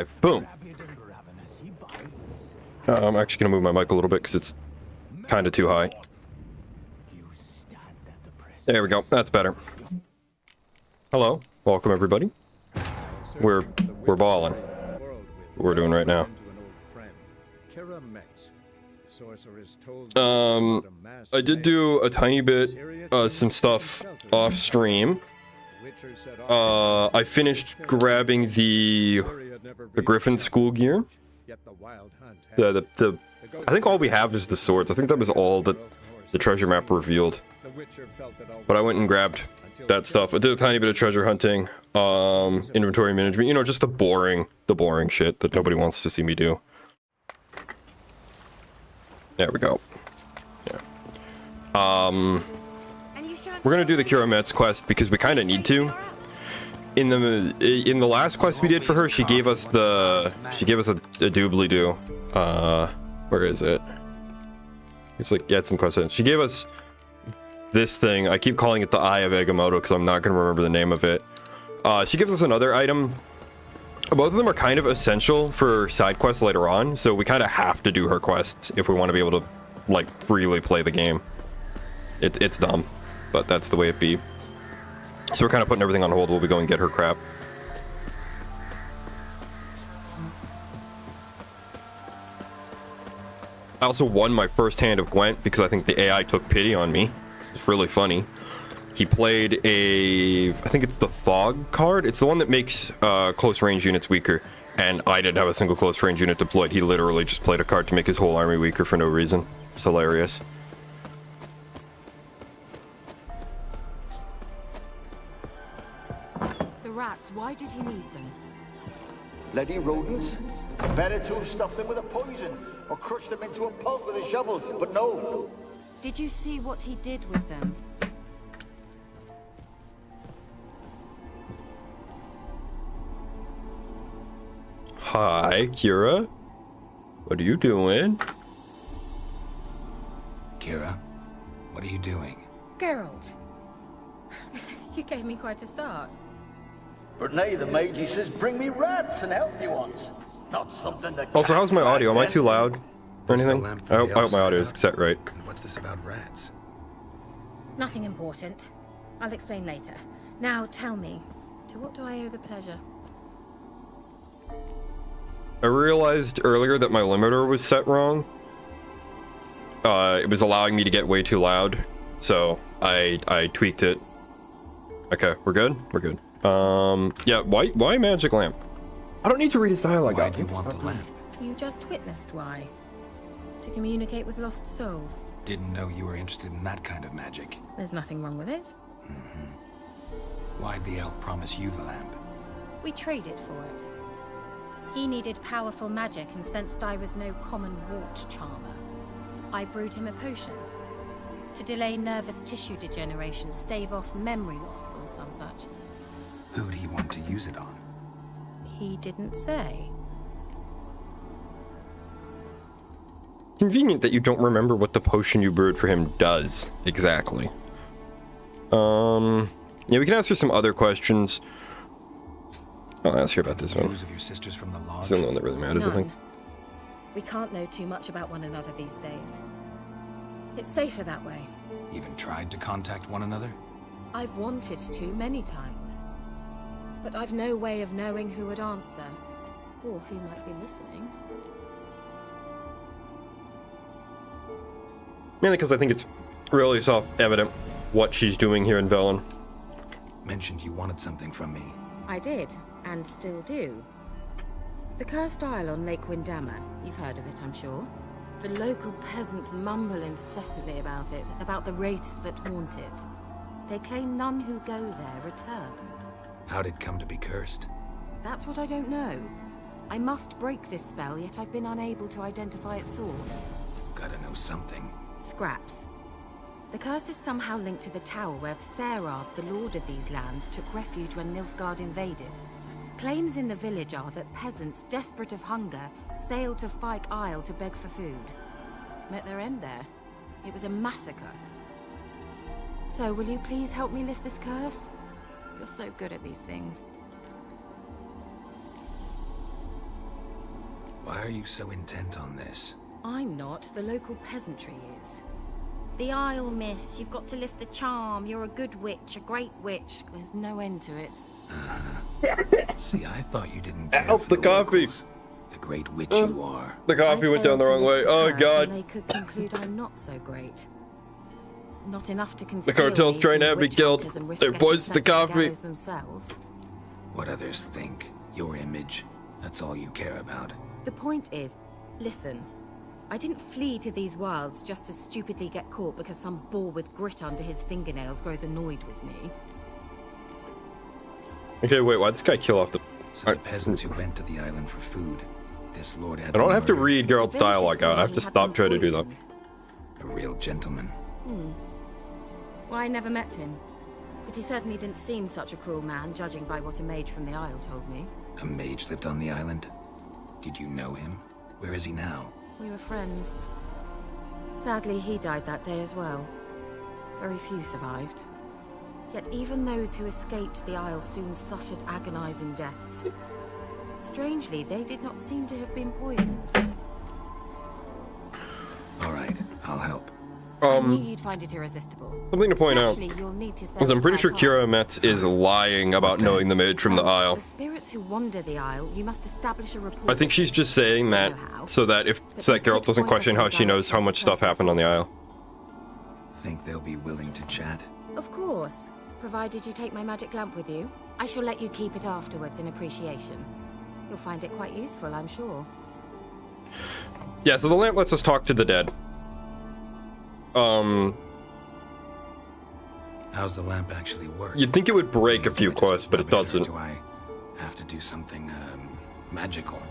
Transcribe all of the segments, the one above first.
5. Boom. I'm actually gonna move my mic a little bit because it's kind of too high. There we go. That's better. Hello, welcome everybody. We're balling. What we're doing right now. I did do a tiny bit, some stuff off stream. I finished grabbing the Griffin school gear. I think all we have is the swords. I think that was all that the treasure map revealed. But I went and grabbed that stuff. I did a tiny bit of treasure hunting, inventory management, you know, just the boring shit that nobody wants to see me do. There we go. Yeah. We're gonna do the Kira Metz quest because we kind of need to. In the last quest we did for her, she gave us a doobly-doo. Where is it? It's like, yeah, it's in quest. She gave us this thing. I keep calling it the Eye of Agamotto because I'm not gonna remember the name of it. She gives us another item. Both of them are kind of essential for side quests later on, so we kind of have to do her quests if we want to be able to, like, freely play the game. It's dumb, but that's the way it be. So we're kind of putting everything on hold while we go and get her crap. I also won my first hand of Gwent because I think the AI took pity on me. It's really funny. He played I think it's the Fog card. It's the one that makes close range units weaker. And I didn't have a single close range unit deployed. He literally just played a card to make his whole army weaker for no reason. It's hilarious. The rats, why did he need them? Bloody rodents. Better to have stuffed them with a poison or crushed them into a pulp with a shovel, but no. Did you see what he did with them? Hi, Kira. What are you doing? Kira, what are you doing? Geralt. You gave me quite a start. But nay, the mage, he says, bring me rats and healthy ones. Not something that... Also, how's my audio? Am I too loud or anything? I hope my audio is set right. And what's this about rats? Nothing important. I'll explain later. Now tell me, to what do I owe the pleasure? I realized earlier that my limiter was set wrong. It was allowing me to get way too loud, so I tweaked it. Okay, we're good? We're good. Yeah, why magic lamp? I don't need to read his dialogue. Why do you want the lamp? You just witnessed why. To communicate with lost souls. Didn't know you were interested in that kind of magic. There's nothing wrong with it. Why'd the elf promise you the lamp? We traded for it. He needed powerful magic and sensed I was no common wart charmer. I brewed him a potion. To delay nervous tissue degeneration, stave off memory loss or some such. Who do you want to use it on? He didn't say. Convenient that you don't remember what the potion you brewed for him does exactly. Yeah, we can ask her some other questions. I'll ask her about this one. News of your sisters from the lodge? It's the only one that really matters, I think. We can't know too much about one another these days. It's safer that way. Even tried to contact one another? I've wanted to many times. But I've no way of knowing who would answer, or who might be listening. Mainly because I think it's really self-evident what she's doing here in Velen. Mentioned you wanted something from me. I did, and still do. The cursed isle on Lake Windammer. You've heard of it, I'm sure. The local peasants mumble incessantly about it, about the wraiths that haunt it. They claim none who go there return. How'd it come to be cursed? That's what I don't know. I must break this spell, yet I've been unable to identify its source. Gotta know something. Scraps. The curse is somehow linked to the tower where Serard, the lord of these lands, took refuge when Nilfgaard invaded. Claims in the village are that peasants, desperate of hunger, sailed to Fyke Isle to beg for food. Met their end there. It was a massacre. So, will you please help me lift this curse? You're so good at these things. Why are you so intent on this? I'm not. The local peasantry is. The Isle, miss. You've got to lift the charm. You're a good witch, a great witch. There's no end to it. See, I thought you didn't care Ow, for the coffee. locals. The great witch you are. The coffee I went down the failed to wrong way. lift the Oh curse, god. and they could conclude I'm not so great. Not enough to conceal The cartel's me trying from to have me witch killed. hunters and risk There getting was the sent to coffee. gallows themselves. What others think. Your image. That's all you care about. The point is, listen, I didn't flee to these wilds just to stupidly get caught because some boar with grit under his fingernails grows annoyed with me. Okay, wait, why'd this guy kill off the... So the peasants who went to the island for food. This lord had I don't them have to murdered. read Geralt's The villagers dialogue out. I say have he to had stop them trying to do that. poisoned. A real gentleman. Well, I never met him, but he certainly didn't seem such a cruel man, judging by what a mage from the Isle told me. A mage lived on the island. Did you know him? Where is he now? We were friends. Sadly, he died that day as well. Very few survived. Yet even those who escaped the Isle soon suffered agonizing deaths. Strangely, they did not seem to have been poisoned. All right, I'll help. I knew you'd find it irresistible. Something to point out, Naturally, you'll need to is I'm pretty sure Kira Kira Metz is lying about knowing the mage from the Isle. The spirits who wander the Isle, you must establish a rapport. I think she's just saying that so that Geralt doesn't question how she knows how much stuff happened on the Isle. Think they'll be willing to chat? Of course. Provided you take my magic lamp with you. I shall let you keep it afterwards in appreciation. You'll find it quite useful, I'm sure. Yeah, so the lamp lets us talk to the dead. How's the lamp actually work? You'd think it would break a few Do I just quests, but it rub or doesn't. Do I have to do something, magical?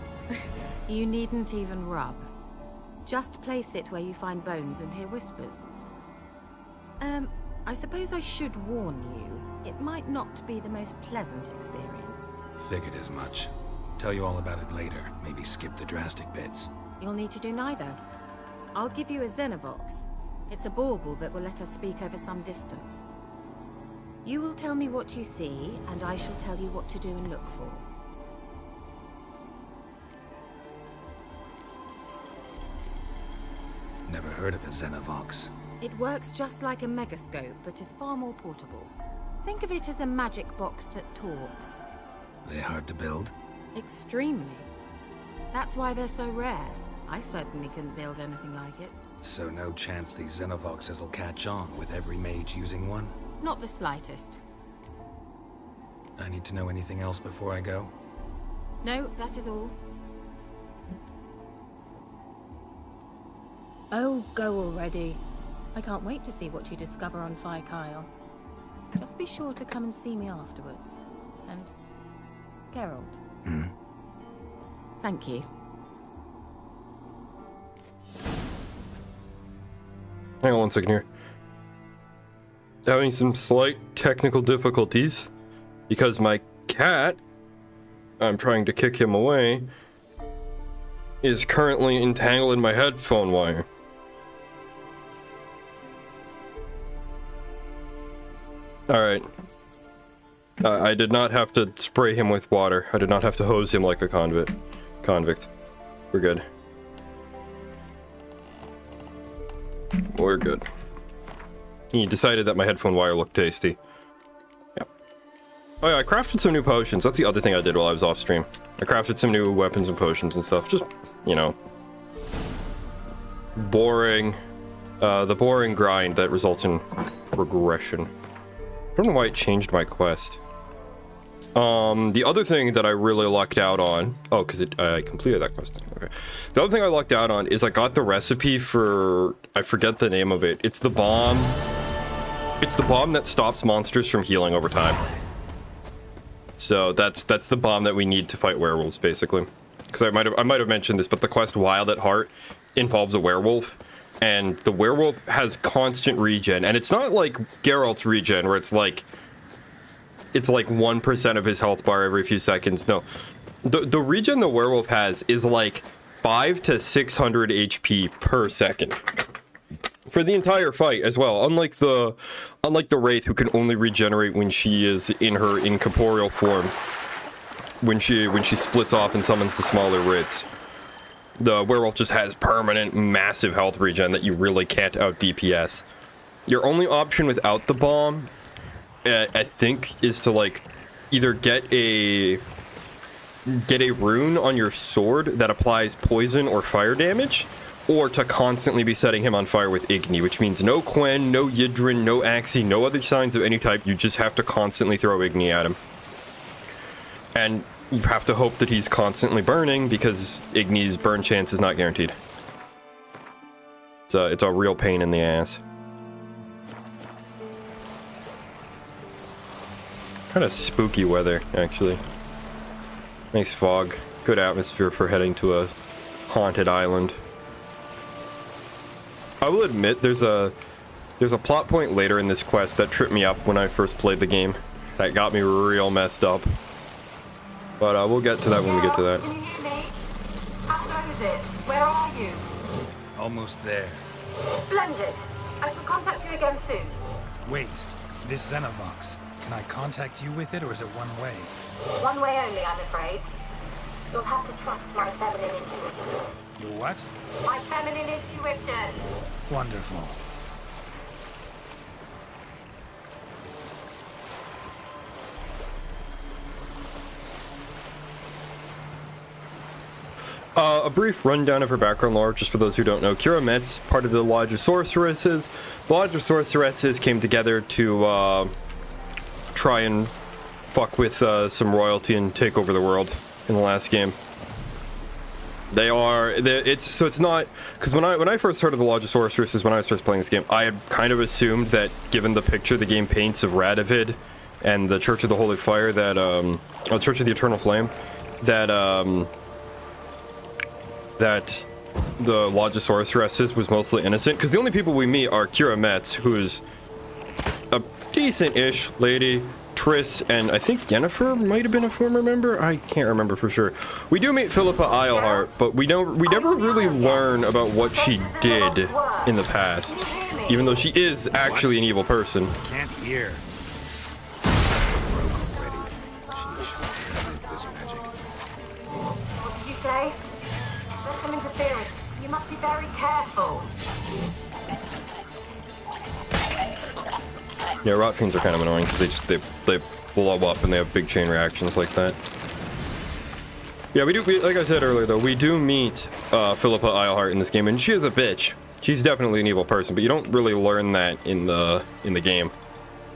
You needn't even rub. Just place it where you find bones and hear whispers. I suppose I should warn you, it might not be the most pleasant experience. Figured as much. Tell you all about it later. Maybe skip the drastic bits. You'll need to do neither. I'll give you a Xenovox. It's a bauble that will let us speak over some distance. You will tell me what you see, and I shall tell you what to do and look for. Never heard of a Xenovox. It works just like a megascope, but is far more portable. Think of it as a magic box that talks. They hard to build? Extremely. That's why they're so rare. I certainly couldn't build anything like it. So no chance these Xenovoxes will catch on with every mage using one? Not the slightest. I need to know anything else before I go? No, that is all. Oh, go already. I can't wait to see what you discover on Phi Kyle. Just be sure to come and see me afterwards. And Geralt. Thank you. Hang on one second here. Having some slight technical difficulties because my cat, I'm trying to kick him away, is currently entangled in my headphone wire. Alright. I did not have to spray him with water. I did not have to hose him like a convict. We're good. We're good. He decided that my headphone wire looked tasty. Yeah. Oh yeah, I crafted some new potions. That's the other thing I did while I was off stream. I crafted some new weapons and potions and stuff. Just, you know, boring. The boring grind that results in regression. I don't know why it changed my quest. The other thing that I really lucked out on... Oh, because I completed that quest. Okay. The other thing I lucked out on is I got the recipe for... I forget the name of it. It's the bomb. It's the bomb that stops monsters from healing over time. So that's the bomb that we need to fight werewolves, basically. Because I might have mentioned this, but the quest Wild at Heart involves a werewolf. And the werewolf has constant regen. And it's not like Geralt's regen, where it's like 1% of his health bar every few seconds. No, the regen the werewolf has is like 500 to 600 HP per second for the entire fight as well. Unlike the Wraith, who can only regenerate when she is in her incorporeal form, when she splits off and summons the smaller Wraiths. The werewolf just has permanent, massive health regen that you really can't out DPS. Your only option without the bomb, I think, is to like either get a rune on your sword that applies poison or fire damage, or to constantly be setting him on fire with Igni, which means no Quen, no Yidrin, no Axii, no other signs of any type. You just have to constantly throw Igni at him. And you have to hope that he's constantly burning, because Igni's burn chance is not guaranteed. It's a real pain in the ass. Kind of spooky weather, actually. Nice fog. Good atmosphere for heading to a haunted island. I will admit there's a plot point later in this quest that tripped me up when I first played the game. That got me real messed up. But we'll get to that when we get to that. Can you hear me? How goes it? Where are you? Almost there. Splendid. I shall contact you again soon. Wait, this Xenovox. Can I contact you with it, or is it one way? One way only, I'm afraid. You'll have to trust my feminine intuition. Your what? My feminine intuition. Wonderful. A brief rundown of her background lore, just for those who don't know. Kira Metz, part of the Lodge of Sorceresses. The Lodge of Sorceresses came together to try and fuck with some royalty and take over the world in the last game. It's not, because when I first heard of the Lodge of Sorceresses, when I was first playing this game, I had kind of assumed that, given the picture the game paints of Radovid and the Church of the Holy Fire, that Church of the Eternal Flame, that the Lodge of Sorceresses was mostly innocent, because the only people we meet are Kira Metz, who's a decent-ish lady, Triss, and I think Yennefer might have been a former member. I can't remember for sure. We do meet Philippa Eilhart, but we never really learn about what she did in the past, even though she is actually an evil person. Can't hear. Broke already. Sheesh. This magic. What did you say? There's some interference. You must be very careful. Yeah, rot fiends are kind of annoying because they blow up and they have big chain reactions like that. Yeah, we like I said earlier though, we do meet Philippa Eilhart in this game, and she is a bitch. She's definitely an evil person, but you don't really learn that in the game.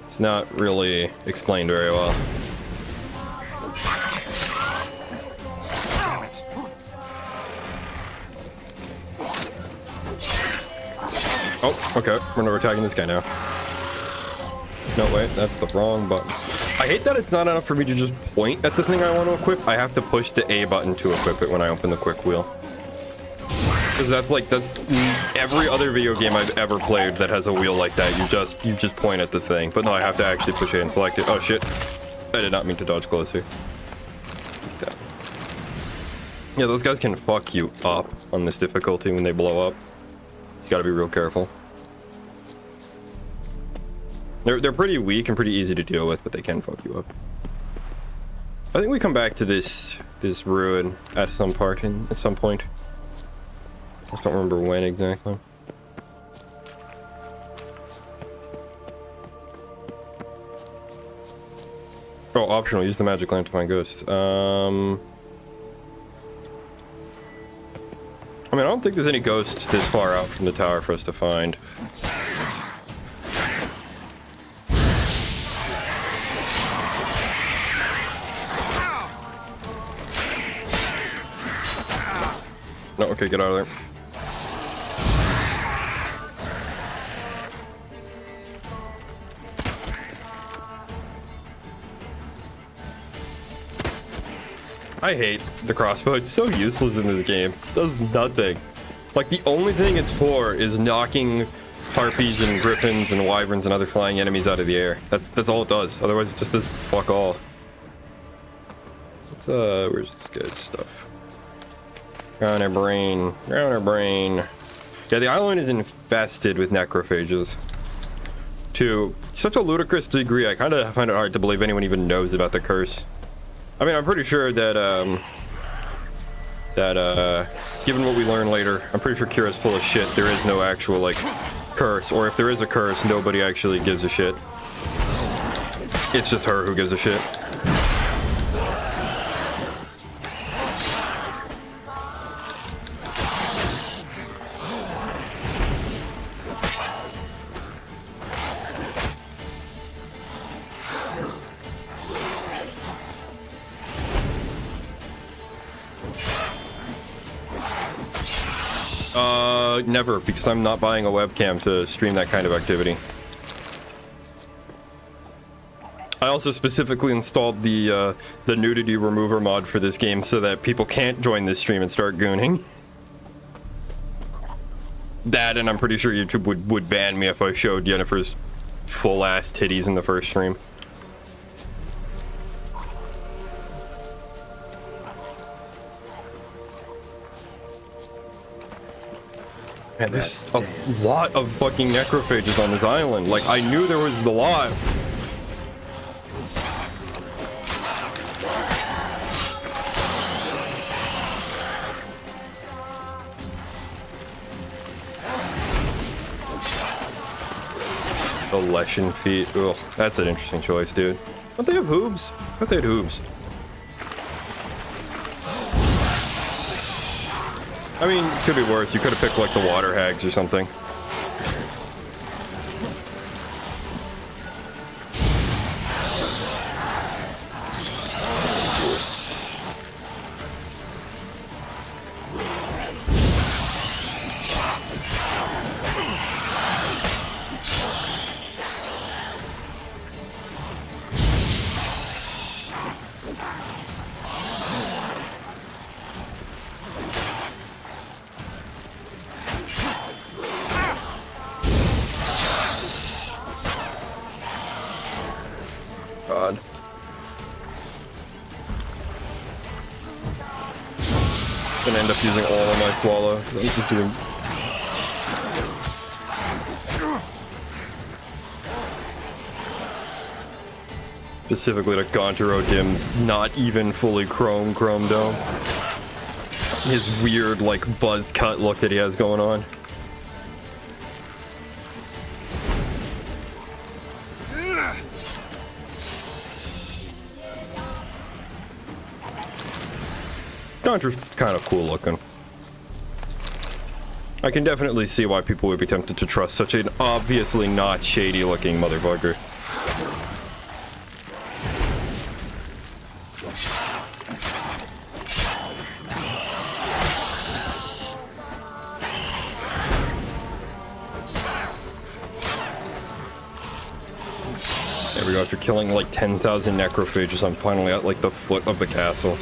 It's not really explained very well. Damn it. Oh, okay. We're never attacking this guy now. No, wait, that's the wrong button. I hate that it's not enough for me to just point at the thing I want to equip. I have to push the A button to equip it when I open the quick wheel. Because that's every other video game I've ever played that has a wheel like that. You just point at the thing. But no, I have to actually push A and select it. Oh shit. I did not mean to dodge closer. Like that. Yeah, those guys can fuck you up on this difficulty when they blow up. You gotta be real careful. They're pretty weak and pretty easy to deal with, but they can fuck you up. I think we come back to this ruin at some point. I just don't remember when exactly. Oh, optional. Use the magic lamp to find ghosts. I mean, I don't think there's any ghosts this far out from the tower for us to find. No, okay, get out of there. I hate the crossbow. It's so useless in this game. It does nothing. Like, the only thing it's for is knocking harpies and griffins and wyverns and other flying enemies out of the air. That's all it does. Otherwise, it just does fuck all. Where's this guy's stuff? Ground her brain. Yeah, the island is infested with necrophages. To such a ludicrous degree, I kind of find it hard to believe anyone even knows about the curse. I mean, I'm pretty sure that that, given what we learn later, I'm pretty sure Kira's full of shit. There is no actual, like, curse. Or if there is a curse, nobody actually gives a shit. It's just her who gives a shit. Never, because I'm not buying a webcam to stream that kind of activity. I also specifically installed the nudity remover mod for this game so that people can't join this stream and start gooning. That, and I'm pretty sure YouTube would ban me if I showed Yennefer's full-ass titties in the first stream. Man, there's a lot of fucking necrophages on this island. Like, I knew there was a lot. The Leshen feet. Ugh, that's an interesting choice, dude. Don't they have hooves? I thought they had hooves. I mean, it could be worse. You could have picked, like, the water hags or something. God. I'm gonna end up using all of my swallow. I'm just doing... Specifically to Gontaro Dim's not even fully chrome dome. His weird, like, buzz cut look that he has going on. Contra's kind of cool looking. I can definitely see why people would be tempted to trust such an obviously not shady looking motherfucker. There we go, after killing like 10,000 necrophages, I'm finally at like the foot of the castle.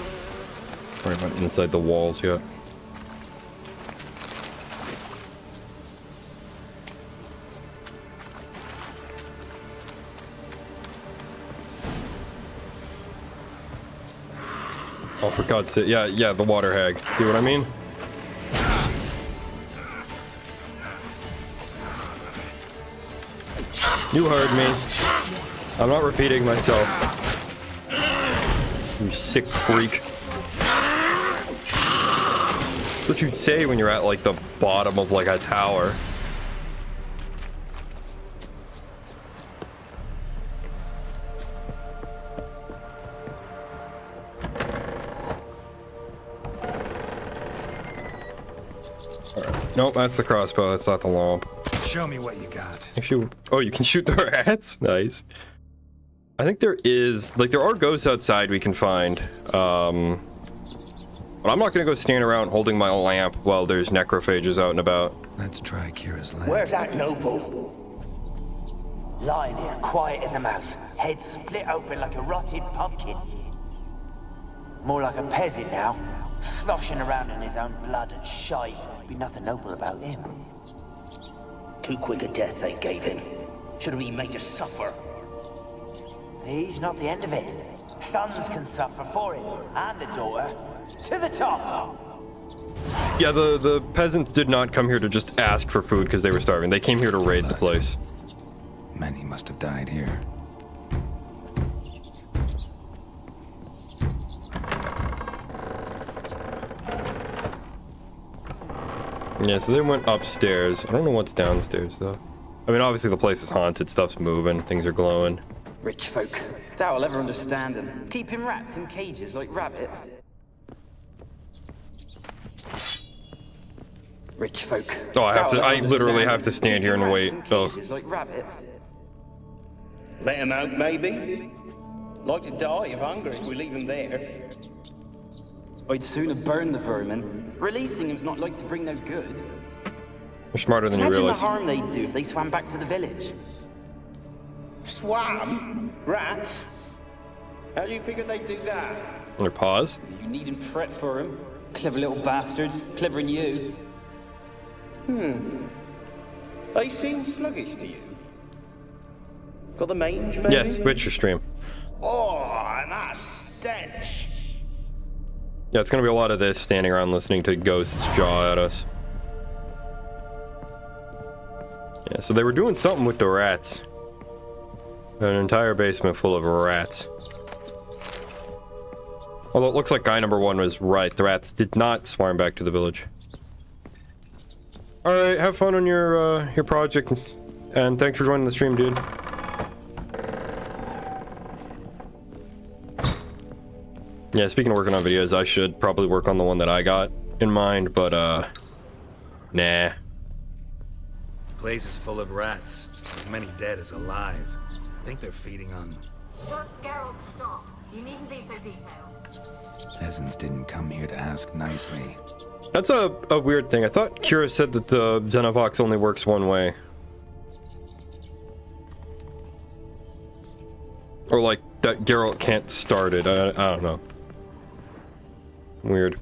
I went inside the walls yet. Oh, for God's sake. Yeah, the water hag. See what I mean? You heard me. I'm not repeating myself. You sick freak. That's what you'd say when you're at like the bottom of like a tower. Alright. Nope, that's the crossbow, that's not the lump. Show me what you got. Actually, oh, you can shoot the rats? Nice. I think there is, like, there are ghosts outside we can find. But I'm not gonna go stand around holding my lamp while there's necrophages out and about. Let's try Kira's lamp. Where's that noble? Lying here, quiet as a mouse, head split open like a rotted pumpkin. More like a peasant now, sloshing around in his own blood and shite. Be nothing noble about him. Too quick a death they gave him. Should have been made to suffer. He's not the end of it. Sons can suffer for him, and the daughter. To the top! Yeah, the peasants did not come here to just ask for food because they were starving. They came here to raid the place. Many must have died here. Yeah, so they went upstairs. I don't know what's downstairs, though. I mean, obviously the place is haunted. Stuff's moving. Things are glowing. Rich folk. Doubt I'll ever understand them. Keeping rats in cages like rabbits. Rich folk. Oh, I literally have to stand here and wait. Ugh. Like rabbits. Let him out, maybe? Like to die of hunger if we leave him there. I'd sooner burn the vermin. Releasing him's not like to bring no good. You're smarter than you Imagine the realize. harm they'd do if they swam back to the village. Swam? Rats? How do you figure they'd do that? On your paws. You needn't fret for him. Clever little bastards. Clever than you. They seem sluggish to you. Got the mange, maybe? Yes, Witcher stream. Oh, and that stench. Yeah, it's gonna be a lot of this, standing around listening to ghosts jaw at us. Yeah, so they were doing something with the rats. An entire basement full of rats. Although it looks like guy number 1 was right. The rats did not swarm back to the village. Alright, have fun on your project. And thanks for joining the stream, dude. Yeah, speaking of working on videos, I should probably work on the one that I got in mind, but, nah. Place is full of rats. As many dead as alive. I think they're feeding on... Look, Geralt, stop. You needn't be so detailed. Peasants didn't come here to ask nicely. That's a weird thing. I thought Kira said that the Xenovox only works one way. Or like, that Geralt can't start it. I don't know. Weird.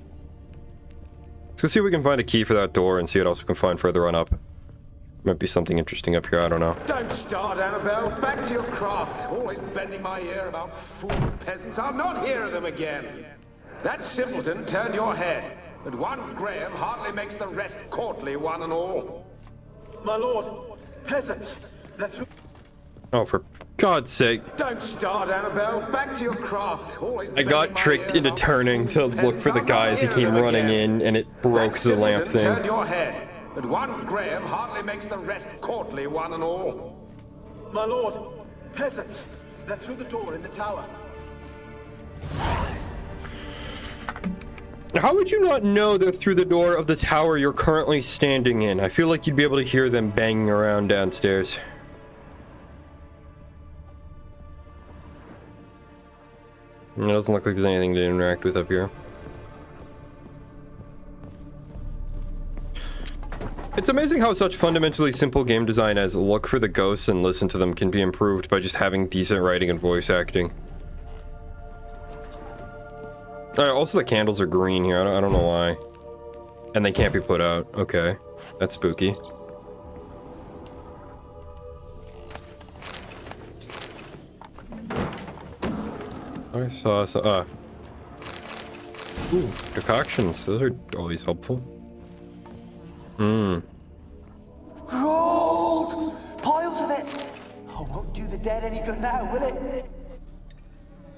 Let's go see if we can find a key for that door and see what else we can find further on up. Might be something interesting up here, I don't know. Don't start, Annabelle. Back to your craft. Always bending my ear about fool peasants. I'll not hear them again. That simpleton turned your head, but one Graham hardly makes the rest courtly, one and all. My lord, peasants, they're through. Oh, for God's sake. Don't start, Annabelle. Back to your craft. Always I got tricked into turning to look for the guys who came running in, and it broke the lamp thing. Turned your head, but one Graham hardly makes the rest courtly, one and all. My lord, peasants, they're through the door in the tower. How would you not know they're through the door of the tower you're currently standing in? I feel like you'd be able to hear them banging around downstairs. It doesn't look like there's anything to interact with up here. It's amazing how such fundamentally simple game design as look for the ghosts and listen to them can be improved by just having decent writing and voice acting. Also, the candles are green here. I don't know why. And they can't be put out. Okay. That's spooky. I saw some, ooh, decoctions. Those are always helpful. Gold! Piles of it! Oh, won't do the dead any good now, will it?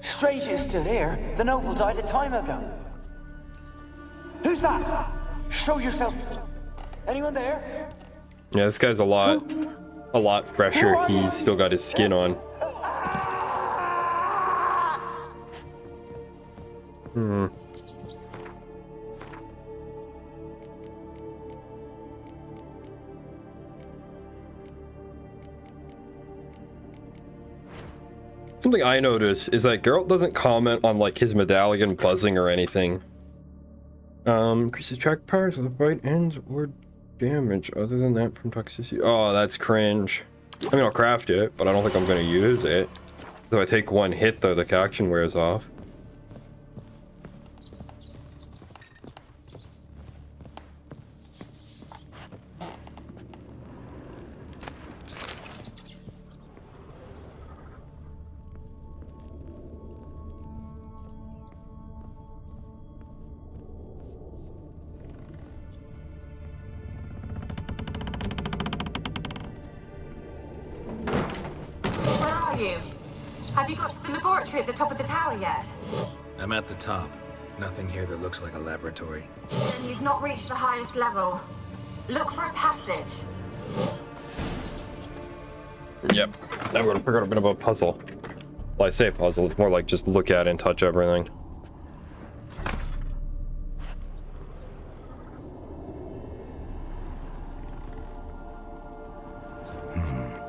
Strange it's still here. The noble died a time ago. Who's that? Show yourself. Anyone there? Yeah, this guy's a lot fresher. He's still got his skin on. Something I notice is that Geralt doesn't comment on like his medallion buzzing or anything. Increases track powers of the bite ends or damage. Other than that, from toxicity. Oh, that's cringe. I mean, I'll craft it, but I don't think I'm gonna use it. If I take one hit, though, the decoction wears off. Have you got to the laboratory at the top of the tower yet? I'm at the top. Nothing here that looks like a laboratory. Then you've not reached the highest level. Look for a passage. Yep. I'm gonna figure out a bit of a puzzle. Well, I say puzzle, it's more like just look at and touch everything.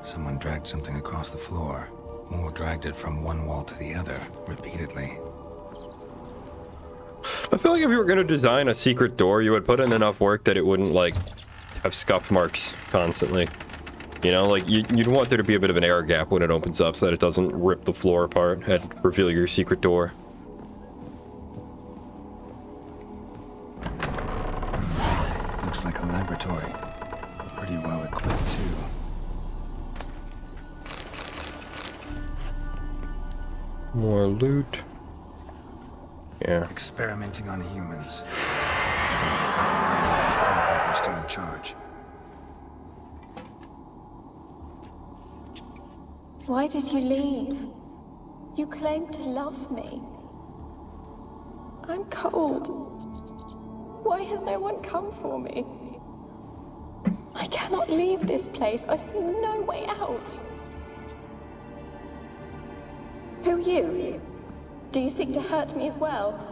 Someone dragged something across the floor. More dragged it from one wall to the other, repeatedly. I feel like if you were gonna design a secret door, you would put in enough work that it wouldn't, like, have scuff marks constantly. You know, like, you'd want there to be a bit of an air gap when it opens up so that it doesn't rip the floor apart and reveal your secret door. Looks like a laboratory. Pretty well equipped, too. More loot. Yeah. Experimenting on humans. We're still in charge. Why did you leave? You claimed to love me. I'm cold. Why has no one come for me? I cannot leave this place. I see no way out. Who are you? Do you seek to hurt me as well?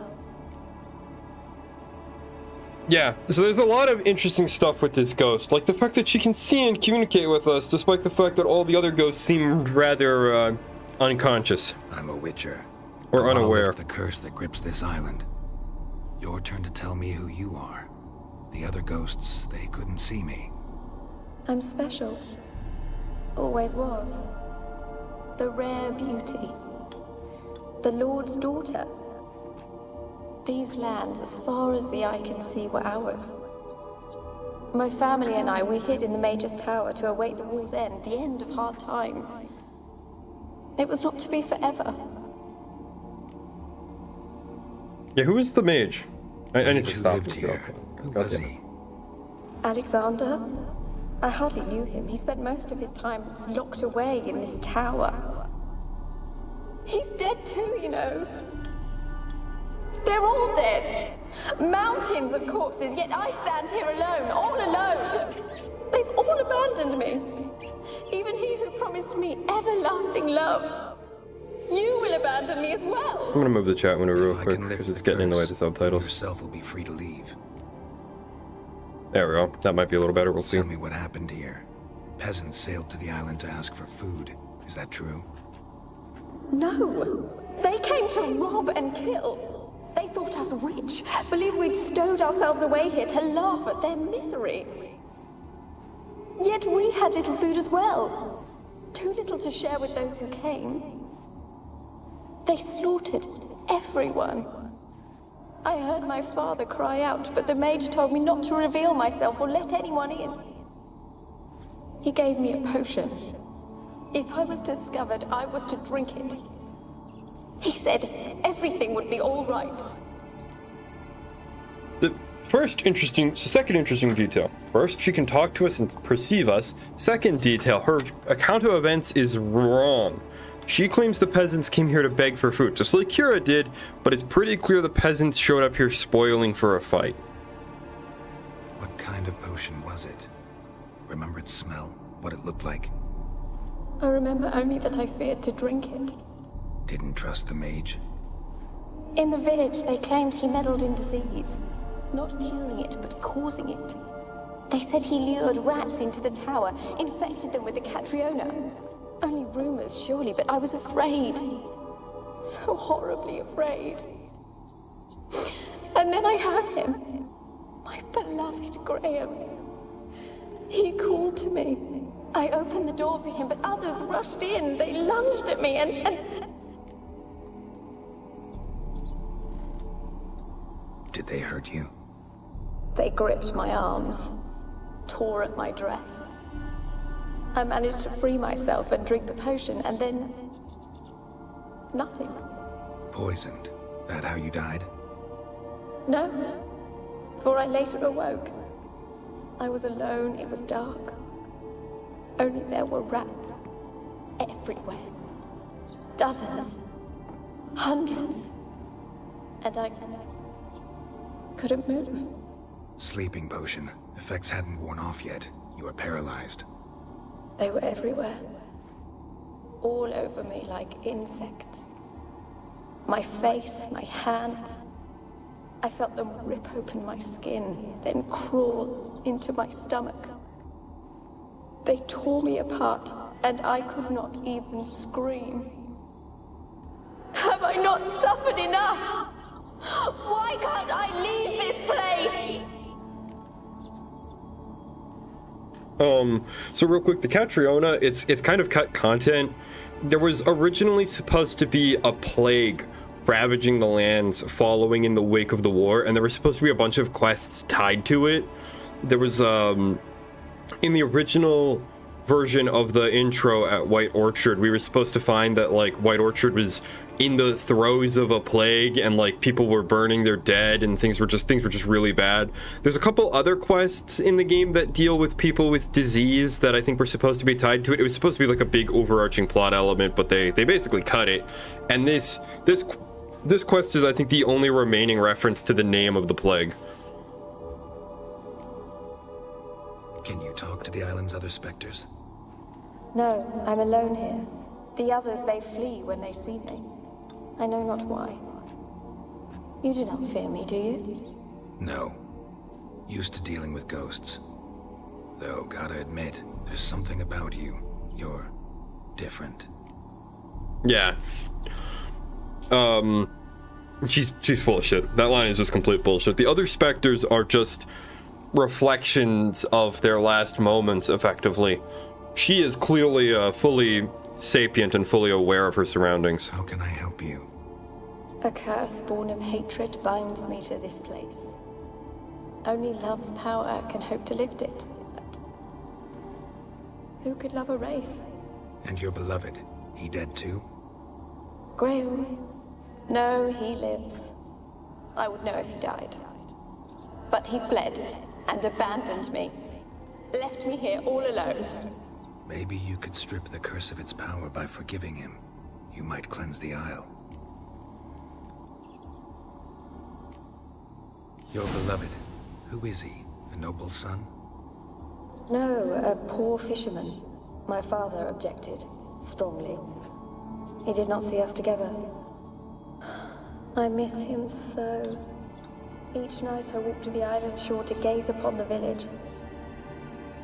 Yeah, so there's a lot of interesting stuff with this ghost, like the fact that she can see and communicate with us, despite the fact that all the other ghosts seem rather unconscious. I'm a witcher. Or unaware. The curse that grips this island. Your turn to tell me who you are. The other ghosts, they couldn't see me. I'm special. Always was. The rare beauty. The Lord's daughter. These lands, as far as the eye can see, were ours. My family and I, we hid in the Mage's Tower to await the war's end, the end of hard times. It was not to be forever. Yeah, who is the mage? I need to stop lived here. Who was he? Alexander? I hardly knew him. He spent most of his time locked away in this tower. He's dead too, you know. They're all dead. Mountains of corpses, yet I stand here alone, all alone. They've all abandoned me. Even he who promised me everlasting love. You will abandon me as well. I'm gonna move the chat window real quick because it's getting in the way of the subtitles. Yourself will be free to leave. There we go. That might be a little better. We'll see. Tell me what happened here. Peasants sailed to the island to ask for food. Is that true? No. They came to rob and kill. They thought us rich, believed we'd stowed ourselves away here to laugh at their misery. Yet we had little food as well. Too little to share with those who came. They slaughtered everyone. I heard my father cry out, but the mage told me not to reveal myself or let anyone in. He gave me a potion. If I was discovered, I was to drink it. He said everything would be all right. The second interesting detail. First, she can talk to us and perceive us. Second detail, her account of events is wrong. She claims the peasants came here to beg for food, just like Kira did, but it's pretty clear the peasants showed up here spoiling for a fight. What kind of potion was it? Remember its smell? What it looked like? I remember only that I feared to drink it. Didn't trust the mage? In the village, they claimed he meddled in disease. Not curing it, but causing it. They said he lured rats into the tower, infected them with the Catriona. Only rumors, surely, but I was afraid. So horribly afraid. And then I heard him. My beloved Graham. He called to me. I opened the door for him, but others rushed in. They lunged at me and... Did they hurt you? They gripped my arms, tore at my dress. I managed to free myself and drink the potion, and then... nothing. Poisoned? That how you died? No, for I later awoke. I was alone, it was dark. Only there were rats everywhere. Dozens. Hundreds. And I couldn't move. Sleeping potion. Effects hadn't worn off yet. You were paralyzed. They were everywhere. All over me like insects. My face, my hands. I felt them rip open my skin, then crawl into my stomach. They tore me apart, and I could not even scream. Have I not suffered enough? Why can't I leave this place? So real quick, the Catriona, it's kind of cut content. There was originally supposed to be a plague ravaging the lands following in the wake of the war, and there was supposed to be a bunch of quests tied to it. There was, in the original version of the intro at White Orchard, we were supposed to find that, like, White Orchard was in the throes of a plague, and, like, people were burning their dead, and things were just really bad. There's a couple other quests in the game that deal with people with disease that I think were supposed to be tied to it. It was supposed to be like a big overarching plot element, but they basically cut it. And this quest is, I think, the only remaining reference to the name of the plague. Can you talk to the island's other specters? No, I'm alone here. The others, they flee when they see me. I know not why. You do not fear me, do you? No. Used to dealing with ghosts. Though, gotta admit, there's something about you. You're different. Yeah. She's full of shit. That line is just complete bullshit. The other specters are just reflections of their last moments, effectively. She is clearly fully sapient and fully aware of her surroundings. How can I help you? A curse born of hatred binds me to this place. Only love's power can hope to lift it. But who could love a wraith? And your beloved, he dead too? Graham? No, he lives. I would know if he died. But he fled and abandoned me. Left me here all alone. Maybe you could strip the curse of its power by forgiving him. You might cleanse the Isle. Your beloved, who is he? A noble son? No, a poor fisherman. My father objected, strongly. He did not see us together. I miss him so. Each night I walk to the island shore to gaze upon the village.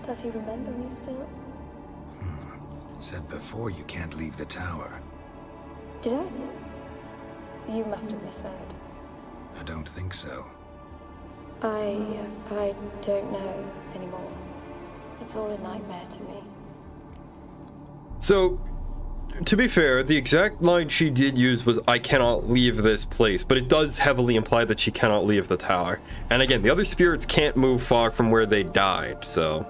Does he remember me still? Said before you can't leave the tower. Did I? You must have misheard. I don't think so. I don't know anymore. It's all a nightmare to me. So, to be fair, the exact line she did use was, "I cannot leave this place," but it does heavily imply that she cannot leave the tower. And again, the other spirits can't move far from where they died, so...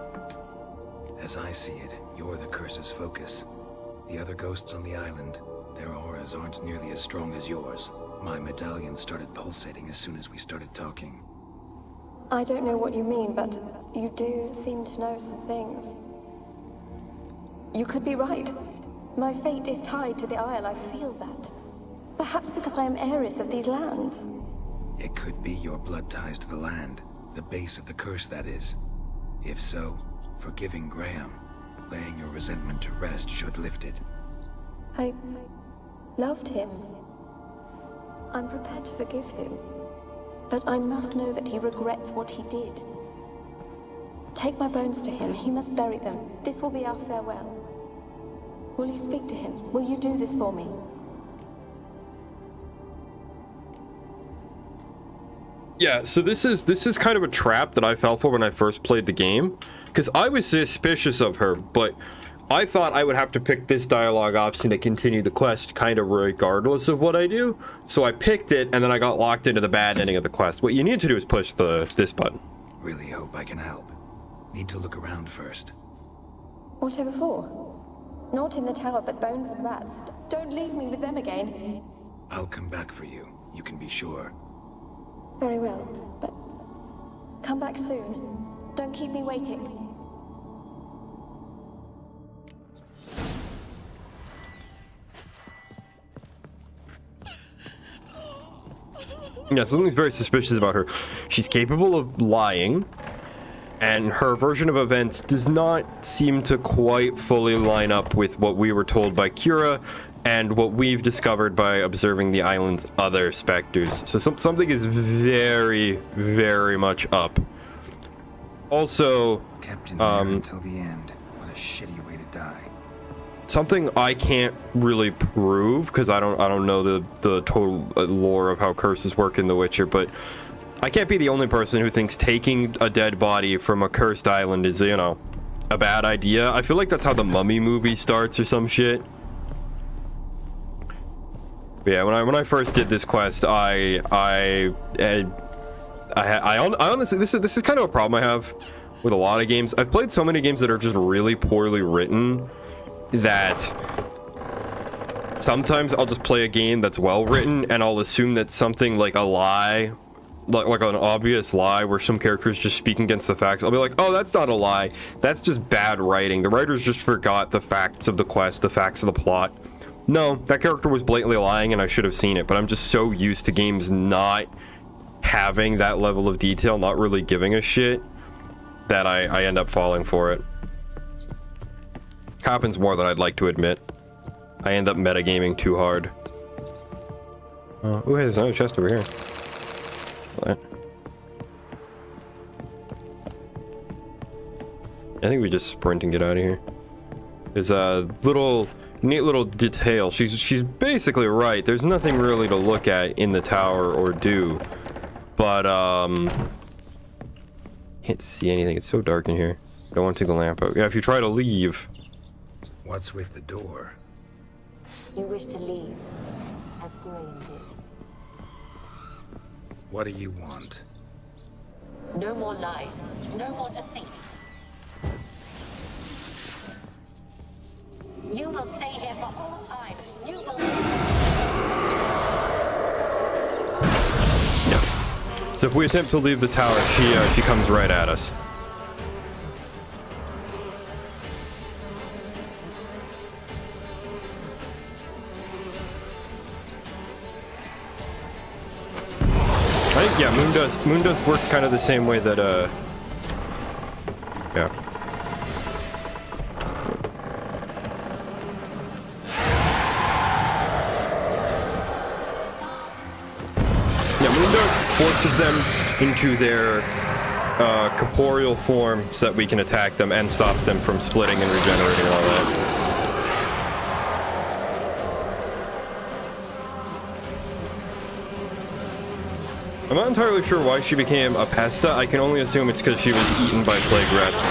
As I see it, you're the curse's focus. The other ghosts on the island, their auras aren't nearly as strong as yours. My medallion started pulsating as soon as we started talking. I don't know what you mean, but you do seem to know some things. You could be right. My fate is tied to the Isle, I feel that. Perhaps because I am heiress of these lands. It could be your blood ties to the land, the base of the curse, that is. If so, forgiving Graham, laying your resentment to rest should lift it. I loved him. I'm prepared to forgive him. But I must know that he regrets what he did. Take my bones to him. He must bury them. This will be our farewell. Will you speak to him? Will you do this for me? Yeah, so this is kind of a trap that I fell for when I first played the game. Because I was suspicious of her, but I thought I would have to pick this dialogue option to continue the quest kind of regardless of what I do. So I picked it, and then I got locked into the bad ending of the quest. What you need to do is push this button. Really hope I can help. Need to look around first. Whatever for? Not in the tower, but bones and rats. Don't leave me with them again. I'll come back for you. You can be sure. Very well, but come back soon. Don't keep me waiting. Yeah, something's very suspicious about her. She's capable of lying, and her version of events does not seem to quite fully line up with what we were told by Kira and what we've discovered by observing the island's other specters. So something is very, very much up. Also, kept in there until the end. What a shitty way to die. Something I can't really prove because I don't know the total lore of how curses work in The Witcher, but I can't be the only person who thinks taking a dead body from a cursed island is, you know, a bad idea. I feel like that's how the Mummy movie starts or some shit. But yeah, when I first did this quest, I honestly, this is kind of a problem I have with a lot of games. I've played so many games that are just really poorly written that sometimes I'll just play a game that's well written and I'll assume that something like a lie, like an obvious lie where some character is just speaking against the facts. I'll be like, oh, that's not a lie. That's just bad writing. The writers just forgot the facts of the quest, the facts of the plot. No, that character was blatantly lying and I should have seen it, but I'm just so used to games not having that level of detail, not really giving a shit, that I end up falling for it. Happens more than I'd like to admit. I end up metagaming too hard. Oh, hey, there's another chest over here. What? I think we just sprint and get out of here. There's a neat little detail. She's basically right. There's nothing really to look at in the tower or do. But can't see anything. It's so dark in here. Don't want to take the lamp out. Yeah, if you try to leave. What's with the door? You wish to leave, as Graham did. What do you want? No more lies. No more deceit. You will stay here for all time. You will... Yeah. So if we attempt to leave the tower, she comes right at us. I think, yeah, Moondust works kind of the same way that, yeah. Yeah, Moondust forces them into their, corporeal form so that we can attack them and stops them from splitting and regenerating and all that. I'm not entirely sure why she became a pesta. I can only assume it's because she was eaten by plague rats.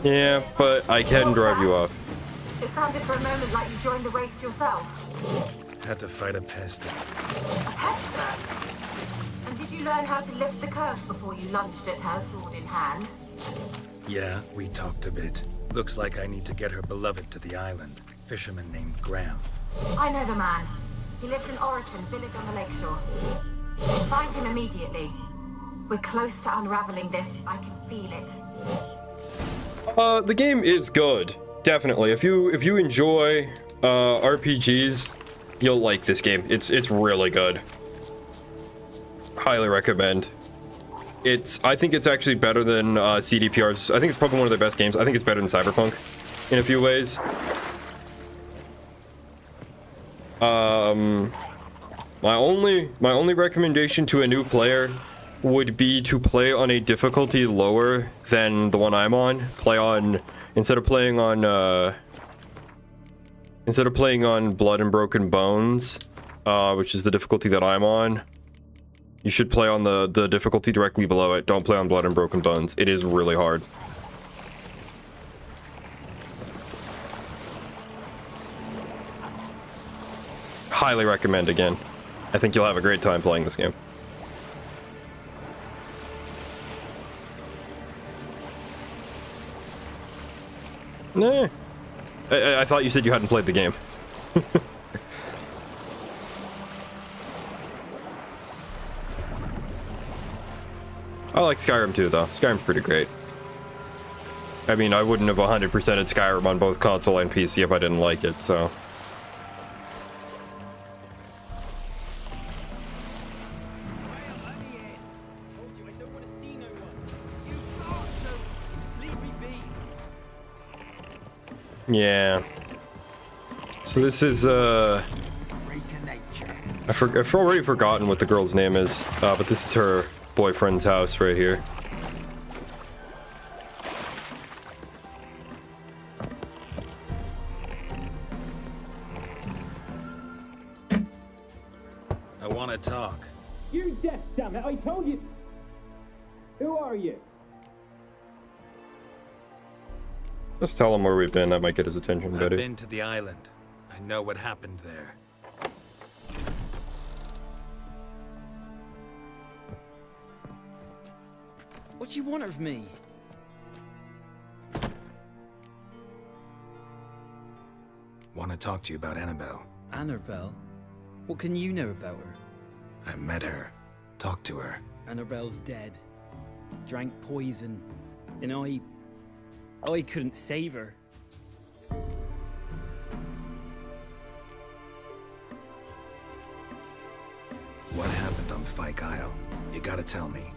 Yeah, but I can drive you off. It sounded for a moment like you joined the Wraiths yourself. Had to fight a pesta. A pester? And did you learn how to lift the curse before you lunged at her, sword in hand? Yeah, we talked a bit. Looks like I need to get her beloved to the island. Fisherman named Graham. I know the man. He lives in Oriton, village on the lakeshore. Find him immediately. We're close to unraveling this. I can feel it. The game is good. Definitely. If you enjoy RPGs, you'll like this game. It's really good. Highly recommend. I think it's actually better than CDPR's. I think it's probably one of their best games. I think it's better than Cyberpunk in a few ways. My only recommendation to a new player would be to play on a difficulty lower than the one I'm on. Instead of playing on Blood and Broken Bones, which is the difficulty that I'm on, you should play on the difficulty directly below it. Don't play on Blood and Broken Bones. It is really hard. Highly recommend again. I think you'll have a great time playing this game. Nah. I thought you said you hadn't played the game. I like Skyrim too, though. Skyrim's pretty great. I mean, I wouldn't have 100%ed Skyrim on both console and PC if I didn't like it, so... Yeah. So this is, I've already forgotten what the girl's name is, but this is her boyfriend's house right here. I want to talk. You're deaf, damn it! I told you. Who are you? Let's tell him where we've been. That might get his attention better. I've been to the island. I know what happened there. What do you want of me? Want to talk to you about Annabelle. Annabelle? What can you know about her? I met her. Talked to her. Annabelle's dead. Drank poison. And I couldn't save her. What happened on Fyke Isle? You gotta tell me.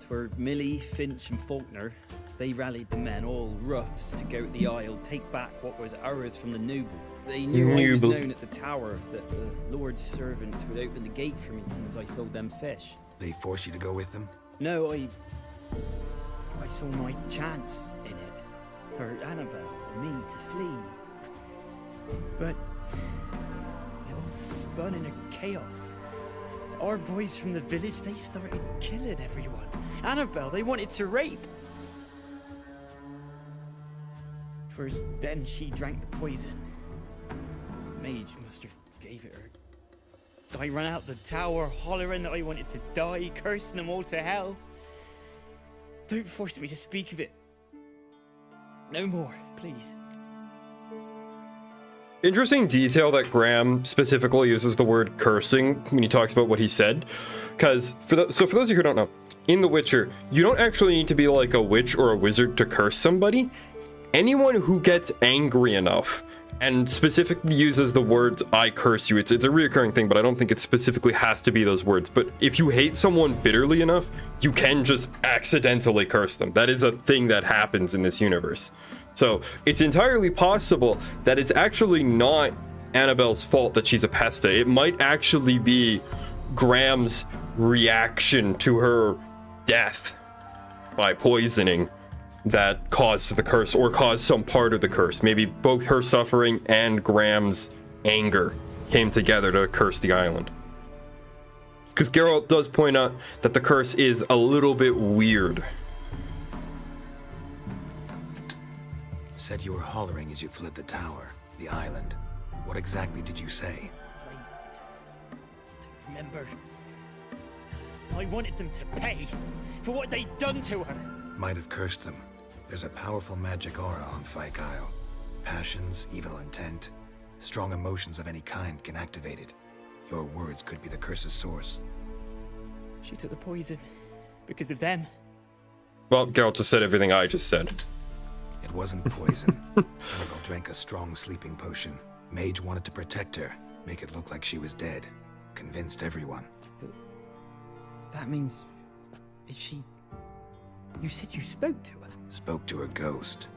'Twere Millie, Finch, and Faulkner. They rallied the men, all roughs, to go to the Isle, take back what was ours from the noble. They knew I was known at the tower, that the Lord's servants would open the gate for me as soon as I sold them fish. They force you to go with them? No, I saw my chance in it, for Annabelle and me to flee. But it all spun in a chaos. Our boys from the village, they started killing everyone. Annabelle, they wanted to rape. 'Twas then she drank the poison. Mage must have gave it her. I ran out the tower hollering that I wanted to die, cursing them all to hell. Don't force me to speak of it. No more, please. Interesting detail that Graham specifically uses the word cursing when he talks about what he said. Because, for those of you who don't know, in The Witcher, you don't actually need to be like a witch or a wizard to curse somebody. Anyone who gets angry enough and specifically uses the words, I curse you, it's a reoccurring thing, but I don't think it specifically has to be those words. But if you hate someone bitterly enough, you can just accidentally curse them. That is a thing that happens in this universe. So it's entirely possible that it's actually not Annabelle's fault that she's a pesta. It might actually be Graham's reaction to her death by poisoning that caused the curse, or caused some part of the curse. Maybe both her suffering and Graham's anger came together to curse the island. Because Geralt does point out that the curse is a little bit weird. Said you were hollering as you fled the tower, the island. What exactly did you say? I don't remember. I wanted them to pay for what they'd done to her. Might have cursed them. There's a powerful magic aura on Fyke Isle. Passions, evil intent, strong emotions of any kind can activate it. Your words could be the curse's source. She took the poison because of them. Well, Geralt just said everything I just said. It wasn't poison. Annabelle drank a strong sleeping potion. Mage wanted to protect her, make it look like she was dead. Convinced everyone. That means... is she... You said you spoke to her? Spoke to her ghost.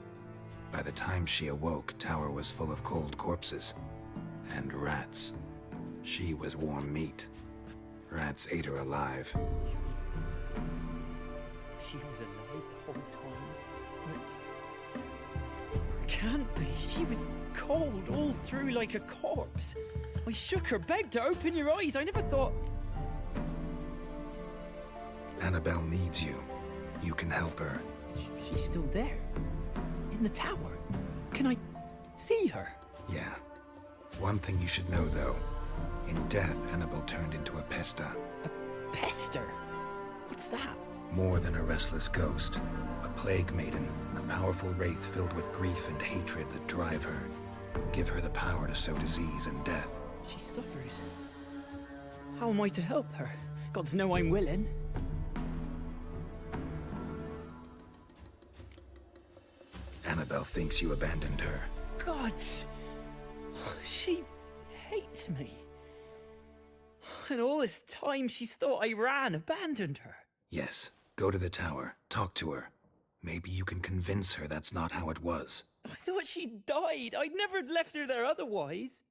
By the time she awoke, tower was full of cold corpses. And rats. She was warm meat. Rats ate her alive. She was alive the whole time? But... can't be. She was cold all through like a corpse. I shook her, begged her, open your eyes. I never thought... Annabelle needs you. You can help her. She's still there. In the tower. Can I see her? Yeah. One thing you should know, though. In death, Annabelle turned into a pesta. A pester? What's that? More than a restless ghost. A plague maiden. A powerful wraith filled with grief and hatred that drive her. Give her the power to sow disease and death. She suffers. How am I to help her? Gods know I'm willing. Annabelle thinks you abandoned her. Gods! She hates me. And all this time she's thought I abandoned her. Yes. Go to the tower. Talk to her. Maybe you can convince her that's not how it was. I thought she died. I'd never left her there otherwise.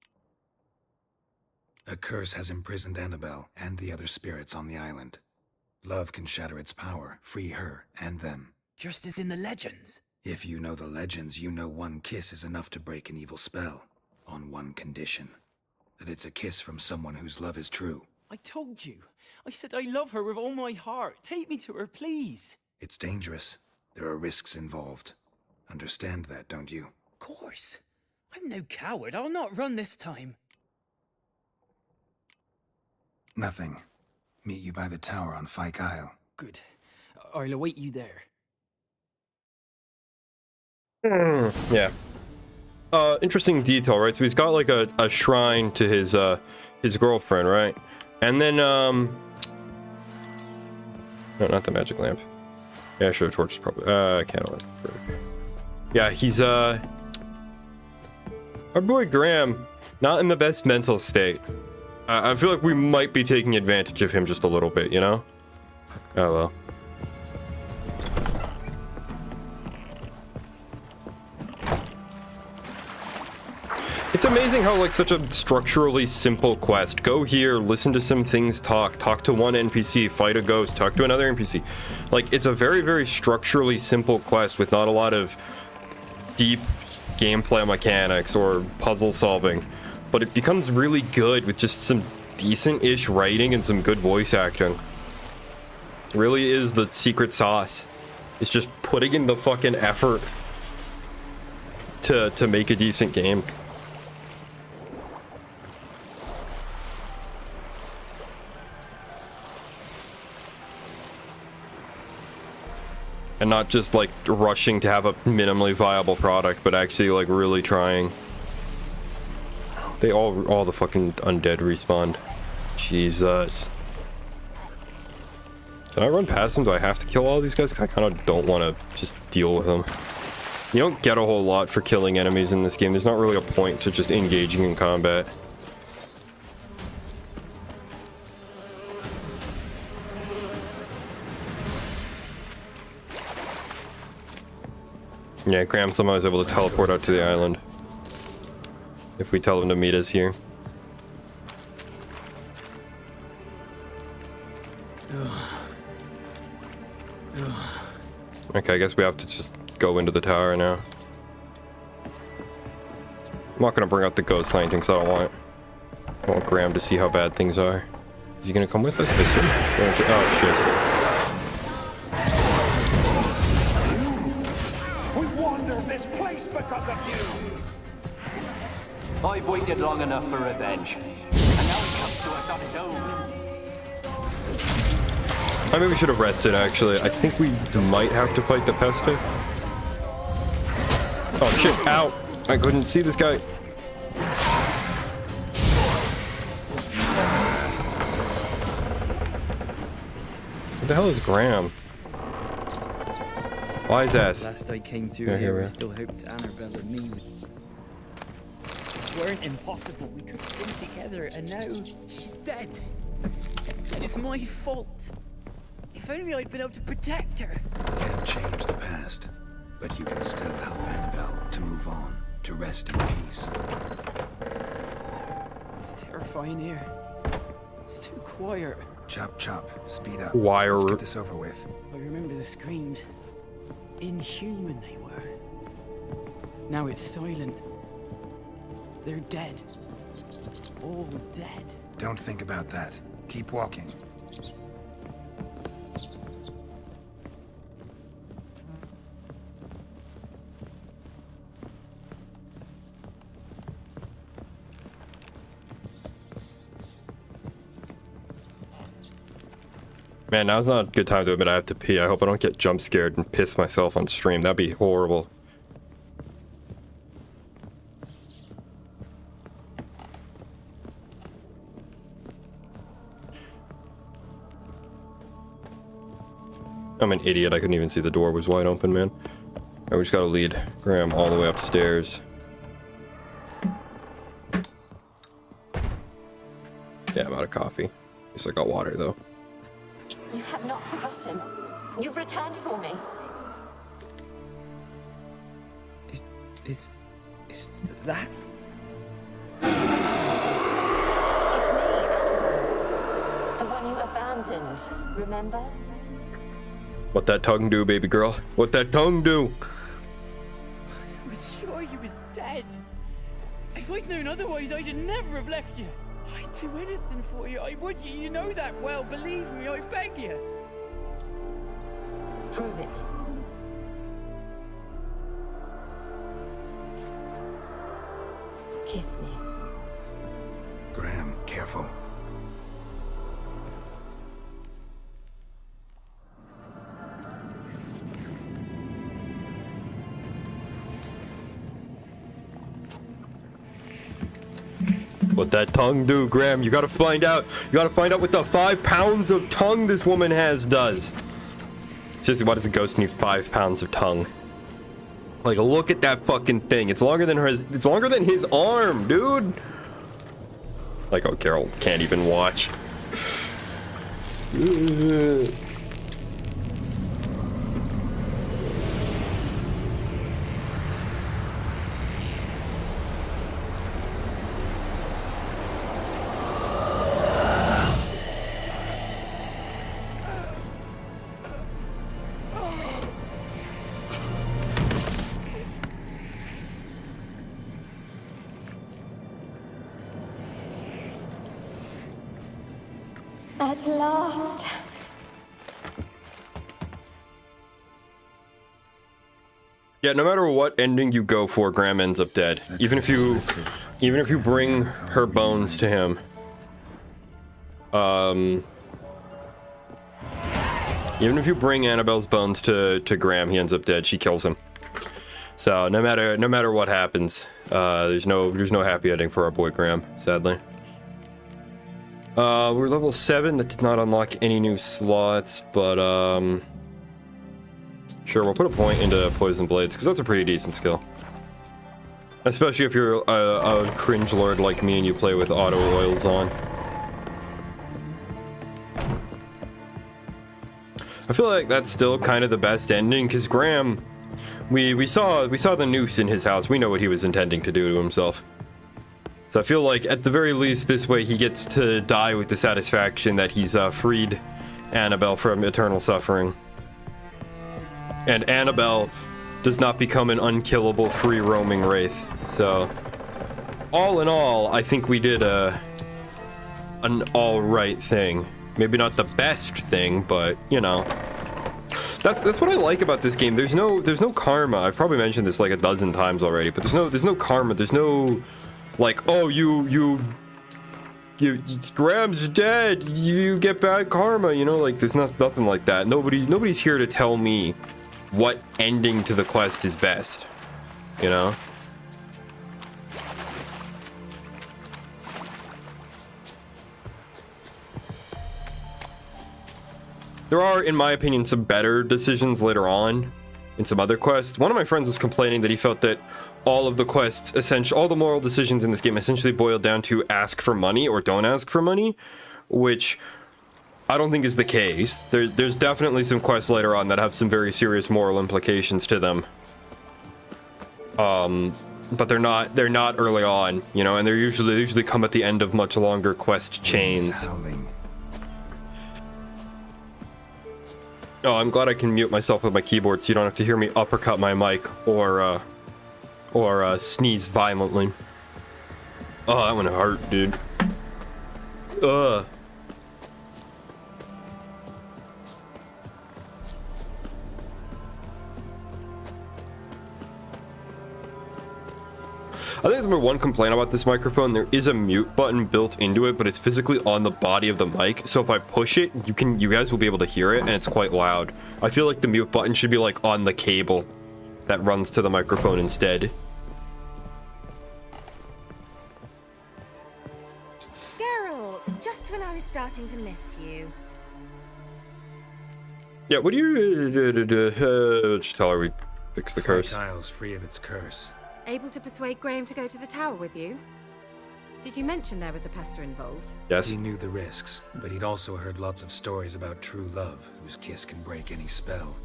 A curse has imprisoned Annabelle and the other spirits on the island. Love can shatter its power, free her and them. Just as in the legends. If you know the legends, you know one kiss is enough to break an evil spell. On one condition. That it's a kiss from someone whose love is true. I told you. I said I love her with all my heart. Take me to her, please. It's dangerous. There are risks involved. Understand that, don't you? Of course. I'm no coward. I'll not run this time. Nothing. Meet you by the tower on Fyke Isle. Good. I'll await you there. Yeah. Interesting detail, right? So he's got like a shrine to his girlfriend, right? And then no, not the magic lamp. Yeah, sure, torch is probably candle. Yeah, he's our boy Graham, not in the best mental state. I feel like we might be taking advantage of him just a little bit, you know? Oh well. It's amazing how, like, such a structurally simple quest. Go here, listen to some things, talk to one NPC, fight a ghost, talk to another NPC. Like, it's a very, very structurally simple quest with not a lot of deep gameplay mechanics or puzzle solving. But it becomes really good with just some decent-ish writing and some good voice acting. It really is the secret sauce. It's just putting in the fucking effort to make a decent game. And not just like rushing to have a minimally viable product, but actually like really trying. They all the fucking undead respawned. Jesus. Can I run past them? Do I have to kill all these guys? 'Cause I kind of don't want to just deal with them. You don't get a whole lot for killing enemies in this game. There's not really a point to just engaging in combat. Yeah, Graham somehow is able to teleport out to the island. If we tell him to meet us here. Okay, I guess we have to just go into the tower now. I'm not gonna bring out the ghost lantern because I don't want Graham to see how bad things are. Is he gonna come with us? Oh shit. I've waited long enough for revenge. And now it comes to us on its own. I maybe should have rested actually. I think we might have to fight the Pesto. Oh shit, ow! I couldn't see this guy. What the hell is Graham? Wise ass. Last I came through here, I still hoped Annabelle and me weren't impossible. We could have been together, and now she's dead. And it's my fault. If only I'd been able to protect her. Can't change the past, but you can still help Annabelle to move on, to rest in peace. It's terrifying here. It's too quiet. Chop chop, speed up. Wire. Let's get this over with. I remember the screams. Inhuman they were. Now it's silent. They're dead. All dead. Don't think about that. Keep walking. Man, now's not a good time to admit I have to pee. I hope I don't get jump scared and piss myself on stream. That'd be horrible. I'm an idiot. I couldn't even see the door was wide open, man. Alright, we just gotta lead Graham all the way upstairs. Yeah, I'm out of coffee. At least I got water, though. You have not forgotten. You've returned for me. Is that? It's me, Annabelle. The one you abandoned, remember? What that tongue do, baby girl? What that tongue do? I was sure you was dead. If I'd known otherwise, I'd never have left you. I'd do anything for you. I would. You know that well. Believe me, I beg you. Prove it. Kiss me. Graham, careful. What that tongue do, Graham? You gotta find out. You gotta find out what the 5 pounds of tongue this woman has does. Seriously, why does a ghost need 5 pounds of tongue? Like, look at that fucking thing. It's longer than hers. It's longer than his arm, dude. Like, oh, Carol can't even watch. At last. Yeah, no matter what ending you go for, Graham ends up dead. Even if you bring her bones to him. Even if you bring Annabelle's bones to Graham, he ends up dead. She kills him. So no matter what happens, there's no happy ending for our boy Graham, sadly. We're level 7. That did not unlock any new slots, but sure, we'll put a point into Poison Blades, because that's a pretty decent skill. Especially if you're a cringe lord like me and you play with auto oils on. I feel like that's still kind of the best ending, because Graham, we saw the noose in his house. We know what he was intending to do to himself. So I feel like, at the very least, this way he gets to die with the satisfaction that he's freed Annabelle from eternal suffering. And Annabelle does not become an unkillable, free-roaming wraith. So, all in all, I think we did an all-right thing. Maybe not the best thing, but, you know. That's what I like about this game. There's no karma. I've probably mentioned this like a dozen times already, but there's no karma. There's no... like, oh, you Graham's dead, you get bad karma, you know, like, there's nothing like that. Nobody's here to tell me what ending to the quest is best, you know? There are, in my opinion, some better decisions later on in some other quests. One of my friends was complaining that he felt that all of the quests, all the moral decisions in this game essentially boiled down to ask for money or don't ask for money, which I don't think is the case. There's definitely some quests later on that have some very serious moral implications to them. But they're not early on, you know, and they usually come at the end of much longer quest chains. Oh, I'm glad I can mute myself with my keyboard so you don't have to hear me uppercut my mic or sneeze violently. Oh, that one hurt, dude. Ugh. I think the number one complaint about this microphone, there is a mute button built into it, but it's physically on the body of the mic. So if I push it, you guys will be able to hear it, and it's quite loud. I feel like the mute button should be like on the cable that runs to the microphone instead. Geralt, just when I was starting to miss you. Yeah, what do you just tell her we fix the curse. Isles free of its curse. Able to persuade Graham to go to the tower with you? Did you mention there was a pester involved? Yes. He knew the risks, but he'd also heard lots of stories about true love, whose kiss can break any spell.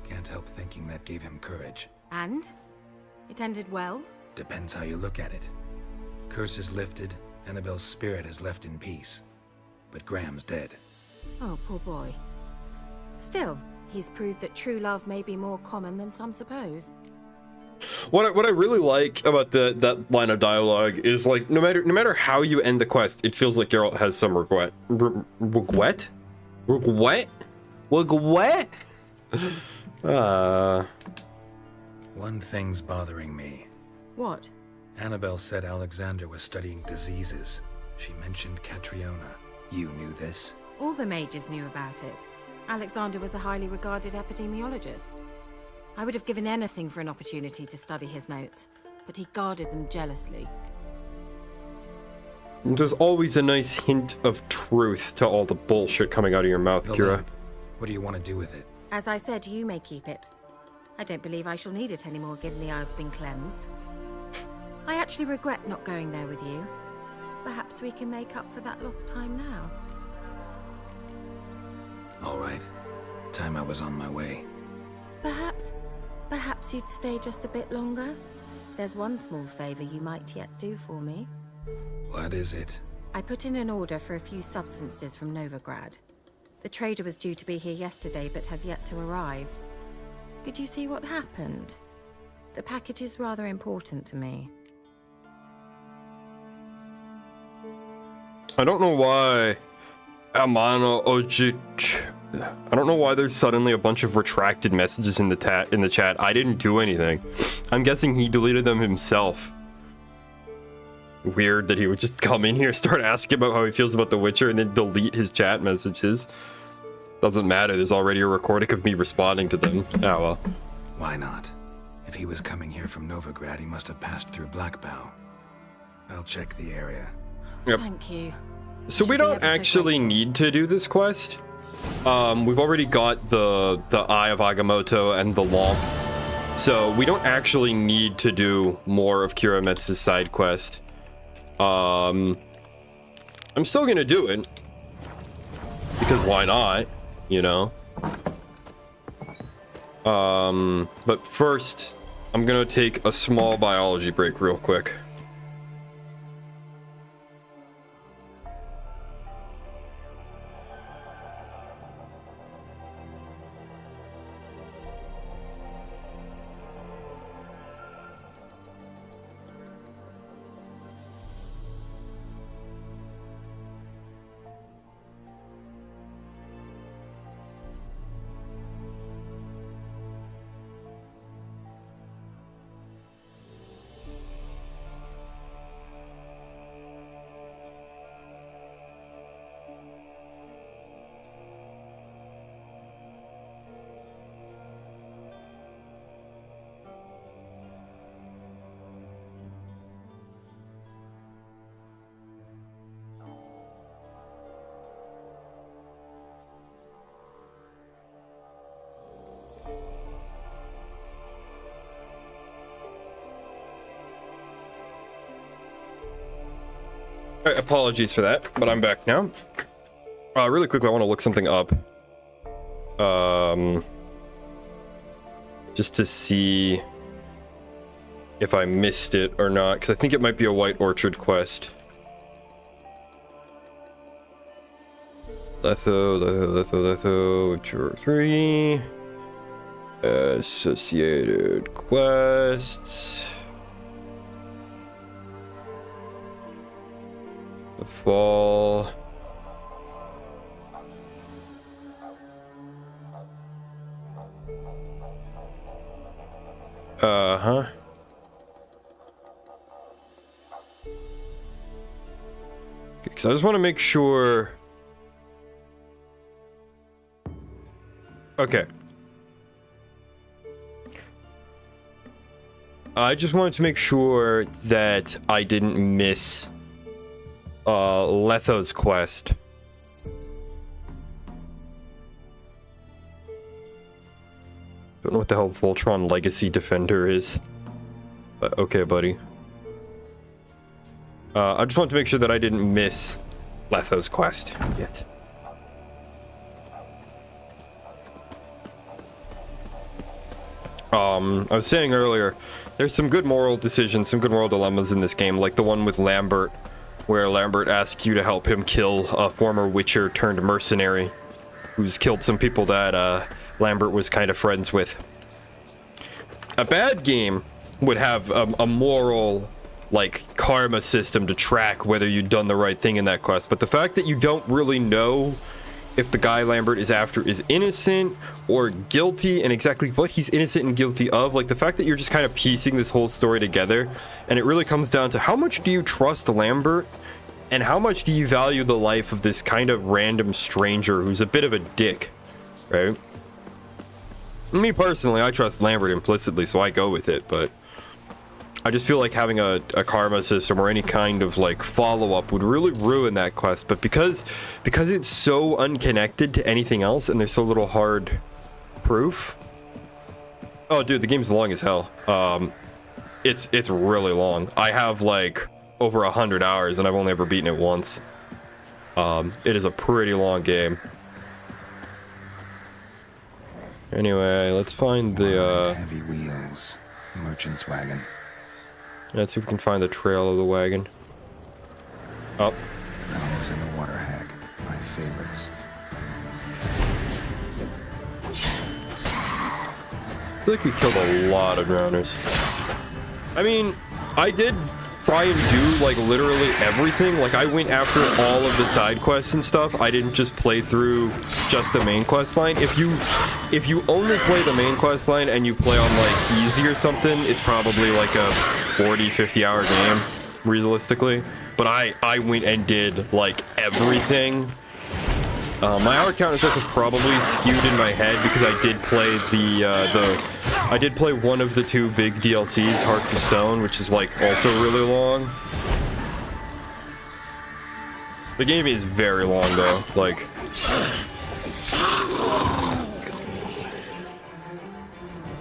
Can't help thinking that gave him courage. And? It ended well? Depends how you look at it. Curse is lifted, Annabelle's spirit is left in peace. But Graham's dead. Oh, poor boy. Still, he's proved that true love may be more common than some suppose. What I really like about that line of dialogue is, like, no matter how you end the quest, it feels like Geralt has some regret. Regret? One thing's bothering me. What? Annabelle said Alexander was studying diseases. She mentioned Catriona. You knew this? All the mages knew about it. Alexander was a highly regarded epidemiologist. I would have given anything for an opportunity to study his notes, but he guarded them jealously. There's always a nice hint of truth to all the bullshit coming out of your mouth, Kira. What do you want to do with it? As I said, you may keep it. I don't believe I shall need it anymore, given the Isle's been cleansed. I actually regret not going there with you. Perhaps we can make up for that lost time now. All right. Time I was on my way. Perhaps you'd stay just a bit longer? There's one small favor you might yet do for me. What is it? I put in an order for a few substances from Novigrad. The trader was due to be here yesterday, but has yet to arrive. Could you see what happened? The package is rather important to me. I don't know why Amano Ojic. I don't know why there's suddenly a bunch of retracted messages in the chat. I didn't do anything. I'm guessing he deleted them himself. Weird that he would just come in here, start asking about how he feels about The Witcher, and then delete his chat messages. Doesn't matter, there's already a recording of me responding to them. Oh well. Why not? If he was coming here from Novigrad, he must have passed through Blackbow. I'll check the area. Yep. Thank you. So we don't actually need to do this quest. We've already got the Eye of Agamotto and the Lamp. So we don't actually need to do more of Kira Metz's side quest. I'm still gonna do it. Because why not? You know? But first, I'm gonna take a small biology break real quick. Apologies for that, but I'm back now. Really quickly, I want to look something up. Just to see if I missed it or not, because I think it might be a White Orchard quest. Letho, Witcher 3. Associated quests. The fall. Uh-huh. Because I just want to make sure. Okay. I just wanted to make sure that I didn't miss Letho's quest. Don't know what the hell Voltron Legacy Defender is. But okay, buddy. I just wanted to make sure that I didn't miss Letho's quest yet. I was saying earlier, There's some good moral decisions, some good moral dilemmas in this game, like the one with Lambert, where Lambert asks you to help him kill a former Witcher turned mercenary who's killed some people that Lambert was kind of friends with. A bad game would have a moral, like, karma system to track whether you'd done the right thing in that quest, but the fact that you don't really know if the guy Lambert is after is innocent or guilty and exactly what he's innocent and guilty of, like the fact that you're just kind of piecing this whole story together, and it really comes down to how much do you trust Lambert and how much do you value the life of this kind of random stranger who's a bit of a dick, right? Me personally, I trust Lambert implicitly, so I go with it, but I just feel like having a karma system or any kind of like follow-up would really ruin that quest. But because it's so unconnected to anything else and there's so little hard proof. Oh dude, the game's long as hell. It's really long. I have like over 100 hours and I've only ever beaten it once. It is a pretty long game. Anyway, let's find the heavy wheels, merchant's wagon. Let's see if we can find the trail of the wagon. Oh. Drowners and the water hag, my favorites. I feel like we killed a lot of drowners. I mean, I did try and do like literally everything. Like I went after all of the side quests and stuff. I didn't just play through just the main quest line. If you only play the main quest line and you play on like easy or something, it's probably like a 40-50 hour game realistically. But I went and did like everything. My hour count is also probably skewed in my head because I did play I did play one of the two big DLCs, Hearts of Stone, which is like also really long. The game is very long though, like.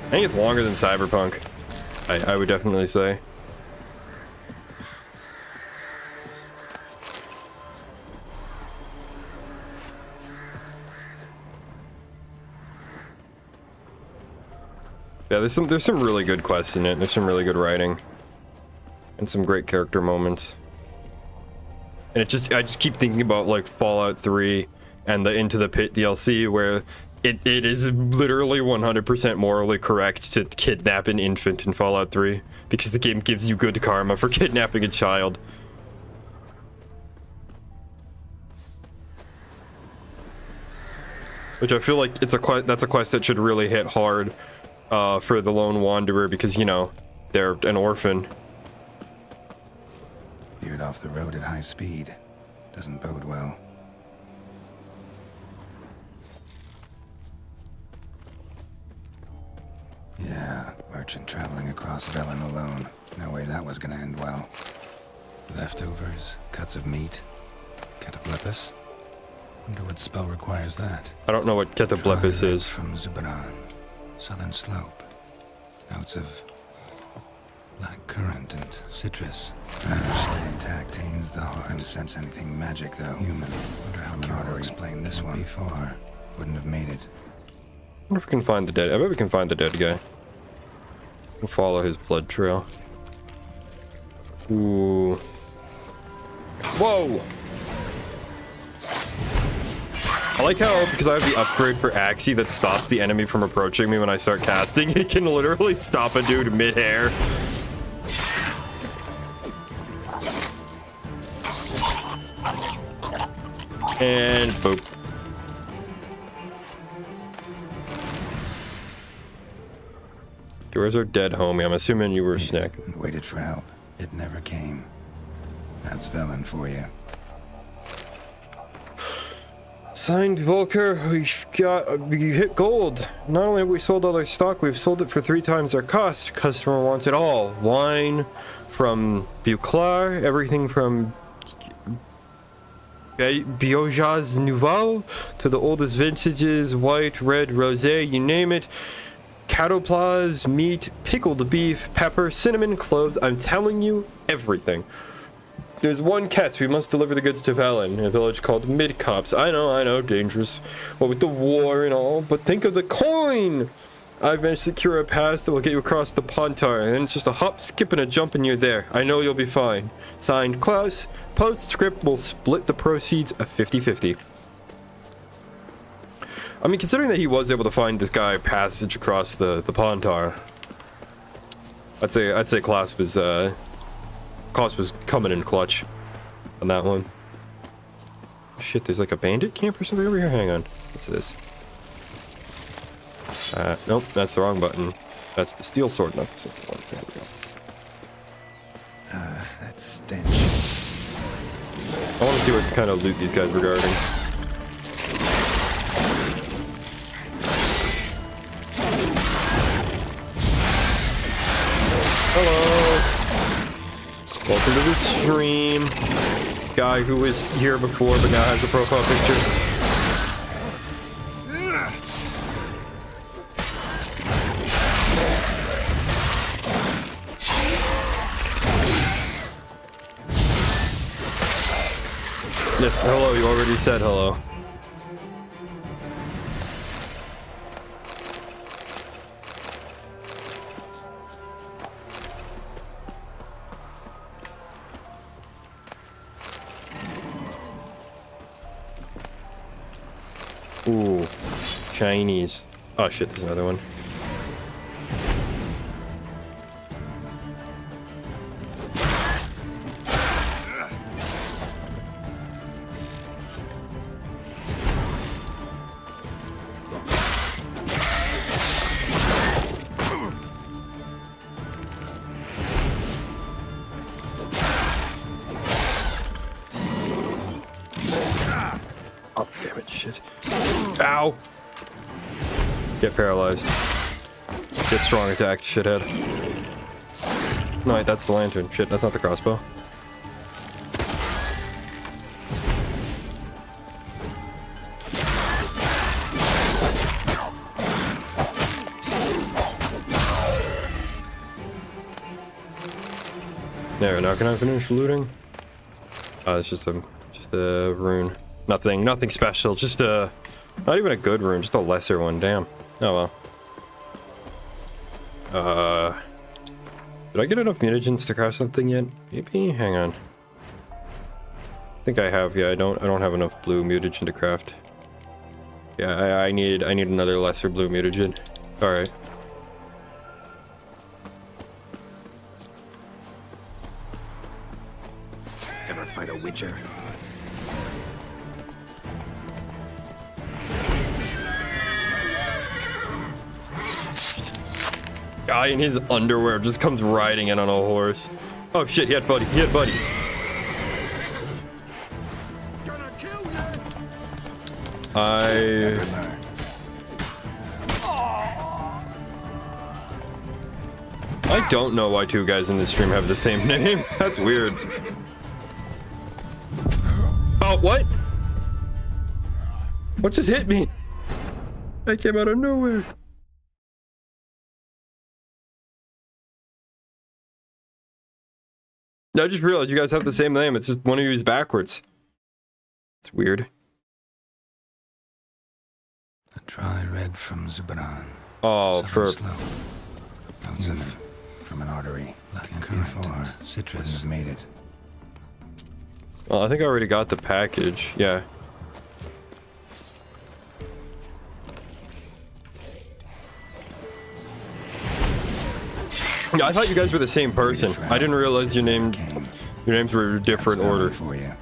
I think it's longer than Cyberpunk. I would definitely say. Yeah, there's some really good quests in it. There's some really good writing. And some great character moments. And I just keep thinking about like Fallout 3 and the Into the Pit DLC where it is literally 100% morally correct to kidnap an infant in Fallout 3 because the game gives you good karma for kidnapping a child. Which I feel like that's a quest that should really hit hard for the Lone Wanderer because, you know, they're an orphan. Veered off the road at high speed. Doesn't bode well. Yeah, merchant traveling across Velen alone. No way that was gonna end well. Leftovers, cuts of meat, cataplepis. Wonder what spell requires that. I don't know what cataplepis is. From Zubran, southern slope. Notes of black currant and citrus. Stay intact, tains the heart. Couldn't sense anything magic though. Human. Wonder how Carter explained this one. Before, wouldn't have made it. I wonder if we can find the dead. I bet we can find the dead guy. We'll follow his blood trail. Ooh. Whoa! I like how, because I have the upgrade for Axie that stops the enemy from approaching me when I start casting, it can literally stop a dude mid-air. And boop. Where's our dead homie? I'm assuming you were snacking. And waited for help. It never came. That's Velen for you. Signed, Volker. We hit gold. Not only have we sold all our stock, we've sold it for 3 times our cost. Customer wants it all. Wine from Buclar, everything from Biojas Nouveau to the oldest vintages, white, red, rosé, you name it. Catoplas, meat, pickled beef, pepper, cinnamon, cloves. I'm telling you, everything. There's one catch. We must deliver the goods to Velen, a village called Midcops. I know, dangerous. Well, with the war and all, but think of the coin! I've managed to secure a pass that will get you across the Pontar, and then it's just a hop, skip, and a jump and you're there. I know you'll be fine. Signed, Klaus. Postscript will split the proceeds of 50-50. I mean, considering that he was able to find this guy passage across the Pontar, I'd say Klaus was coming in clutch on that one. Shit, there's like a bandit camp or something over here. Hang on, what's this? Nope, that's the wrong button. That's the steel sword, not the simple one. There we go. That stench. I want to see what kind of loot these guys were guarding. Hello. Welcome to the stream. Guy who was here before but now has a profile picture. Yes, hello, you already said hello. Ooh, Chinese. Oh shit, there's another one. Oh, damn it, shit. Ow! Get paralyzed. Get strong attack, shithead. No, wait, that's the lantern. Shit, that's not the crossbow. There, now can I finish looting? It's just a rune. Nothing special. Just a, not even a good rune, just a lesser one. Damn. Oh well. Did I get enough mutagens to craft something yet? Maybe. Hang on. I think I have. Yeah, I don't have enough blue mutagen to craft. Yeah, I need another lesser blue mutagen. All right. Ever fight a witcher? Guy in his underwear just comes riding in on a horse. Oh shit, he had buddies. I don't know why two guys in this stream have the same name. That's weird. Oh, what? What just hit me? I came out of nowhere. I just realized you guys have the same name. It's just one of you is backwards. It's weird. A dry red from Zubaran. Oh, for Notes of from an artery. Can't be far. Citrus have made it. Well, I think I already got the package. Yeah. I thought you guys were the same person. I didn't realize your names were in different order. For you.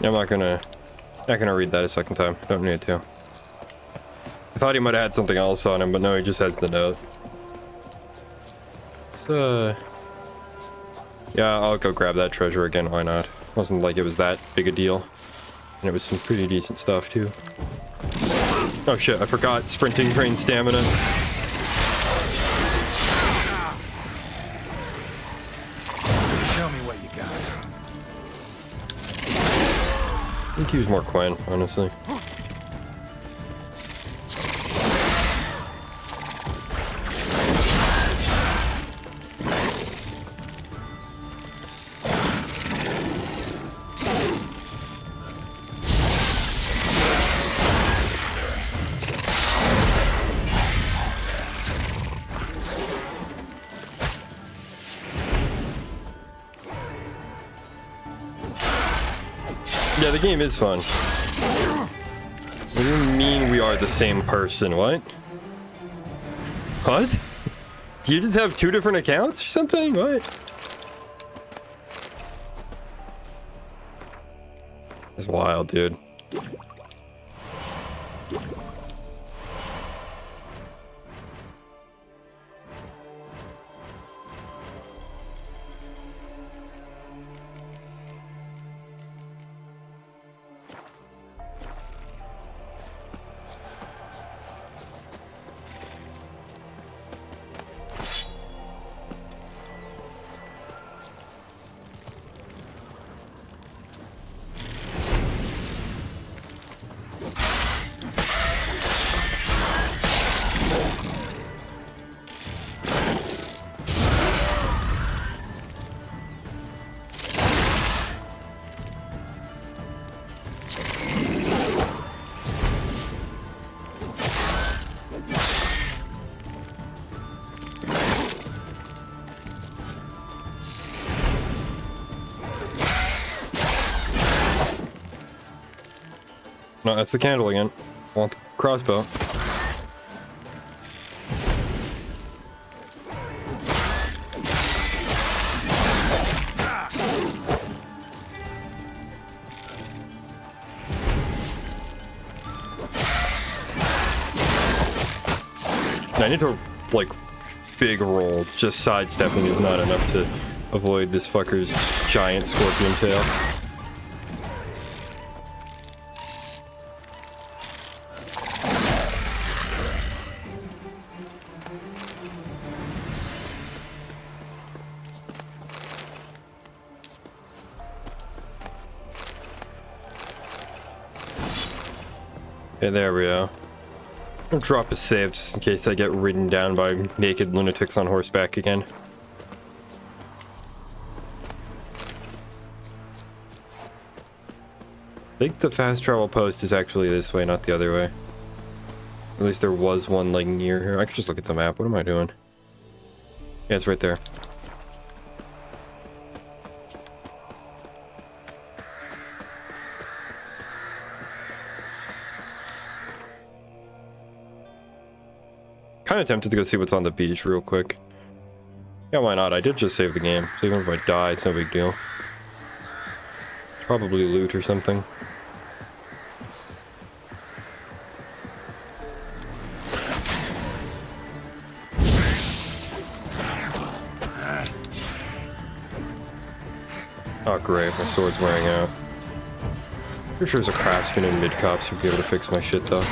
I'm not gonna read that a second time. Don't need to. I thought he might have had something else on him, but no, he just has the note. So, yeah, I'll go grab that treasure again. Why not? Wasn't like it was that big a deal, and it was some pretty decent stuff too. Oh shit! I forgot sprinting train stamina. Show me what you got. I could use more Quen, honestly. Yeah, the game is fun. What do you mean we are the same person? What? What? Do you just have two different accounts or something? What? It's wild, dude. No, that's the candle again. I want the crossbow. I need to, like, big roll. Just sidestepping is not enough to avoid this fucker's giant scorpion tail. Okay, there we go. I'll drop a save just in case I get ridden down by naked lunatics on horseback again. I think the fast travel post is actually this way, not the other way. At least there was one, like, near here. I could just look at the map. What am I doing? Yeah, it's right there. Kind of tempted to go see what's on the beach real quick. Yeah, why not? I did just save the game, so even if I die, it's no big deal. Probably loot or something. Oh great, my sword's wearing out. Pretty sure there's a craftsman in mid-cops who'd be able to fix my shit though.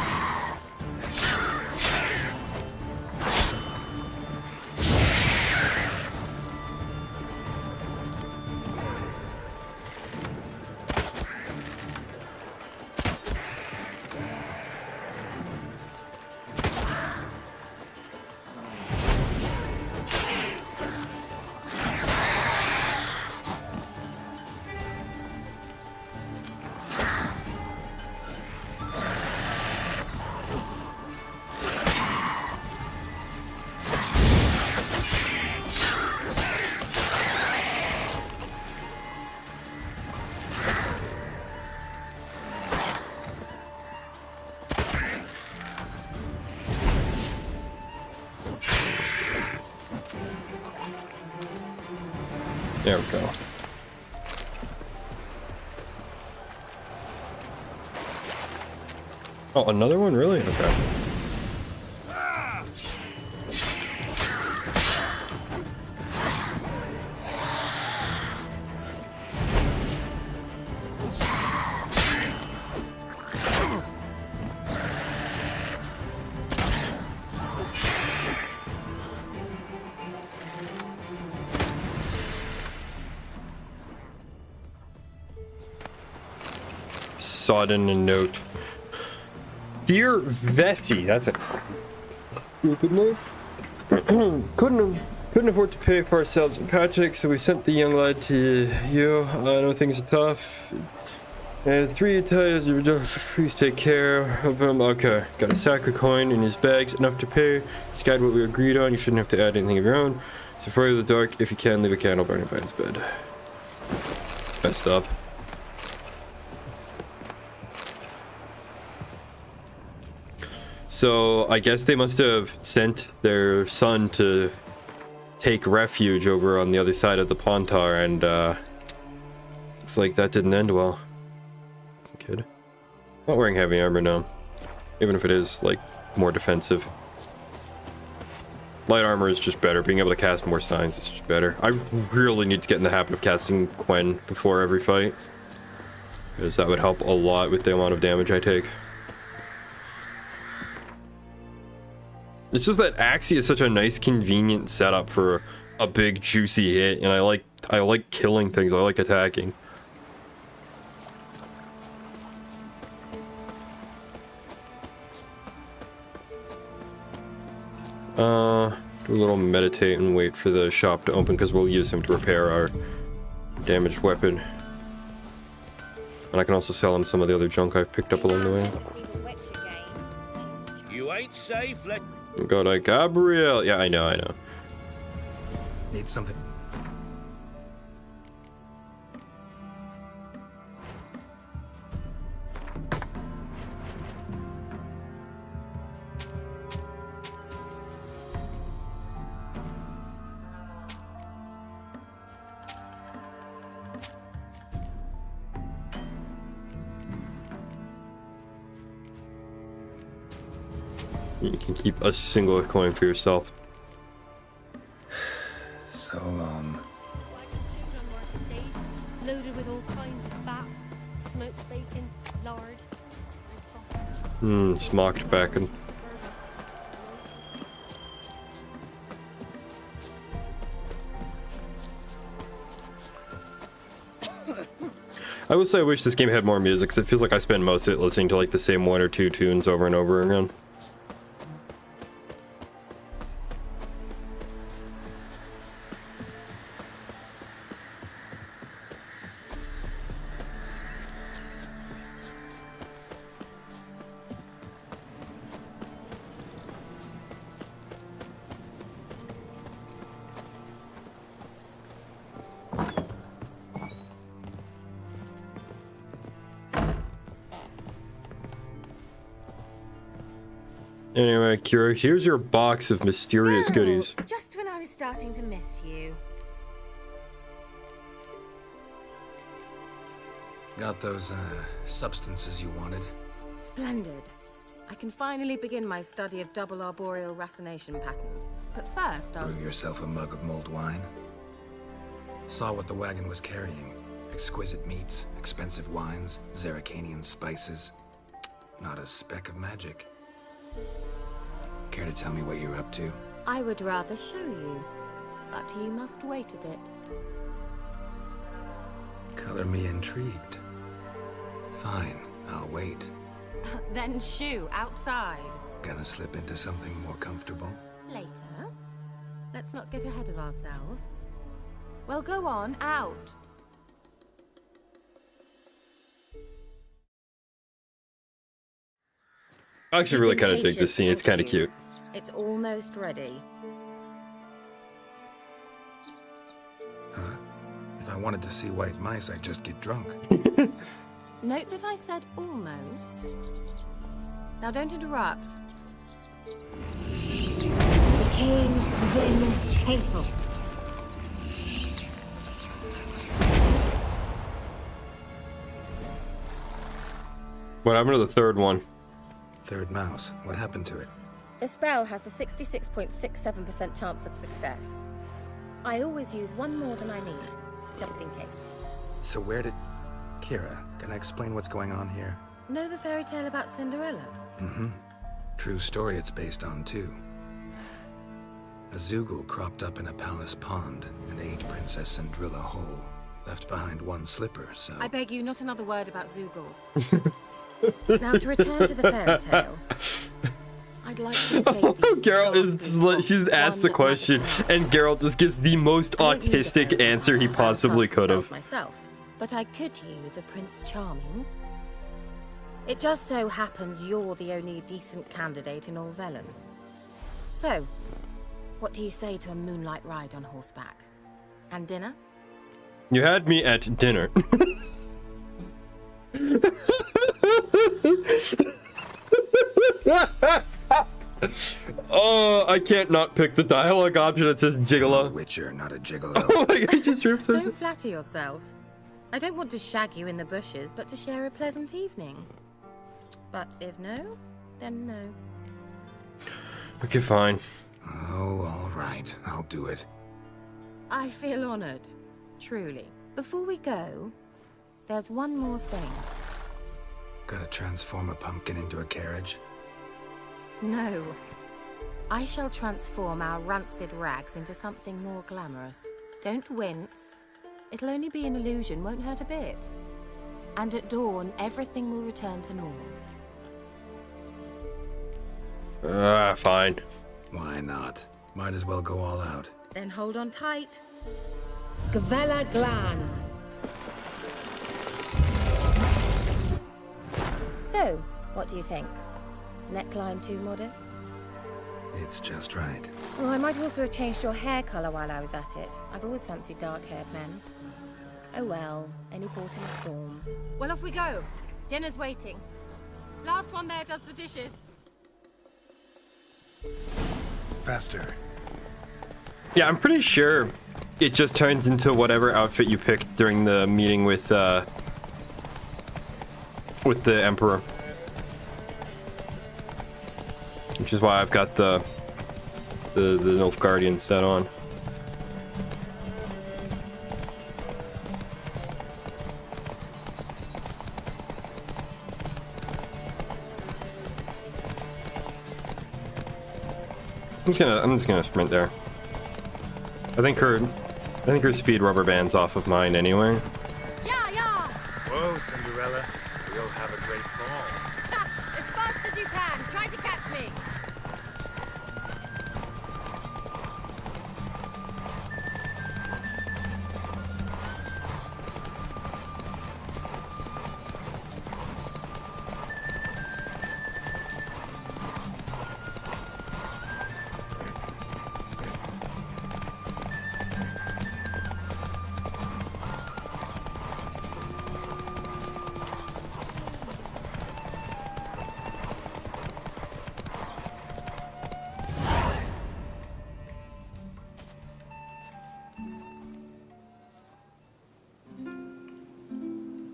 There we go. Oh, another one? Really? Okay. sodden and note. Dear Vessi, that's a stupid name. Couldn't afford to pay for ourselves and Patrick, so we sent the young lad to you. I know things are tough. 3 tires, please take care of him. Okay, got a sack of coin in his bags, enough to pay. He's got what we agreed on. You shouldn't have to add anything of your own. So afraid of the dark, if you can, leave a candle burning by his bed. Messed up. So I guess they must have sent their son to take refuge over on the other side of the Pontar, and looks like that didn't end well. Kid. Not wearing heavy armor now, even if it is like more defensive. Light armor is just better. Being able to cast more signs is just better. I really need to get in the habit of casting Quen before every fight, because that would help a lot with the amount of damage I take. It's just that Axii is such a nice, convenient setup for a big, juicy hit, and I like killing things. I like attacking. Do a little meditate and wait for the shop to open, because we'll use him to repair our damaged weapon. And I can also sell him some of the other junk I've picked up along the way. You ain't safe. Go to Gabriel. Yeah, I know. Need something. You can keep a single coin for yourself. So long. Loaded with all kinds of fat, smoked bacon, lard, and sausage. Smoked bacon. I would say I wish this game had more music, because it feels like I spend most of it listening to like the same 1 or 2 tunes over and over again. Anyway, Kira, here's your box of mysterious goodies. Just when I was starting to miss you. Got those, substances you wanted? Splendid. I can finally begin my study of double arboreal racination patterns. But first, I'll... Brew yourself a mug of mulled wine. Saw what the wagon was carrying. Exquisite meats, expensive wines, Zeracanian spices. Not a speck of magic. Care to tell me what you're up to? I would rather show you, but you must wait a bit. Color me intrigued. Fine, I'll wait. Then shoo, outside. Gonna slip into something more comfortable? Later. Let's not get ahead of ourselves. Well, go on, out. I actually really kind of dig this scene. It's kind of cute. It's almost ready. Huh? If I wanted to see white mice, I'd just get drunk. Note that I said almost. Now don't interrupt. The king Velen faithful. What happened to the third one? Third mouse. What happened to it? The spell has a 66.67% chance of success. I always use one more than I need, just in case. So where did... Kira, can I explain what's going on here? Know the fairy tale about Cinderella? Mm-hmm. True story it's based on, too. A Zoogle cropped up in a palace pond and ate Princess Cinderella whole. Left behind one slipper, so... I beg you, not another word about Zoogles. Now, to return to the fairy tale. I'd like to state these Geralt is just like, she's asked the question, and Geralt just gives the most autistic answer he possibly could have. Myself, but I could use a Prince Charming. It just so happens you're the only decent candidate in all Velen. So, what do you say to a moonlight ride on horseback? And dinner? You had me at dinner. Oh, I can't not pick the dialogue option that says gigolo. I'm a witcher, not a gigolo. Oh my god, just rips it. Don't flatter yourself. I don't want to shag you in the bushes, but to share a pleasant evening. But if no, then no. Okay, fine. Oh, all right. I'll do it. I feel honored. Truly. Before we go, there's one more thing. Gotta transform a pumpkin into a carriage? No. I shall transform our rancid rags into something more glamorous. Don't wince. It'll only be an illusion, won't hurt a bit. And at dawn, everything will return to normal. Fine. Why not? Might as well go all out. Then hold on tight. Gavella Glan. So, what do you think? Neckline too modest? It's just right. Well, I might also have changed your hair colour while I was at it. I've always fancied dark-haired men. Oh well, any port in a storm. Well, off we go. Dinner's waiting. Last one there does the dishes. Faster. Yeah, I'm pretty sure it just turns into whatever outfit you picked during the meeting with the Emperor. Which is why I've got the Nilfgaardian set on. I'm just gonna sprint there. I think her speed rubber band's off of mine anyway. Yeah, yeah. Whoa, Cinderella. We'll have a great fall. As fast as you can. Try to catch me.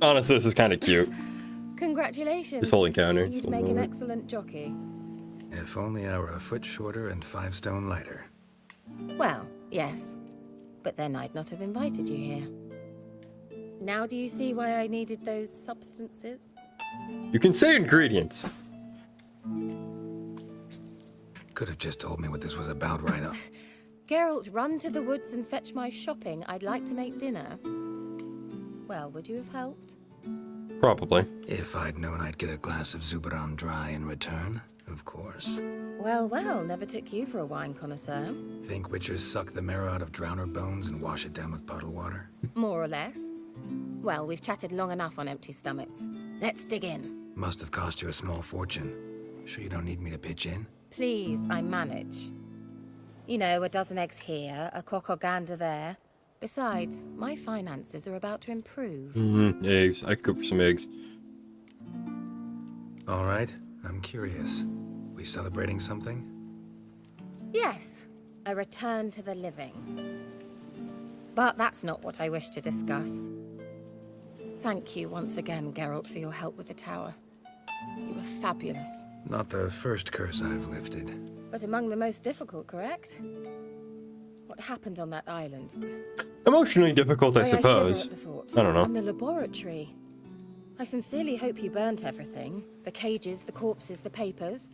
Honestly, this is kind of cute. Congratulations. This whole encounter. You'd make an excellent jockey. If only I were a foot shorter and 5 stone lighter. Well, yes. But then I'd not have invited you here. Now do you see why I needed those substances? You can say ingredients. Could have just told me what this was about right up. Geralt, run to the woods and fetch my shopping. I'd like to make dinner. Well, would you have helped? Probably. If I'd known I'd get a glass of Zubaram dry in return, of course. Well, well, never took you for a wine connoisseur. Think witchers suck the marrow out of drowner bones and wash it down with puddle water? More or less. Well, we've chatted long enough on empty stomachs. Let's dig in. Must have cost you a small fortune. Sure you don't need me to pitch in? Please, I manage. You know, a dozen eggs here, a cock or gander there. Besides, my finances are about to improve. Eggs. I could go for some eggs. All right, I'm curious. We celebrating something? Yes, a return to the living. But that's not what I wish to discuss. Thank you once again, Geralt, for your help with the tower. You were fabulous. Not the first curse I've lifted. But among the most difficult, correct? What happened on that island? Emotionally difficult, I shiver suppose. at the thought. I don't know. And the laboratory. I sincerely hope he burnt everything. The cages, the corpses, the papers.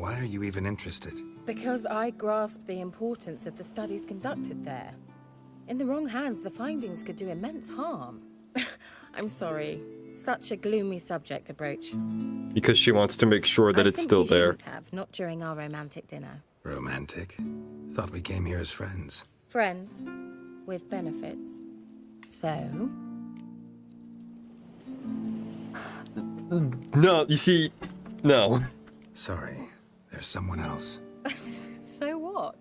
Why are you even interested? Because I grasp the importance of the studies conducted there. In the wrong hands, the findings could do immense harm. I'm sorry. Such a gloomy subject to broach. Because she wants to make sure that it's still there. Have, not during our romantic dinner. Romantic? Thought we came here as friends. Friends. With benefits. So? No, you see, no. Sorry, there's someone else. So what?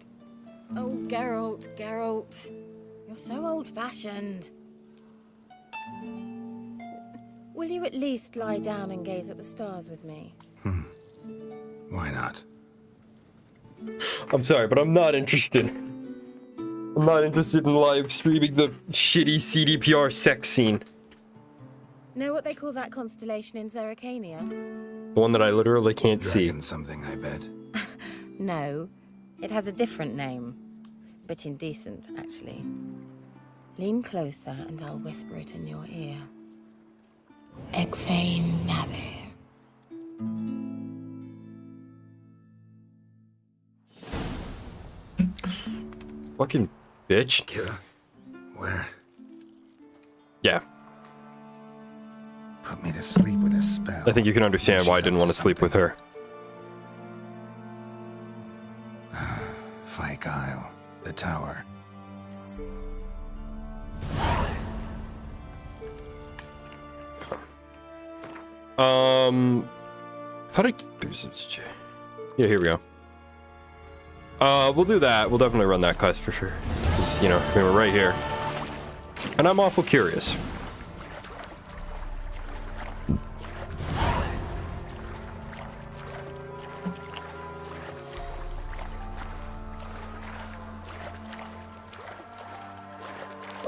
Oh, Geralt. You're so old-fashioned. Will you at least lie down and gaze at the stars with me? Why not? I'm sorry, but I'm not interested. I'm not interested in live streaming the shitty CDPR sex scene. Know what they call that constellation in Zerrikania? The one that I literally can't see. Something, I bet. No, it has a different name. But indecent, actually. Lean closer and I'll whisper it in your ear. Egfain Nave. Fucking bitch. Kira, where? Yeah. Put me to sleep with a spell. I think you can understand why I didn't want to sleep with her. Fyke Isle, the tower. Thought I... Yeah, here we go. We'll do that. We'll definitely run that quest for sure. Just, you know, we were right here. And I'm awful curious.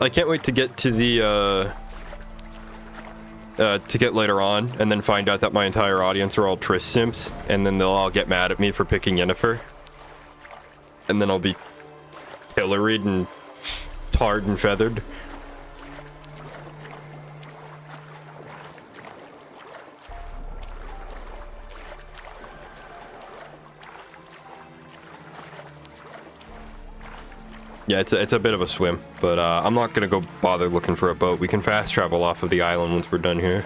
I can't wait to get to the, to get later on, and then find out that my entire audience are all Triss simps, and then they'll all get mad at me for picking Yennefer. And then I'll be pilloried and tarred and feathered. Yeah, it's a bit of a swim, but I'm not gonna go bother looking for a boat. We can fast travel off of the island once we're done here.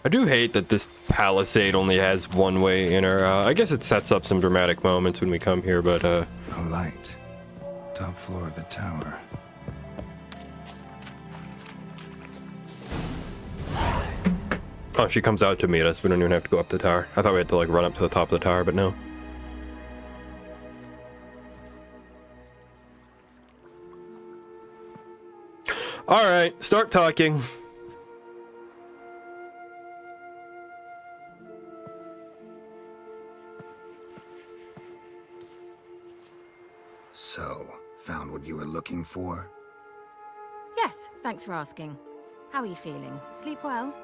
I do hate that this palisade only has one way in her. I guess it sets up some dramatic moments when we come here, but A light. Top floor of the tower. Oh, she comes out to meet us. We don't even have to go up the tower. I thought we had to, like, run up to the top of the tower, but no. Alright, start talking. So, found what you were looking for? Yes, thanks for asking. How are you feeling? Sleep well?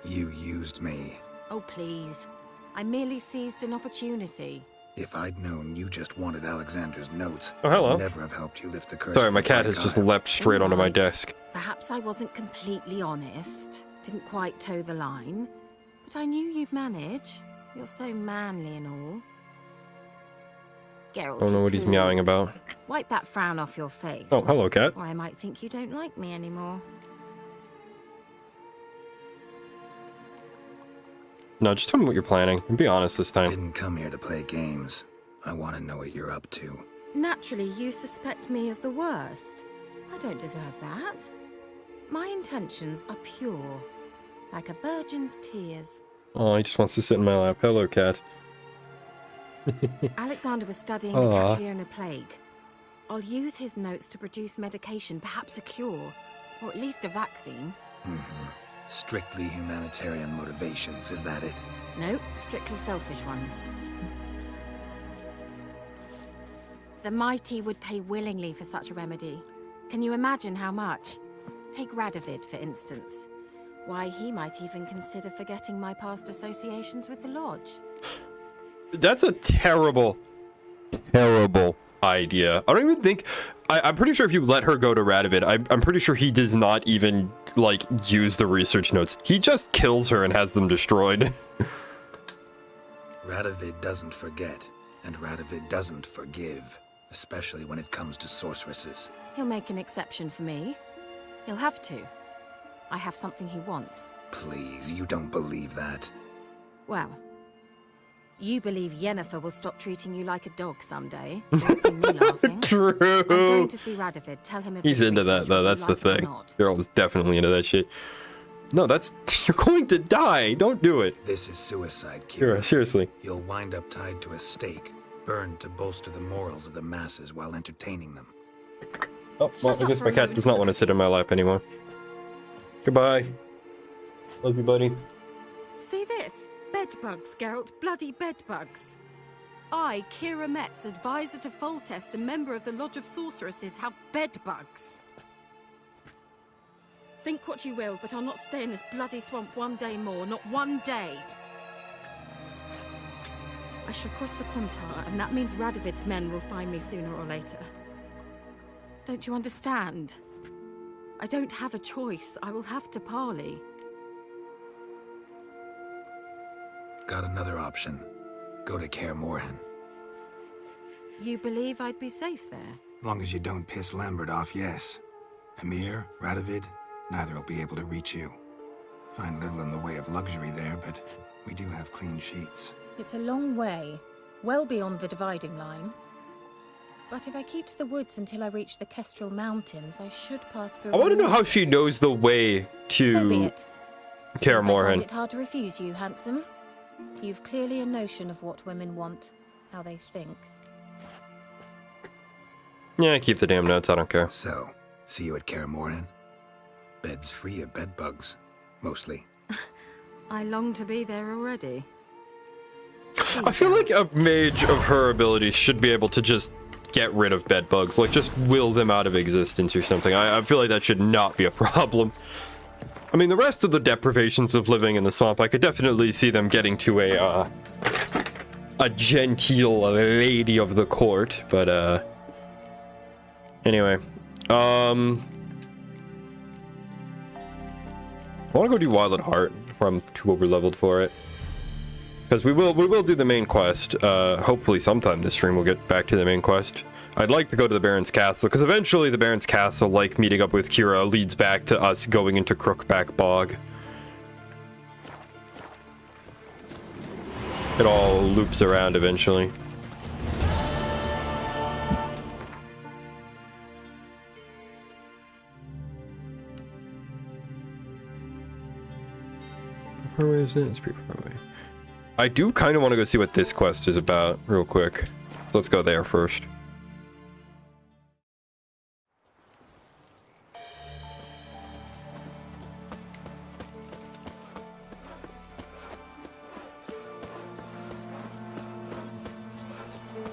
You used me. Oh, please. I merely seized an opportunity. If I'd known you just wanted Alexander's notes, Oh, hello. I'd never have helped you lift the curse. Sorry, my from cat has Fyke just Isle. leapt straight onto my Right. desk. Perhaps I wasn't completely honest. Didn't quite toe the line. But I knew you'd manage. You're so manly and all. Geralt, I don't know what he's meowing about. Wipe that frown off your face. Oh, hello, cat. Or I might think you don't like me anymore. No, just tell me what you're planning, and be honest this time. Didn't come here to play games. I want to know what you're up to. Naturally, you suspect me of the worst. I don't deserve that. My intentions are pure, like a virgin's tears. Oh, he just wants to sit in my lap. Hello, cat. Alexander was studying Aw. the Catriona plague. I'll use his notes to produce medication, perhaps a cure, or at least a vaccine. Strictly humanitarian motivations, is that it? No, strictly selfish ones. The mighty would pay willingly for such a remedy. Can you imagine how much? Take Radovid, for instance. Why, he might even consider forgetting my past associations with the Lodge. That's a terrible, terrible idea. I don't even think... I'm pretty sure if you let her go to Radovid, I'm pretty sure he does not even, like, use the research notes. He just kills her and has them destroyed. Radovid doesn't forget, and Radovid doesn't forgive, especially when it comes to sorceresses. He'll make an exception for me. He'll have to. I have something he wants. Please, you don't believe that. Well, you believe Yennefer will stop treating you like a dog someday. Don't see me laughing. True. I'm going to see Radovid. Tell him if he's into that, though. That's the thing. Girl's definitely into that shit. No, that's... You're going to die. Don't do it. This is suicide, Kira. Kira, seriously. You'll wind up tied to a stake, burned to bolster the morals of the masses while entertaining them. Oh, well, I guess my cat does not want to sit in my lap anymore. Goodbye. Love you, buddy. See this? Bedbugs, Geralt. Bloody bedbugs. I, Kira Metz, advisor to Foltest and member of the Lodge of Sorceresses, have bedbugs. Think what you will, but I'll not stay in this bloody swamp one day more. Not one day. I shall cross the Pontar, and that means Radovid's men will find me sooner or later. Don't you understand? I don't have a choice. I will have to parley. Got another option. Go to Kaer Morhen. You believe I'd be safe there? Long as you don't piss Lambert off, yes. Emir, Radovid, neither will be able to reach you. Find little in the way of luxury there, but we do have clean sheets. It's a long way, well beyond the dividing line. But if I keep to the woods until I reach the Kestrel Mountains, I should pass through... I want to know how she knows the way to So be it. Kaer Since I find Morhen. it hard to refuse you, handsome. You've clearly a notion of what women want, how they think. Yeah, keep the damn notes. I don't care. So, see you at Kaer Morhen? Beds free of bedbugs, mostly. I long to be there already. I feel like a mage of her abilities should be able to just get rid of bedbugs, like just will them out of existence or something. I feel like that should not be a problem. I mean, the rest of the deprivations of living in the swamp, I could definitely see them getting to a genteel lady of the court, but anyway, I want to go do Wild at Heart before I'm too over-leveled for it. Because we will do the main quest. Hopefully sometime this stream we'll get back to the main quest. I'd like to go to the Baron's Castle, because eventually the Baron's Castle, like meeting up with Kira, leads back to us going into Crookback Bog. It all loops around eventually. How far away is it? It's pretty far away. I do kind of want to go see what this quest is about real quick. Let's go there first.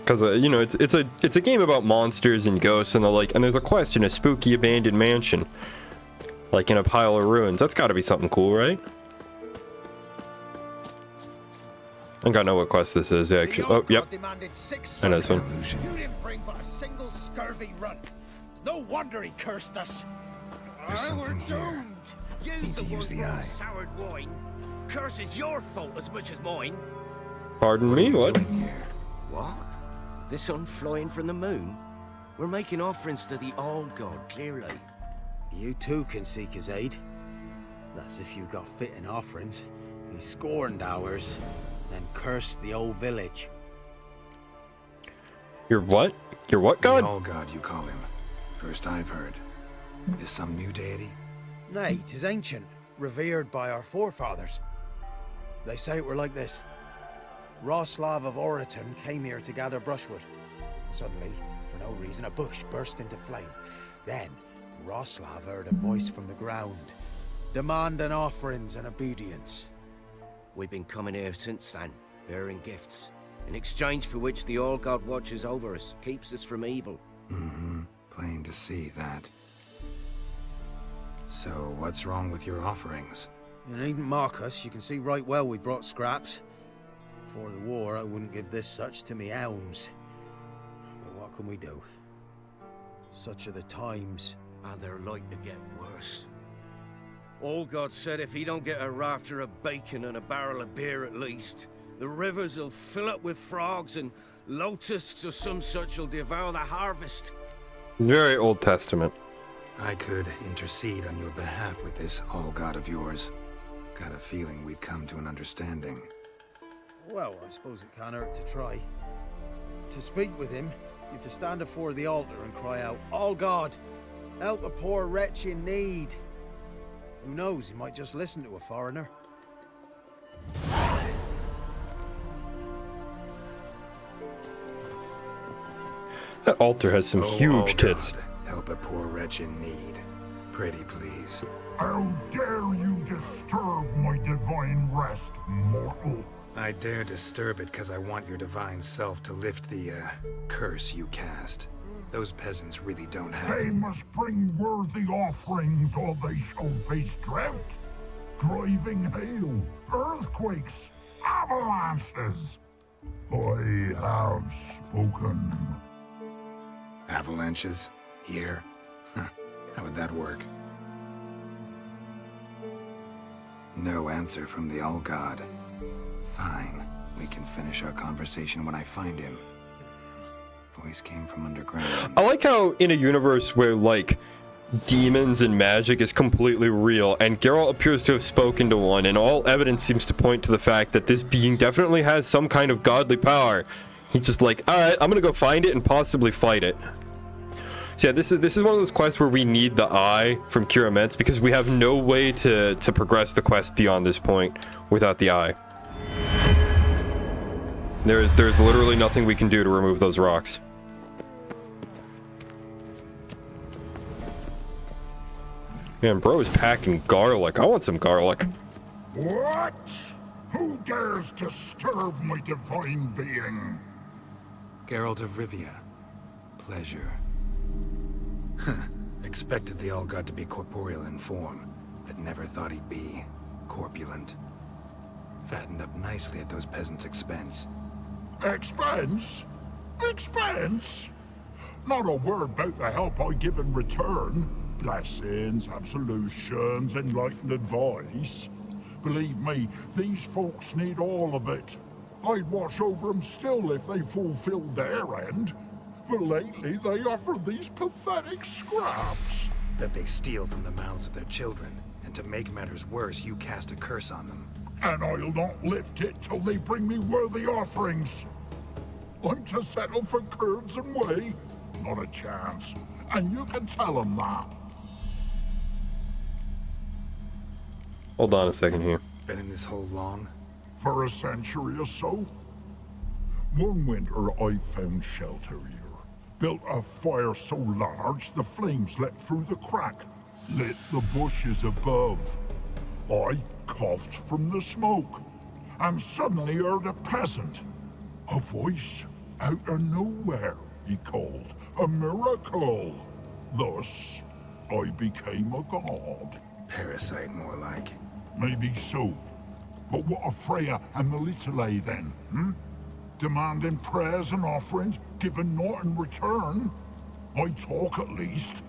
Because you know, it's a game about monsters and ghosts and the like, and there's a quest in a spooky abandoned mansion, like in a pile of ruins. That's got to be something cool, right? I think I know what quest this is, actually. Oh, yep. I know this one. You didn't bring but a single scurvy run. No wonder he cursed us. There's something here. Need to use the eye. Soured wine. Curse is your fault as much as mine. Pardon me, what? What? The sun flying from the moon? We're making offerings to the old god, clearly. You too can seek his aid. That's if you got fitting offerings. He scorned ours, then cursed the old village. Your what? Your what god? The old god, you call him. First I've heard. Is some new deity? Nay, 'tis ancient, revered by our forefathers. They say it were like this. Roslav of Oriton came here to gather brushwood. Suddenly, for no reason, a bush burst into flame. Then, Roslav heard a voice from the ground. demanding offerings and obedience. We've been coming here since then, bearing gifts, in exchange for which the All-God watches over us, keeps us from evil. Mm-hmm. Plain to see that. So, what's wrong with your offerings? You needn't mock us. You can see right well we brought scraps. Before the war, I wouldn't give this such to me hounds. But what can we do? Such are the times. And they're like to get worse. All-God said if he don't get a rafter of bacon and a barrel of beer at least, the rivers will fill up with frogs and locusts or some such will devour the harvest. Very Old Testament. I could intercede on your behalf with this All-God of yours. Got a feeling we'd come to an understanding. Well, I suppose it can't hurt to try. To speak with him, you have to stand before the altar and cry out, "All God, help a poor wretch in need." Who knows, he might just listen to a foreigner. That altar has some huge tits. God, help a poor wretch in need. Pretty please. How dare you disturb my divine rest, mortal? I dare disturb it because I want your divine self to lift the, curse you cast. Those peasants really don't have... They must bring worthy offerings or they shall face drought, driving hail, earthquakes, avalanches. I have spoken. Avalanches? Here? Huh. How would that work? No answer from the All-God. Fine. We can finish our conversation when I find him. Voice came from underground. I like how in a universe where, like, demons and magic is completely real, and Geralt appears to have spoken to one, and all evidence seems to point to the fact that this being definitely has some kind of godly power. He's just like, alright, I'm gonna go find it and possibly fight it. So yeah, this is one of those quests where we need the eye from Cure Immense, because we have no way to progress the quest beyond this point without the eye. There's literally nothing we can do to remove those rocks. Man, bro is packing garlic. I want some garlic. What? Who dares disturb my divine being? Geralt of Rivia. Pleasure. Expected the All-God to be corporeal in form, but never thought he'd be corpulent. Fattened up nicely at those peasants' expense. Expense? Expense? Not a word about the help I give in return. Blessings, absolutions, enlightened advice. Believe me, these folks need all of it. I'd watch over them still if they fulfilled their end. But lately they offer these pathetic scraps. That they steal from the mouths of their children, and to make matters worse, you cast a curse on them. And I'll not lift it till they bring me worthy offerings. I'm to settle for curds and whey? Not a chance. And you can tell them that. Hold on a second here. Been in this hole long? For a century or so. One winter I found shelter here. Built a fire so large the flames leapt through the crack. Lit the bushes above. I coughed from the smoke. And suddenly heard a peasant. A voice out of nowhere, he called. A miracle. Thus, I became a god. Parasite, more like. Maybe so. But what of Freya and Melitele then, Demanding prayers and offerings, given naught in return? I talk at least.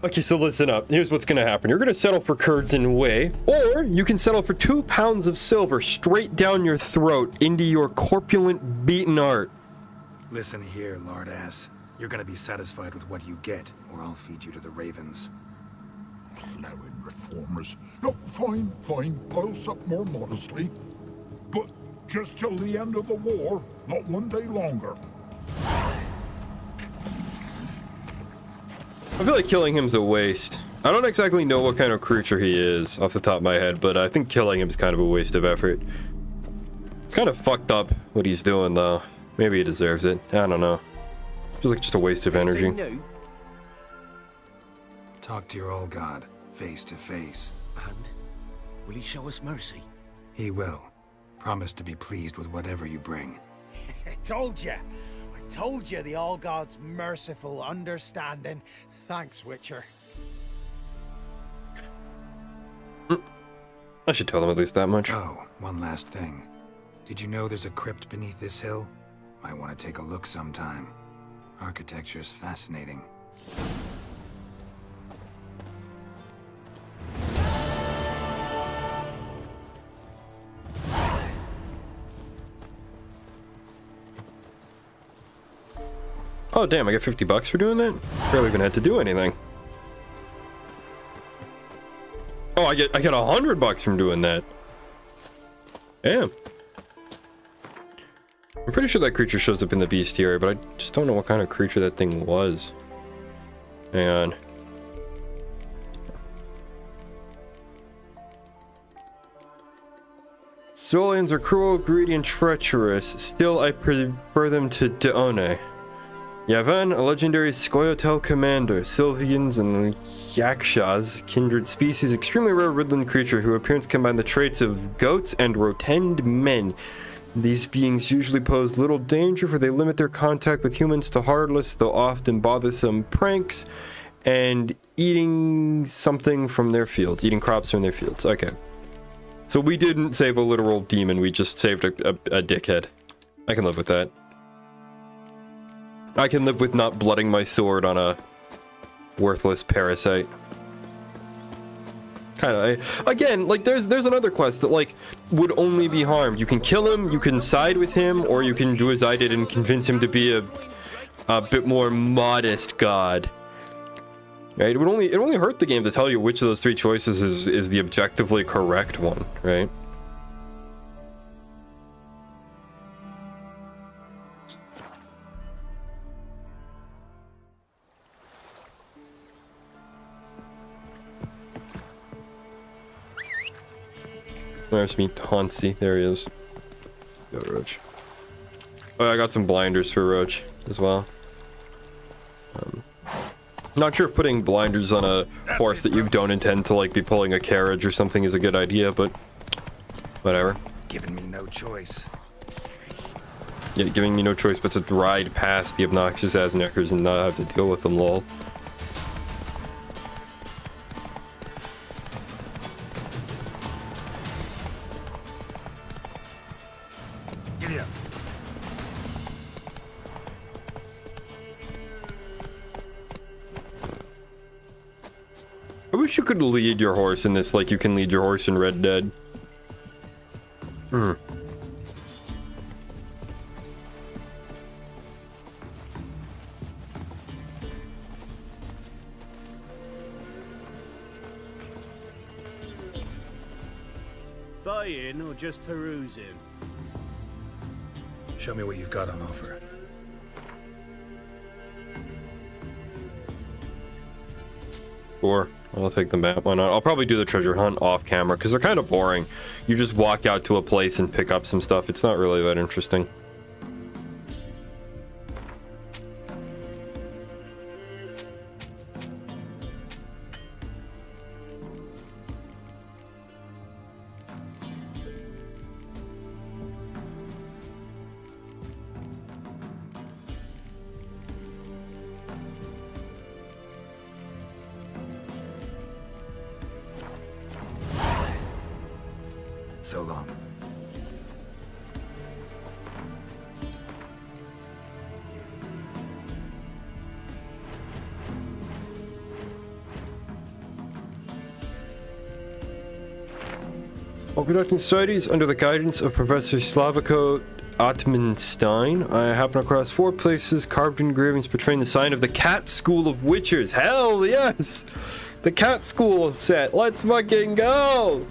Okay, so listen up. Here's what's gonna happen. You're gonna settle for curds and whey, or you can settle for 2 pounds of silver straight down your throat into your corpulent beaten heart. Listen here, lardass. You're gonna be satisfied with what you get, or I'll feed you to the ravens. Plowing reformers. No, fine. I'll sup more modestly. But just till the end of the war, not one day longer. I feel like killing him's a waste. I don't exactly know what kind of creature he is off the top of my head, but I think killing him is kind of a waste of effort. It's kind of fucked up what he's doing, though. Maybe he deserves it. I don't know. Feels like just a waste of energy. Talk to your All-God. face to face. And will he show us mercy? He will. Promise to be pleased with whatever you bring. I told you. I told you the All God's merciful understanding. Thanks, Witcher. I should tell them at least that much. Oh, one last thing. Did you know there's a crypt beneath this hill? Might want to take a look sometime. Architecture's fascinating. Oh damn, I got $50 for doing that? Barely even had to do anything. Oh, I get $100 from doing that. Damn. I'm pretty sure that creature shows up in the bestiary, but I just don't know what kind of creature that thing was. Hang on. Solians are cruel, greedy, and treacherous. Still, I prefer them to Deone. Yavan, a legendary Scoia'tael commander, Sylvians and Yakshas, kindred species, extremely rare woodland creature whose appearance combine the traits of goats and rotund men. These beings usually pose little danger, for they limit their contact with humans to harmless, though often bothersome pranks, and eating something from their fields, eating crops from their fields. Okay. So we didn't save a literal demon, we just saved a dickhead. I can live with that. I can live with not blooding my sword on a worthless parasite. Kinda, again, like, there's another quest that, like, would only be harmed. You can kill him, you can side with him, or you can do as I did and convince him to be a bit more modest god. Right? It only hurt the game to tell you which of those three choices is the objectively correct one, right? There's me, Hansi. There he is. Go, Roach. Oh, I got some blinders for Roach as well. Not sure if putting blinders on a horse that you don't intend to, like, be pulling a carriage or something is a good idea, but whatever. Giving me no choice. Yeah, giving me no choice but to ride past the obnoxious ass neckers and not have to deal with them, lol. Giddy up. I wish you could lead your horse in this like you can lead your horse in Red Dead. Buying or just perusing? Show me what you've got on offer. Or I'll take the map. Why not? I'll probably do the treasure hunt off camera because they're kind of boring. You just walk out to a place and pick up some stuff. It's not really that interesting. So long. While conducting studies under the guidance of Professor Slaviko Atmanstein, I happened across 4 places carved engravings portraying the sign of the Cat School of Witchers. Hell yes! The Cat School set. Let's fucking go!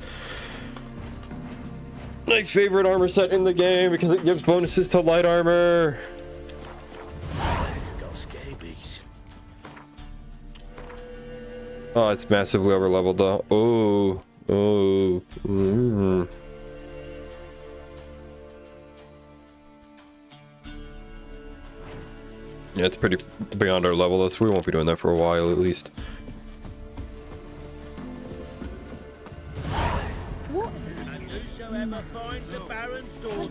My favorite armor set in the game because it gives bonuses to light armor. Got scabies. Oh, it's massively over leveled though. Oh. Oh. Yeah, it's pretty beyond our level though, so we won't be doing that for a while at least. It's will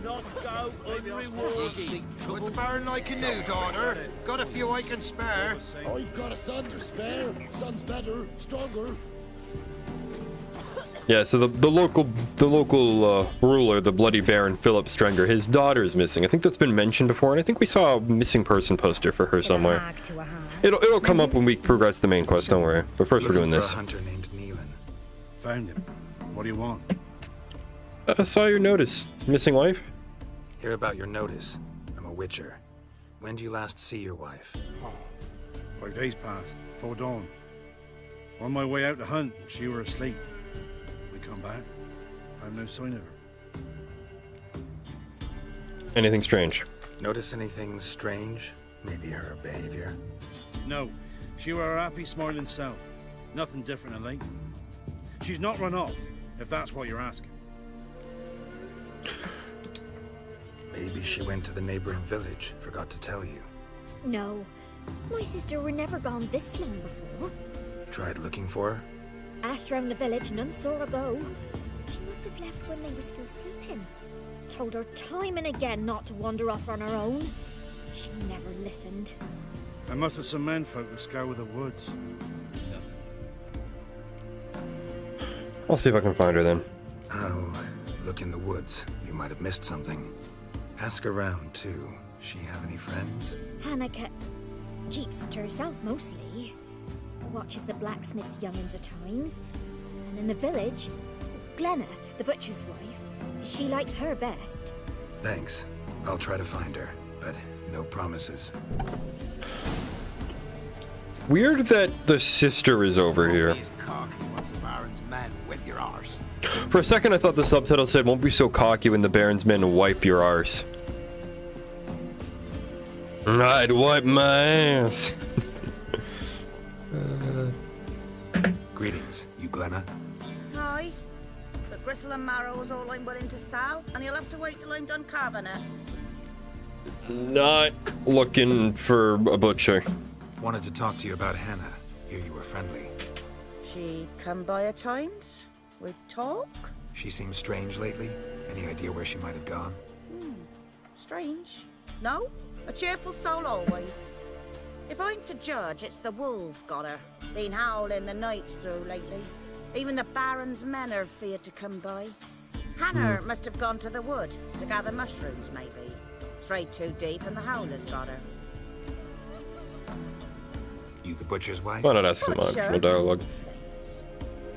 not go unrewarded. What's the Baron like a new daughter? Got a few I can spare. I've got a son to spare. Son's better, stronger. Yeah, so the local ruler, the Bloody Baron Philip Strenger, his daughter is missing. I think that's been mentioned before, and I think we saw a missing person poster for her somewhere. It'll come up when we progress the main quest. Don't worry. But first, we're doing this. A hunter named Velen. Found him. What do you want? I saw your notice. Missing wife? Hear about your notice. I'm a witcher. When did you last see your wife? 5 days passed. 'Fore dawn. On my way out to hunt, she were asleep. We come back. Found no sign of her. Anything strange? Notice anything strange? Maybe her behavior? No. She were her happy, smiling self. Nothing different than late. She's not run off, if that's what you're asking. Maybe she went to the neighboring village. Forgot to tell you. No. My sister were never gone this long before. Tried looking for her? Asked round the village, none saw her go. She must have left when they were still sleeping. Told her time and again not to wander off on her own. She never listened. I must have some menfolk who scour the woods. I'll see if I can find her then. I'll look in the woods. You might have missed something. Ask around, too. She have any friends? Hannah keeps to herself mostly. Watches the blacksmith's young'uns at times. And in the village, Glenna, the butcher's wife, she likes her best. Thanks. I'll try to find her, but no promises. Weird that the sister is over here. For a second, I thought the subtitle said, "Won't be so cocky when the Baron's men wipe your arse." I'd wipe my ass. Greetings, you Glenna. Hi. The gristle and marrow is all I'm willing to sell, and you'll have to wait till I'm done carving it. Not looking for a butcher. Wanted to talk to you about Hannah. Hear you were friendly. She come by at times. We talk. She seems strange lately. Any idea where she might have gone? Strange. No, a cheerful soul always. If I'm to judge, it's the wolves got her. Been howling the nights through lately. Even the Baron's men are feared to come by. Hannah must have gone to the wood to gather mushrooms, maybe. Strayed too deep and the howlers got her. You the butcher's wife? Why not ask him no dialogue?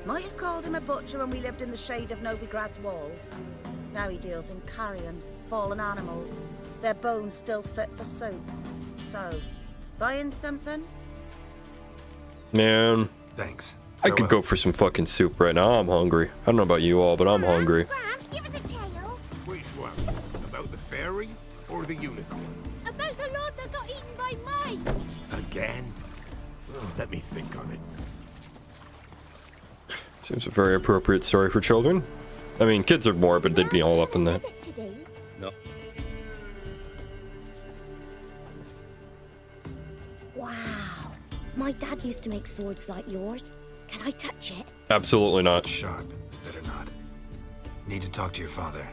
Might have called him a butcher when we lived in the shade of Novigrad's walls. Now he deals in carrion, fallen animals. Their bones still fit for soup. So, buying something? Man. Thanks. I could go for some fucking soup right now. I'm hungry. I don't know about you all, but I'm hungry. Give us a tale. Which one? About the fairy or the unicorn? About the lord that got eaten by mice. Again? Oh, let me think on it. Seems a very appropriate story for children. I mean, kids are more, but they'd be all up in that. No. Wow. My dad used to make swords like yours. Can I touch it? Absolutely not. Sharp. Better not. Need to talk to your father.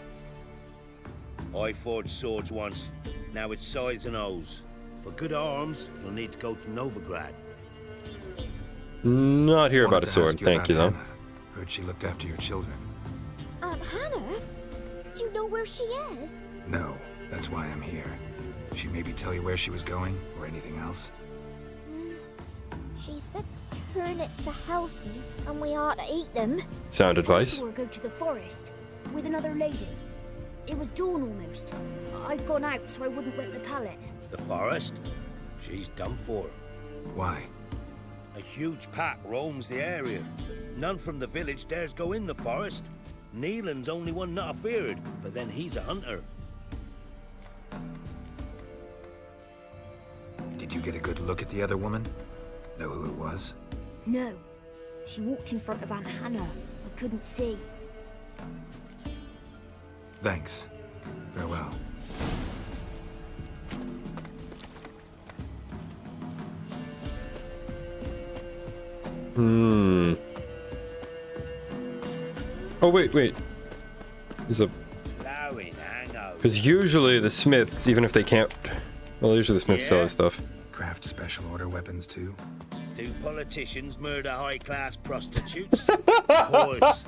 I forged swords once. Now it's size and O's. For good arms, you'll need to go to Novigrad. Not hear about a Wanted to sword, ask you thank about you though. Hannah. Heard she looked after your children. Hannah? Do you know where she is? No, that's why I'm here. She maybe tell you where she was going, or anything else? She said turnips are healthy, and we ought to eat them. Sound advice? I saw her go to the forest with another lady. It was dawn almost. I'd gone out so I wouldn't wet the pallet. The forest? She's done for. Why? A huge pack roams the area. None from the village dares go in the forest. Neelan's only one not afeared, but then he's a hunter. Did you get a good look at the other woman? Know who it was? No. She walked in front of Aunt Hannah. I couldn't see. Thanks. Farewell. Oh, wait. There's a... growing hangover. Because usually the smiths, even if they can't... Well, usually the smiths sell stuff. Craft special order weapons too? Do politicians murder high-class prostitutes? Of course.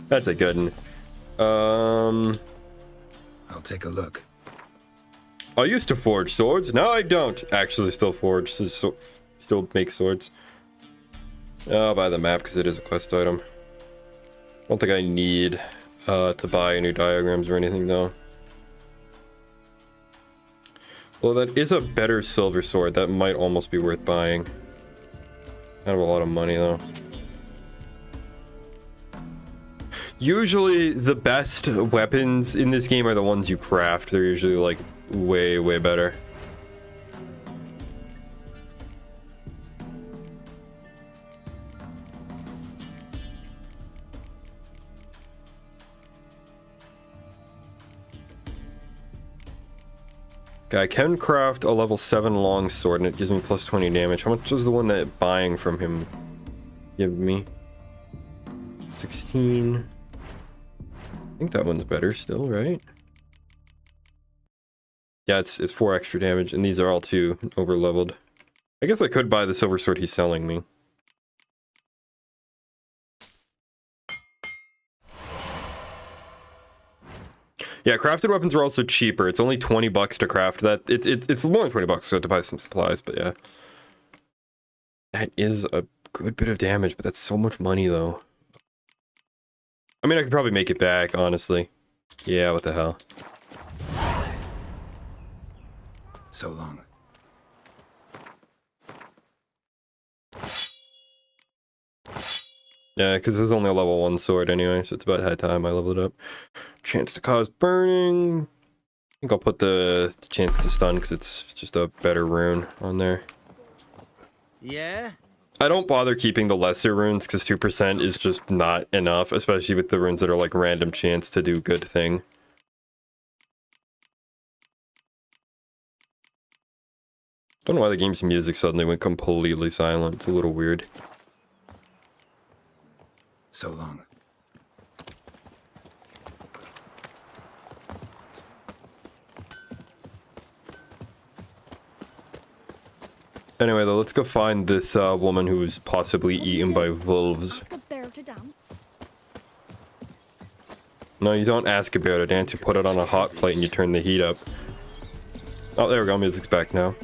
That's a good one. I'll take a look. I used to forge swords. No, I don't actually still forge. Still make swords. I'll buy the map because it is a quest item. I don't think I need to buy any diagrams or anything though. Well, that is a better silver sword. That might almost be worth buying. Kind of a lot of money though. Usually the best weapons in this game are the ones you craft. They're usually like way, way better. Okay, I can craft a level 7 longsword and it gives me plus 20 damage. How much does the one that buying from him give me? 16. I think that one's better still, right? Yeah, it's 4 extra damage, and these are all 2 over leveled. I guess I could buy the silver sword he's selling me. Yeah, crafted weapons are also cheaper. It's only 20 bucks to craft that. It's more than 20 bucks to buy some supplies, but yeah. That is a good bit of damage, but that's so much money though. I mean, I could probably make it back, honestly. Yeah, what the hell. So long. Yeah, because it's only a level 1 sword anyway, so it's about high time I leveled it up. Chance to cause burning. I think I'll put the chance to stun because it's just a better rune on there. Yeah? I don't bother keeping the lesser runes because 2% is just not enough, especially with the runes that are like random chance to do good thing. Don't know why the game's music suddenly went completely silent. It's a little weird. So long. Anyway, though, let's go find this woman who was possibly eaten by wolves. Ask a bear to dance. No, you don't ask a bear to dance. You put it on a hot plate and you turn the heat up. Oh, there we go. Music's back now.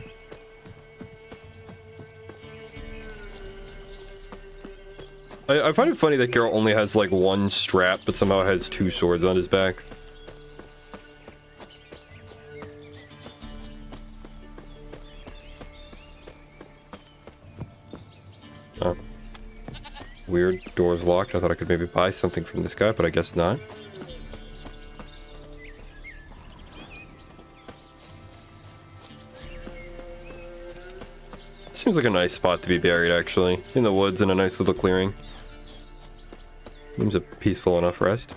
I find it funny that Geralt only has like 1 strap, but somehow has 2 swords on his back. Oh. Weird. Door's locked. I thought I could maybe buy something from this guy, but I guess not. Seems like a nice spot to be buried, actually. In the woods in a nice little clearing. Seems a peaceful enough rest.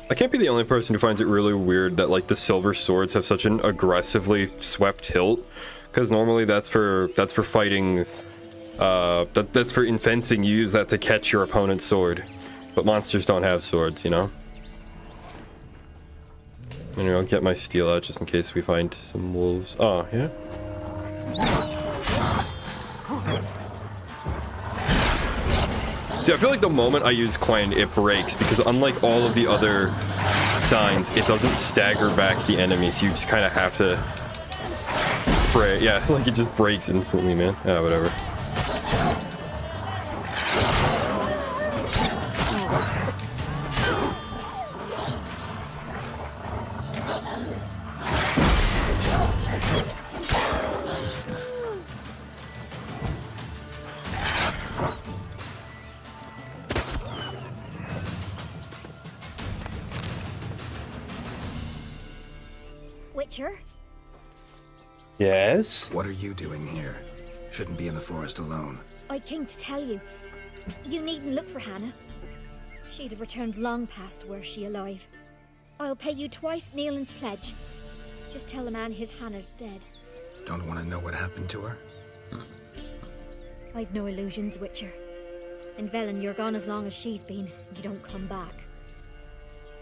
I can't be the only person who finds it really weird that like the silver swords have such an aggressively swept hilt, because normally that's for fighting, that's for in fencing. You use that to catch your opponent's sword, but monsters don't have swords, you know. Anyway, I'll get my steel out just in case we find some wolves. Oh yeah. See, I feel like the moment I use Quen, it breaks, because unlike all of the other signs, it doesn't stagger back the enemy, so you just kind of have to pray. Yeah, like it just breaks instantly, man. Yeah, whatever. Witcher? Yes? What are you doing here? Shouldn't be in the forest alone. I came to tell you. You needn't look for Hannah. She'd have returned long past were she alive. I'll pay you twice Nealon's pledge. Just tell the man his Hannah's dead. Don't want to know what happened to her? I've no illusions, Witcher. In Velen, you're gone as long as she's been. You don't come back.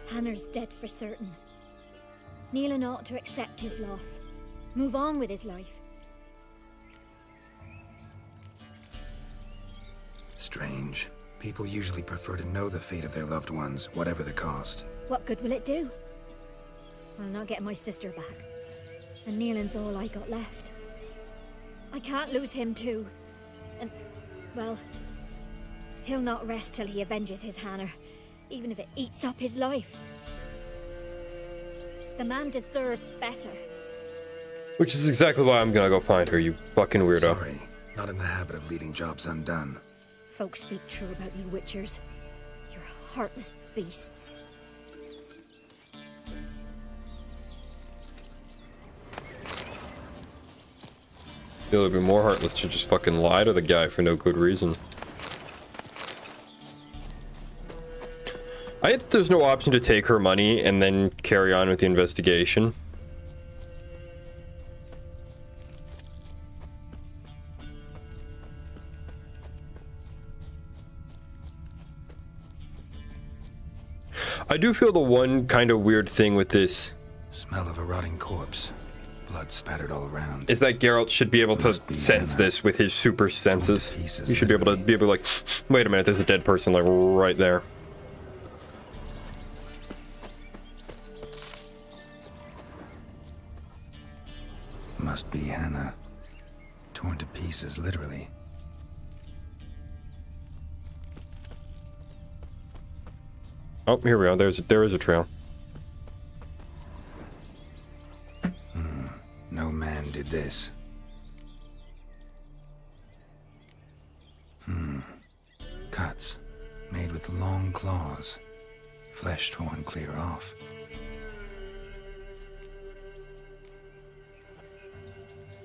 Hannah's dead for certain. Nealon ought to accept his loss. Move on with his life. Strange. People usually prefer to know the fate of their loved ones, whatever the cost. What good will it do? I'll not get my sister back. And Nealon's all I got left. I can't lose him too. And, well, he'll not rest till he avenges his Hannah, even if it eats up his life. The man deserves better. Which is exactly why I'm gonna go find her, you fucking weirdo. Sorry, not in the habit of leaving jobs undone. Folks speak true about you Witchers. You're heartless beasts. It would be more heartless to just fucking lie to the guy for no good reason. There's no option to take her money and then carry on with the investigation. I do feel the one kind of weird thing with this Smell of a rotting corpse. Blood spattered all around. is that Geralt should be able to sense this with his super senses. You should be able to like, wait a minute, there's a dead person like right there. Must be Hannah. Torn to pieces, literally. Oh, here we go. There is a trail. No man did this. Cuts. Made with long claws. Flesh torn clear off.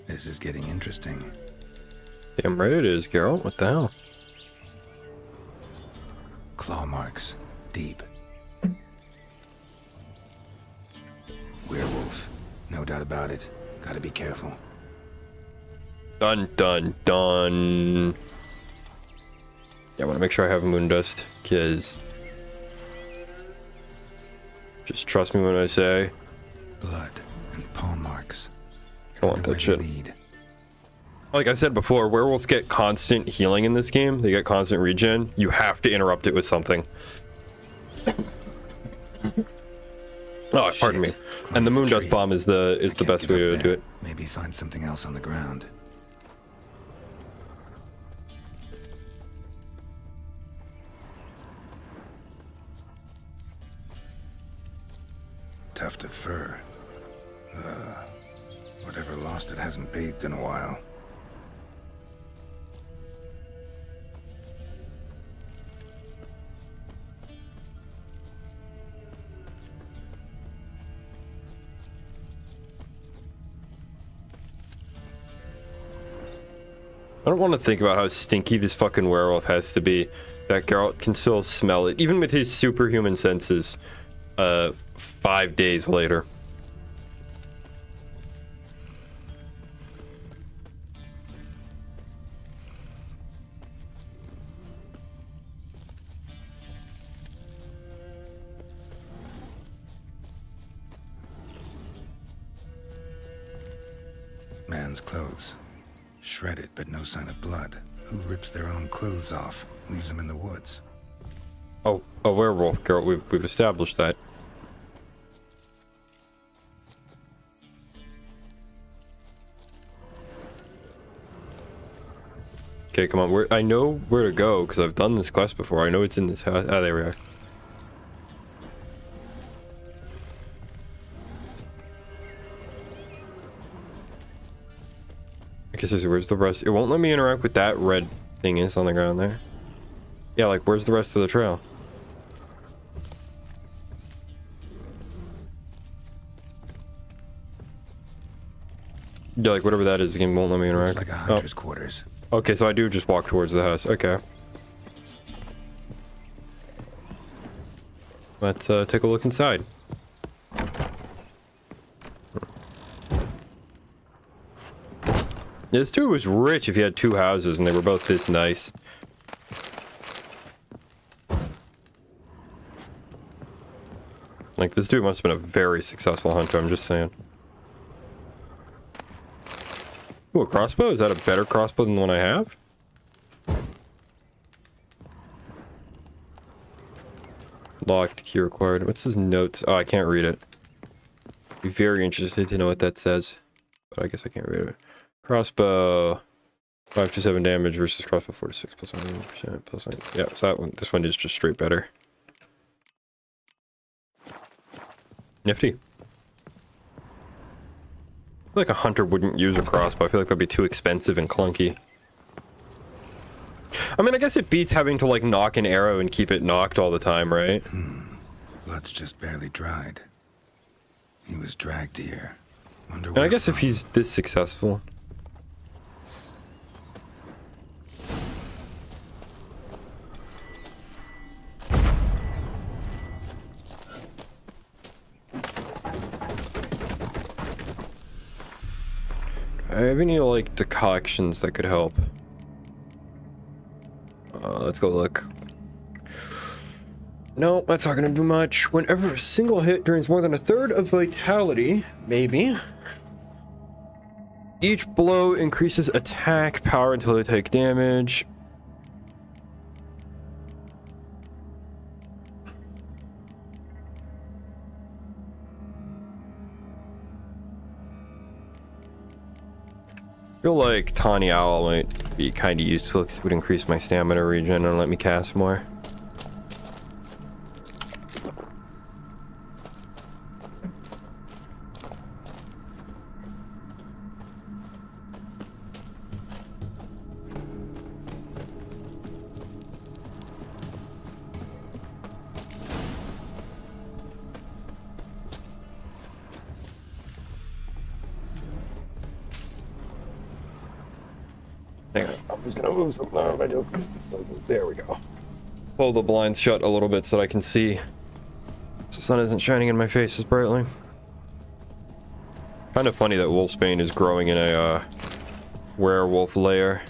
This is getting interesting. Damn right it is, Geralt. What the hell? Claw marks. Deep. Werewolf. No doubt about it. Gotta be careful. Dun dun dun. Yeah, I want to make sure I have moon dust, because just trust me when I say blood and paw marks. I don't want that shit. Like I said before, werewolves get constant healing in this game. They get constant regen. You have to interrupt it with something. Oh, pardon me. And the moon dust bomb is the best way to do it. Maybe find something else on the ground. Tuft of fur. Whatever lost it hasn't bathed in a while. I don't want to think about how stinky this fucking werewolf has to be. That Geralt can still smell it, even with his superhuman senses, 5 days later. Man's clothes. Shredded, but no sign of blood. Who rips their own clothes off? Leaves them in the woods. Oh, a werewolf, Geralt. We've established that. Okay, come on. I know where to go because I've done this quest before. I know it's in this house. Ah, there we are. Okay, seriously, where's the rest? It won't let me interact with that red thing is on the ground there. Yeah, like, where's the rest of the trail? Yeah, like whatever that is, the game won't let me interact. Looks like a hunter's quarters. Okay, so I do just walk towards the house. Okay. Let's take a look inside. This dude was rich if he had 2 houses and they were both this nice. Like, this dude must have been a very successful hunter, I'm just saying. Ooh, a crossbow? Is that a better crossbow than the one I have? Locked, key required. What's his notes? Oh, I can't read it. Be very interested to know what that says. But I guess I can't read it. Crossbow. 5 to 7 damage versus crossbow 4 to 6 plus 100% plus 9. Yeah, so that one, this one is just straight better. Nifty. I feel like a hunter wouldn't use a crossbow. I feel like that'd be too expensive and clunky. I mean, I guess it beats having to like knock an arrow and keep it knocked all the time, right? Blood's just barely dried. He was dragged here. Wonder And I guess if he's this successful. I have any like decoctions that could help? Let's go look. No, that's not gonna do much. Whenever a single hit drains more than 1/3 of vitality, maybe. Each blow increases attack power until they take damage. I feel like Tawny Owl might be kind of useful because it would increase my stamina regen and let me cast more. Hang on, I'm just gonna move something out of my joke. There we go. Pull the blinds shut a little bit so that I can see. So the sun isn't shining in my face as brightly. Kind of funny that Wolfsbane is growing in a werewolf lair.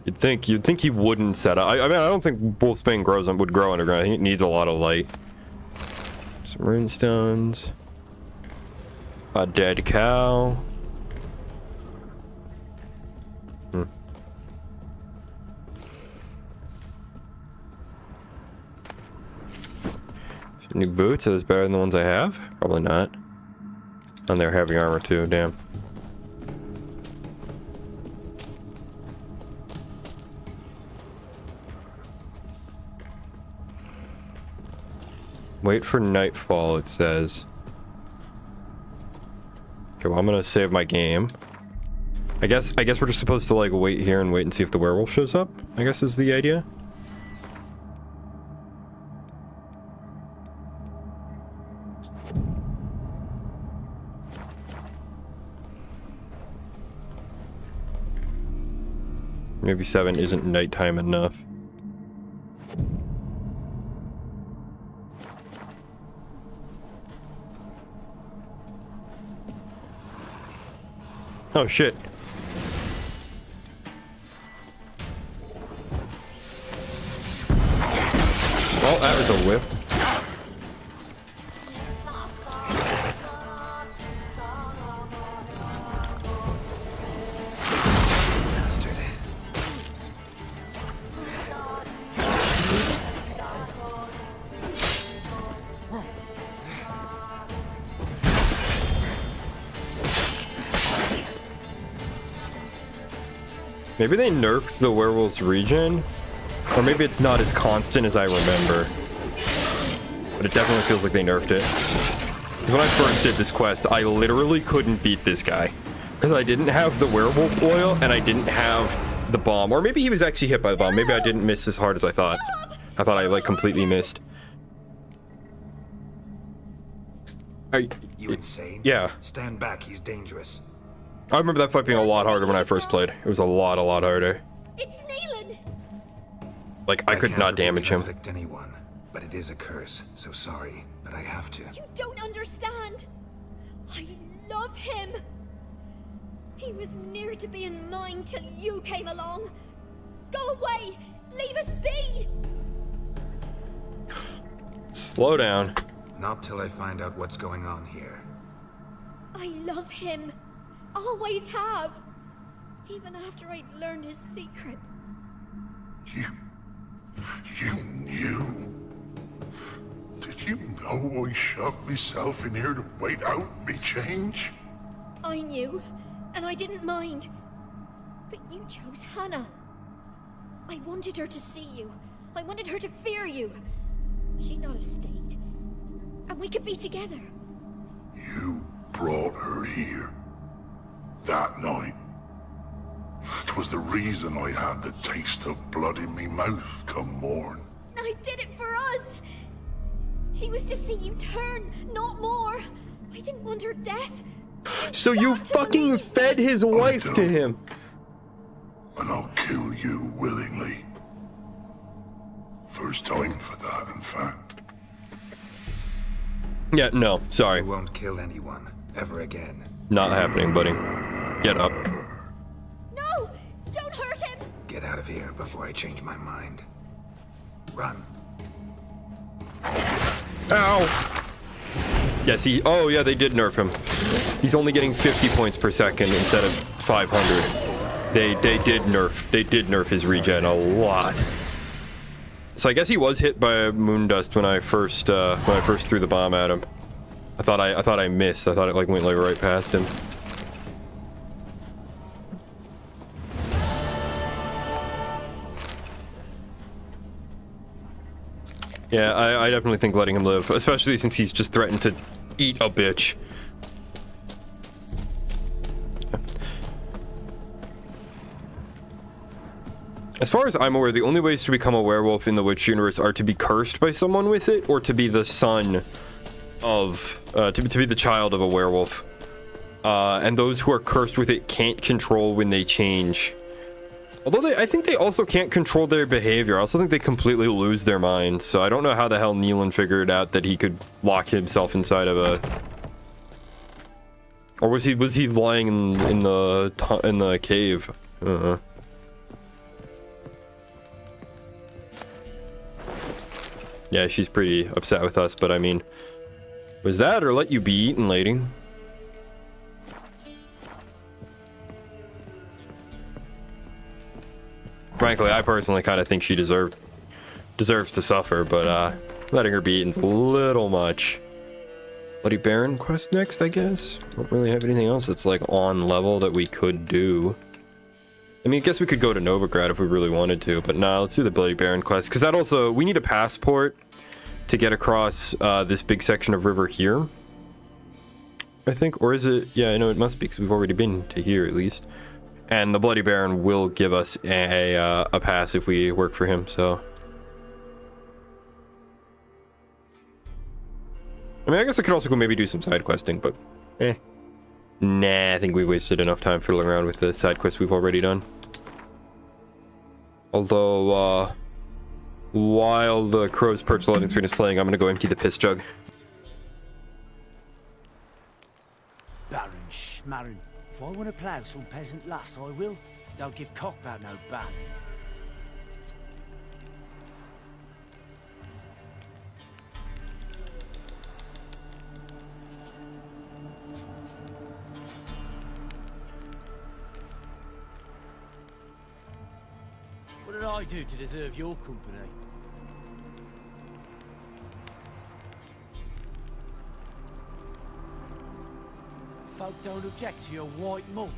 You'd think he wouldn't set up. I mean, I don't think Wolfsbane would grow underground. I think it needs a lot of light. Some runestones. A dead cow. New boots? Are those better than the ones I have? Probably not. And they're heavy armor too, damn. Wait for nightfall, it says. Okay, well I'm gonna save my game. I guess we're just supposed to like wait here and wait and see if the werewolf shows up, I guess is the idea. Maybe 7 isn't nighttime enough. Oh shit. Well, that was a whip. Maybe they nerfed the werewolf's regen, or maybe it's not as constant as I remember. But it definitely feels like they nerfed it. Because when I first did this quest, I literally couldn't beat this guy. Because I didn't have the werewolf oil, and I didn't have the bomb. Or maybe he was actually hit by the bomb. Maybe I didn't miss as hard as I thought. I thought I, like, completely missed. You insane? Yeah. Stand back, he's dangerous. I remember that fight being a lot harder when I first played. It was a lot harder. It's Neelan! Like, I could not damage him. Afflict anyone, but it is a curse, so sorry, but I have to. You don't understand! I love him! He was near to being mine till you came along! Go away! Leave us be! Slow down. Not till I find out what's going on here. I love him. Always have. Even after I'd learned his secret. You knew? Did you know I shut myself in here to wait out me change? I knew, and I didn't mind. But you chose Hannah. I wanted her to see you. I wanted her to fear you. She'd not have stayed. And we could be together. You brought her here. That night. 'Twas the reason I had the taste of blood in me mouth come morn. I did it for us. She was to see you turn, not more. I didn't want her death. So you fucking fed his wife to him. And I'll kill you willingly. First time for that, in fact. Yeah, no, sorry. I won't kill anyone, ever again. Not happening, buddy. Get up. No! Don't hurt him! Get out of here before I change my mind. Run. Ow! Yeah, see, oh yeah, they did nerf him. He's only getting 50 points per second instead of 500. They did nerf his regen a lot. So I guess he was hit by moon dust when I first threw the bomb at him. I thought I missed. I thought it like went like right past him. Yeah, I definitely think letting him live, especially since he's just threatened to eat a bitch. As far as I'm aware, the only ways to become a werewolf in the Witch universe are to be cursed by someone with it, or to be the son of, to be the child of a werewolf. And those who are cursed with it can't control when they change. Although I think they also can't control their behavior. I also think they completely lose their minds. So I don't know how the hell Neelan figured out that he could lock himself inside of a... Or was he lying in the cave? Yeah, she's pretty upset with us, but I mean, was that or let you be eaten, lady? Frankly, I personally kind of think she deserves to suffer, but letting her be eaten's a little much. Bloody Baron quest next, I guess. Don't really have anything else that's like on level that we could do. I mean, I guess we could go to Novigrad if we really wanted to, but nah, let's do the Bloody Baron quest, because that also, we need a passport to get across this big section of river here, I think. Or is it? Yeah, I know it must be, because we've already been to here, at least. And the Bloody Baron will give us a pass if we work for him, so... I mean, I guess I could also go maybe do some side questing, but... Nah, I think we wasted enough time fiddling around with the side quests we've already done. Although, while the Crow's Perch loading screen is playing, I'm gonna go empty the piss jug. Baron Schmarren. If I want to plough some peasant lass, I will. Don't give cock about no ban. What did I do to deserve your company? Folk don't object to your white mug.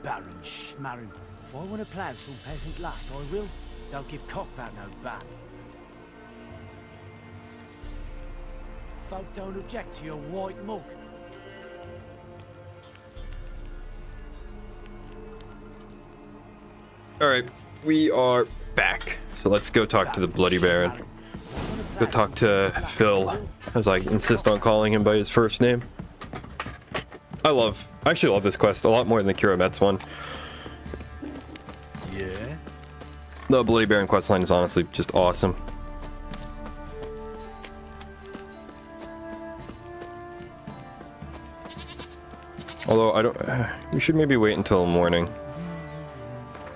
Baron Schmarren. If I want to plough some peasant lass, I will. Don't give cock about no ban. Folk don't object to your white mug. Alright, we are back. So let's go talk to the Bloody Baron. Go talk to Phil, as I insist on calling him by his first name. I actually love this quest a lot more than the Kira Metz one. Yeah? The Bloody Baron questline is honestly just awesome. Although I don't, we should maybe wait until morning. I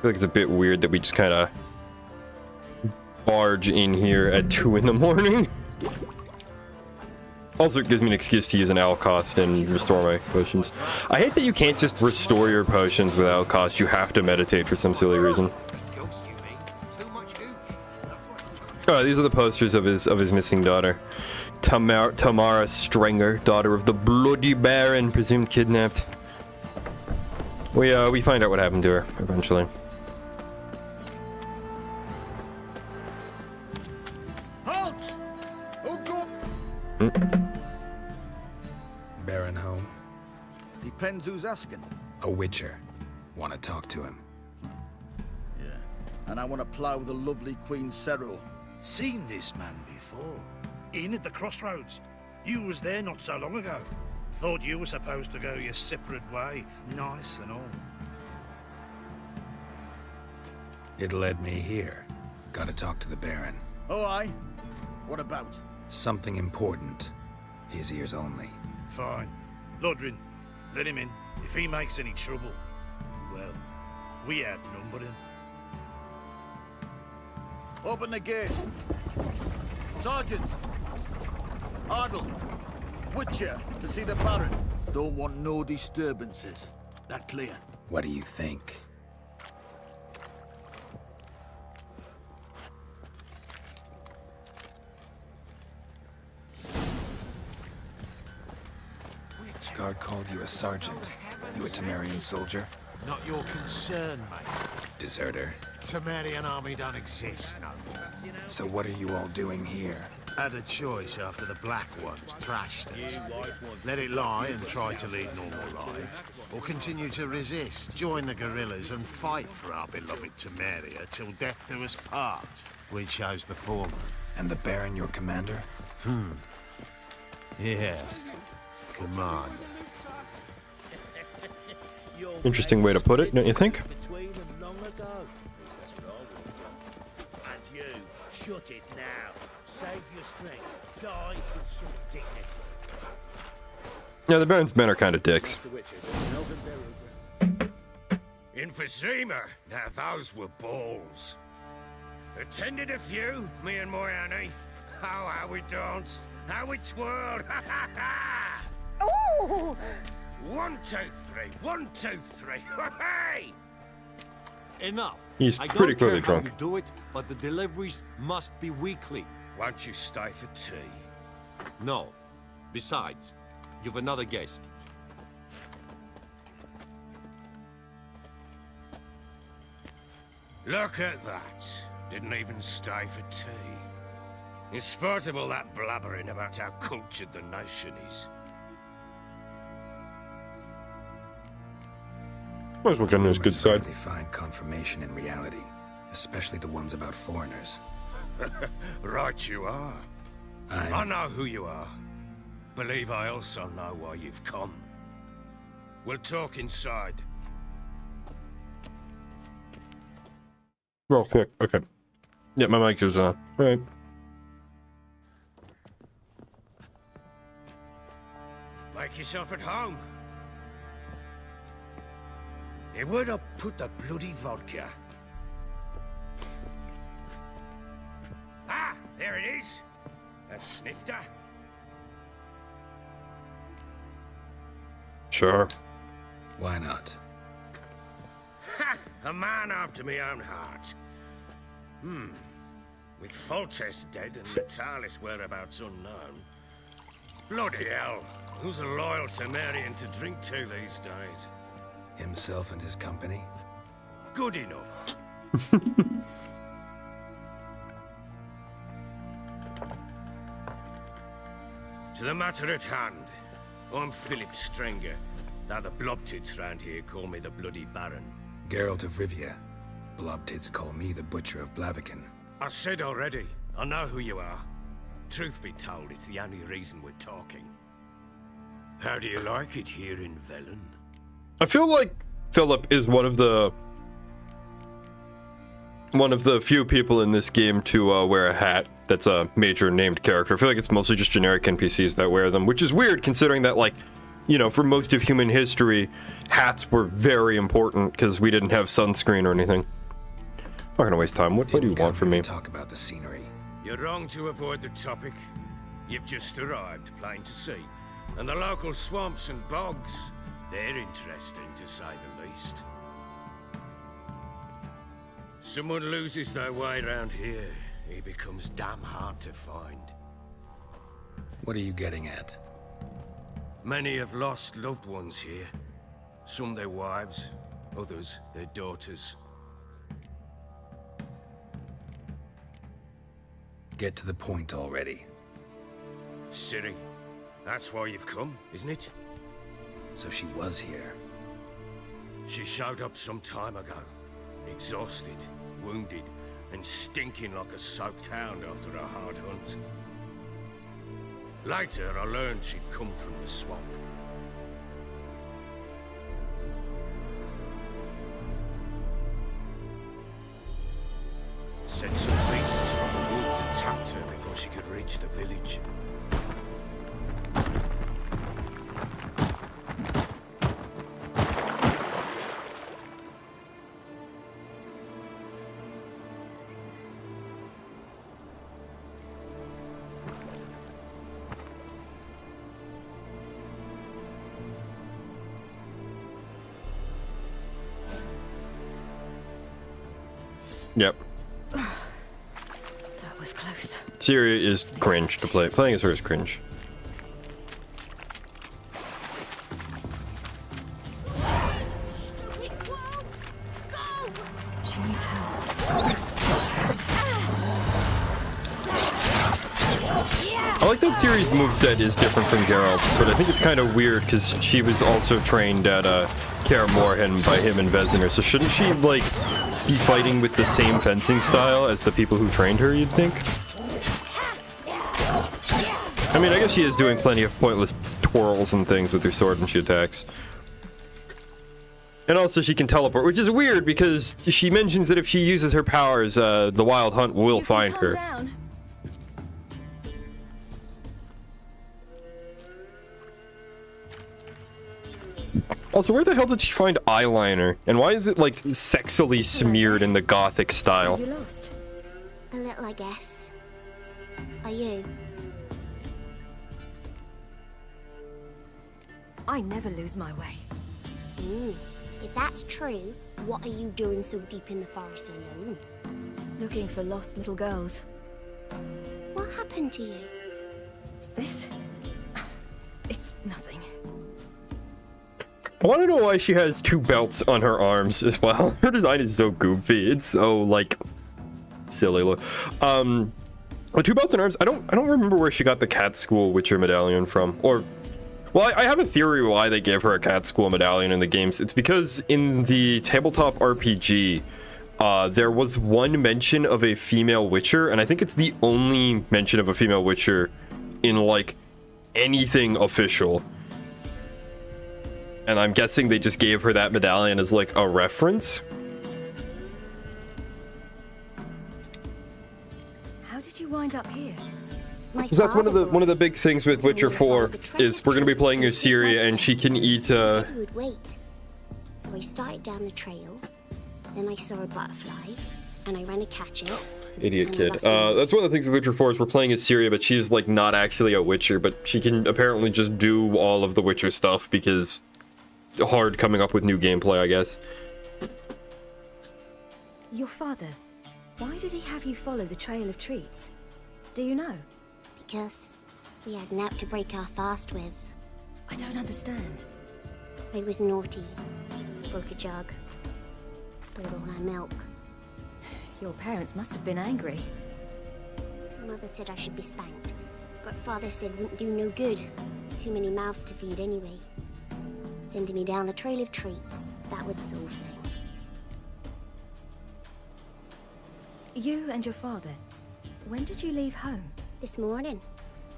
feel like it's a bit weird that we just kind of barge in here at 2 in the morning. Also, it gives me an excuse to use an owl cost and restore my potions. I hate that you can't just restore your potions without cost. You have to meditate for some silly reason. These are the posters of his missing daughter, Tamara Strenger, daughter of the Bloody Baron, presumed kidnapped. We find out what happened to her eventually. Halt! Oh God! Baron home? Depends who's asking. A witcher. Want to talk to him? Yeah. And I want to plough the lovely Queen Cyril. Seen this man before. In at the crossroads. You was there not so long ago. Thought you were supposed to go your separate way, nice and all. It led me here. Gotta talk to the Baron. Oh, aye? What about? Something important. His ears only. Fine. Lodrin, let him in. If he makes any trouble, well, we outnumber him. Open the gate. Sergeants! Ardle! Witcher, to see the Baron. Don't want no disturbances. That clear? What do you think? Guard called you a sergeant. You a Temerian soldier? Not your concern, mate. Deserter. Temerian army don't exist no more. So what are you all doing here? Had a choice after the Black Ones thrashed us. Let it lie and try to lead normal lives, or continue to resist, join the guerrillas and fight for our beloved Temeria till death do us part. We chose the former. And the Baron your commander? Yeah. Command. Interesting way to put it, don't you think? And you, shut it now. Save your strength. Die with some dignity. Yeah, the Baron's men are kind of dicks. Emphysema. Now those were balls. Attended a few, me and my Annie. Oh, how we danced, how we twirled. Ha ha ha! Ooh! 1, 2, 3. 1, 2, 3. Hey! Enough. He's I pretty don't clearly care how drunk. you do it, but the deliveries must be weekly. Won't you stay for tea? No. Besides, you've another guest. Look at that. Didn't even stay for tea. In spite of all that blabbering about how cultured the nation is. Might as well get on his good side. They find confirmation in reality, especially the ones about foreigners. Right you are. I know who you are. Believe I also know why you've come. We'll talk inside. Real quick, okay. Yeah, my mic is on. Alright. Make yourself at home. Hey, where'd I put the bloody vodka? Ah, there it is. A snifter. Sure. Why not? Ha! A man after my own heart. With Foltest dead and Natalis whereabouts unknown. Bloody hell. Who's a loyal Temerian to drink to these days? Himself and his company? Good enough. To the matter at hand, I'm Philip Strenger. Now the blobtits round here call me the Bloody Baron. Geralt of Rivia. Blobtits call me the Butcher of Blaviken. I said already, I know who you are. Truth be told, it's the only reason we're talking. How do you like it here in Velen? I feel like Philip is one of the few people in this game to wear a hat that's a major named character. I feel like it's mostly just generic NPCs that wear them, which is weird considering that, like, you know, for most of human history, hats were very important because we didn't have sunscreen or anything. I'm not gonna waste time. What do you want from me? Talk about the scenery. You're wrong to avoid the topic. You've just arrived, plain to see. And the local swamps and bogs, they're interesting to say the least. Someone loses their way around here, he becomes damn hard to find. What are you getting at? Many have lost loved ones here. Some their wives, others their daughters. Get to the point already. Ciri, that's why you've come, isn't it? So she was here. She showed up some time ago. Exhausted, wounded, and stinking like a soaked hound after a hard hunt. Later, I learned she'd come from the swamp. Said some beasts from the woods attacked her before she could reach the village. Yep. That was close. Ciri is cringe to play. Playing as her is cringe. She needs help. I like that Ciri's moveset is different from Geralt's, but I think it's kind of weird because she was also trained at Kaer Morhen by him and Vesener, so shouldn't she, like, be fighting with the same fencing style as the people who trained her, you'd think? I mean, I guess she is doing plenty of pointless twirls and things with her sword when she attacks. And also she can teleport, which is weird because she mentions that if she uses her powers, the Wild Hunt will find her. Also, where the hell did she find eyeliner? And why is it, like, sexily smeared in the gothic style? You lost? A little, I guess. Are you? I never lose my way. If that's true, what are you doing so deep in the forest alone? Looking for lost little girls. What happened to you? This? It's nothing. I want to know why she has two belts on her arms as well. Her design is so goofy. It's so, like, silly. With two belts on her arms, I don't remember where she got the cat school Witcher medallion from. Or, well, I have a theory why they gave her a cat school medallion in the games. It's because in the tabletop RPG, there was one mention of a female Witcher, and I think it's the only mention of a female Witcher in, like, anything official. And I'm guessing they just gave her that medallion as, like, a reference. How did you wind up here? Because that's one of the big things with Witcher 4 is we're gonna be playing as Ciri and she can eat. He said he would wait. So I started down the trail. Then I saw a butterfly, and I ran to catch it. Idiot kid. That's one of the things with Witcher 4 is we're playing as Ciri, but she's, like, not actually a Witcher, but she can apparently just do all of the Witcher stuff because hard coming up with new gameplay, I guess. Your father, why did he have you follow the Trail of Treats? Do you know? Because we had naught to break our fast with. I don't understand. I was naughty. Broke a jug. Spilled all our milk. Your parents must have been angry. Mother said I should be spanked, but Father said wouldn't do no good. Too many mouths to feed anyway. Sending me down the Trail of Treats, that would solve things. You and your father, when did you leave home? This morning.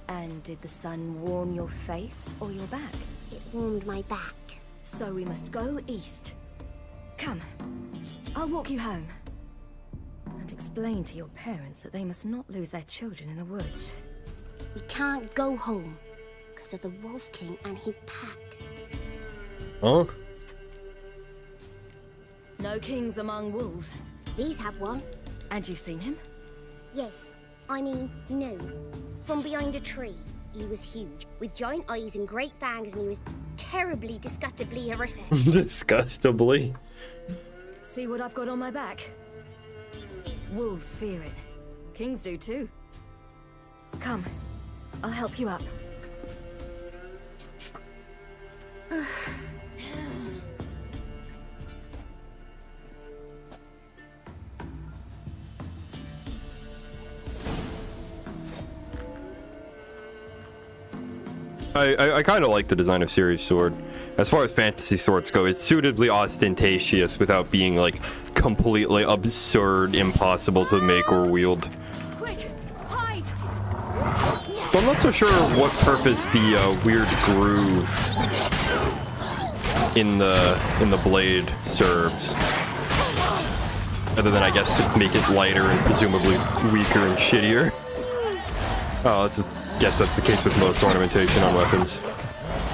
And did the sun warm your face or your back? It warmed my back. So we must go east. Come, I'll walk you home. And explain to your parents that they must not lose their children in the woods. We can't go home because of the Wolf King and his pack. Oh? No kings among wolves. These have one. And you've seen him? Yes. I mean, no. From behind a tree. He was huge, with giant eyes and great fangs, and he was terribly, disgustingly horrific. Disgustably. See what I've got on my back? Wolves fear it. Kings do too. Come, I'll help you up. I kind of like the design of Ciri's sword. As far as fantasy swords go, it's suitably ostentatious without being like completely absurd, impossible to make or wield. Quick, hide! So I'm not so sure what purpose the weird groove in the blade serves, other than I guess to make it lighter and presumably weaker and shittier. Oh, guess that's the case with most ornamentation on weapons.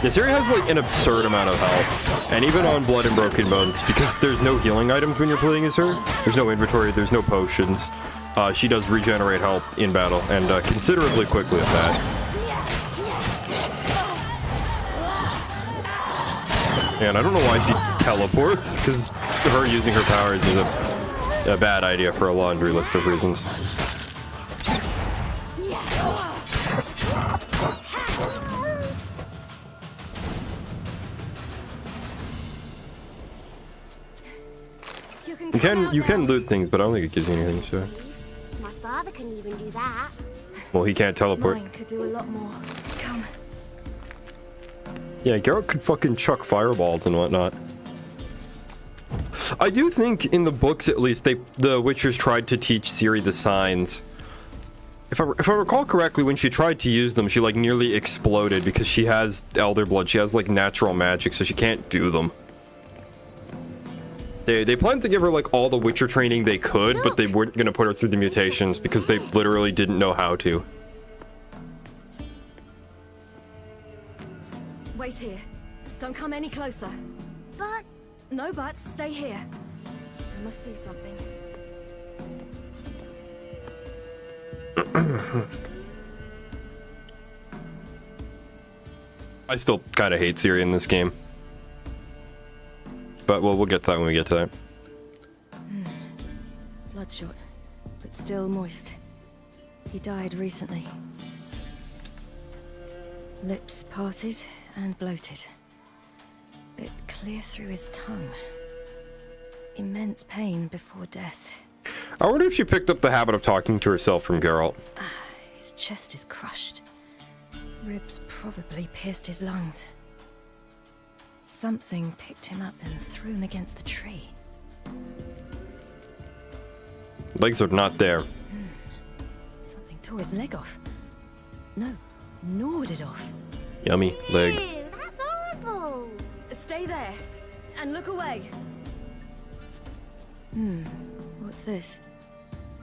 Yeah, Ciri has like an absurd amount of health, and even on Blood and Broken Bones, because there's no healing items when you're playing as her, there's no inventory, there's no potions, she does regenerate health in battle, and considerably quickly at that. And I don't know why she teleports, because her using her powers is a bad idea for a laundry list of reasons. You can loot things, but I don't think it gives you anything, so. My father couldn't even do that. Well, he can't teleport. Mine could do a lot more. Come. Yeah, Geralt could fucking chuck fireballs and whatnot. I do think in the books, at least, the Witchers tried to teach Ciri the signs. If I recall correctly, when she tried to use them, she like nearly exploded because she has Elder Blood. She has like natural magic, so she can't do them. They planned to give her like all the Witcher training they could, but they weren't going to put her through the mutations because they literally didn't know how to. Wait here. Don't come any closer. But... No buts. Stay here. I must see something. I still kind of hate Ciri in this game. But well, we'll get to that when we get to that. Bloodshot, but still moist. He died recently. Lips parted and bloated. Bit clear through his tongue. Immense pain before death. I wonder if she picked up the habit of talking to herself from Geralt. His chest is crushed. Ribs probably pierced his lungs. Something picked him up and threw him against the tree. Legs are not there. Something tore his leg off. No, gnawed it off. Yummy leg. Ew, that's horrible. Stay there and look away. What's this?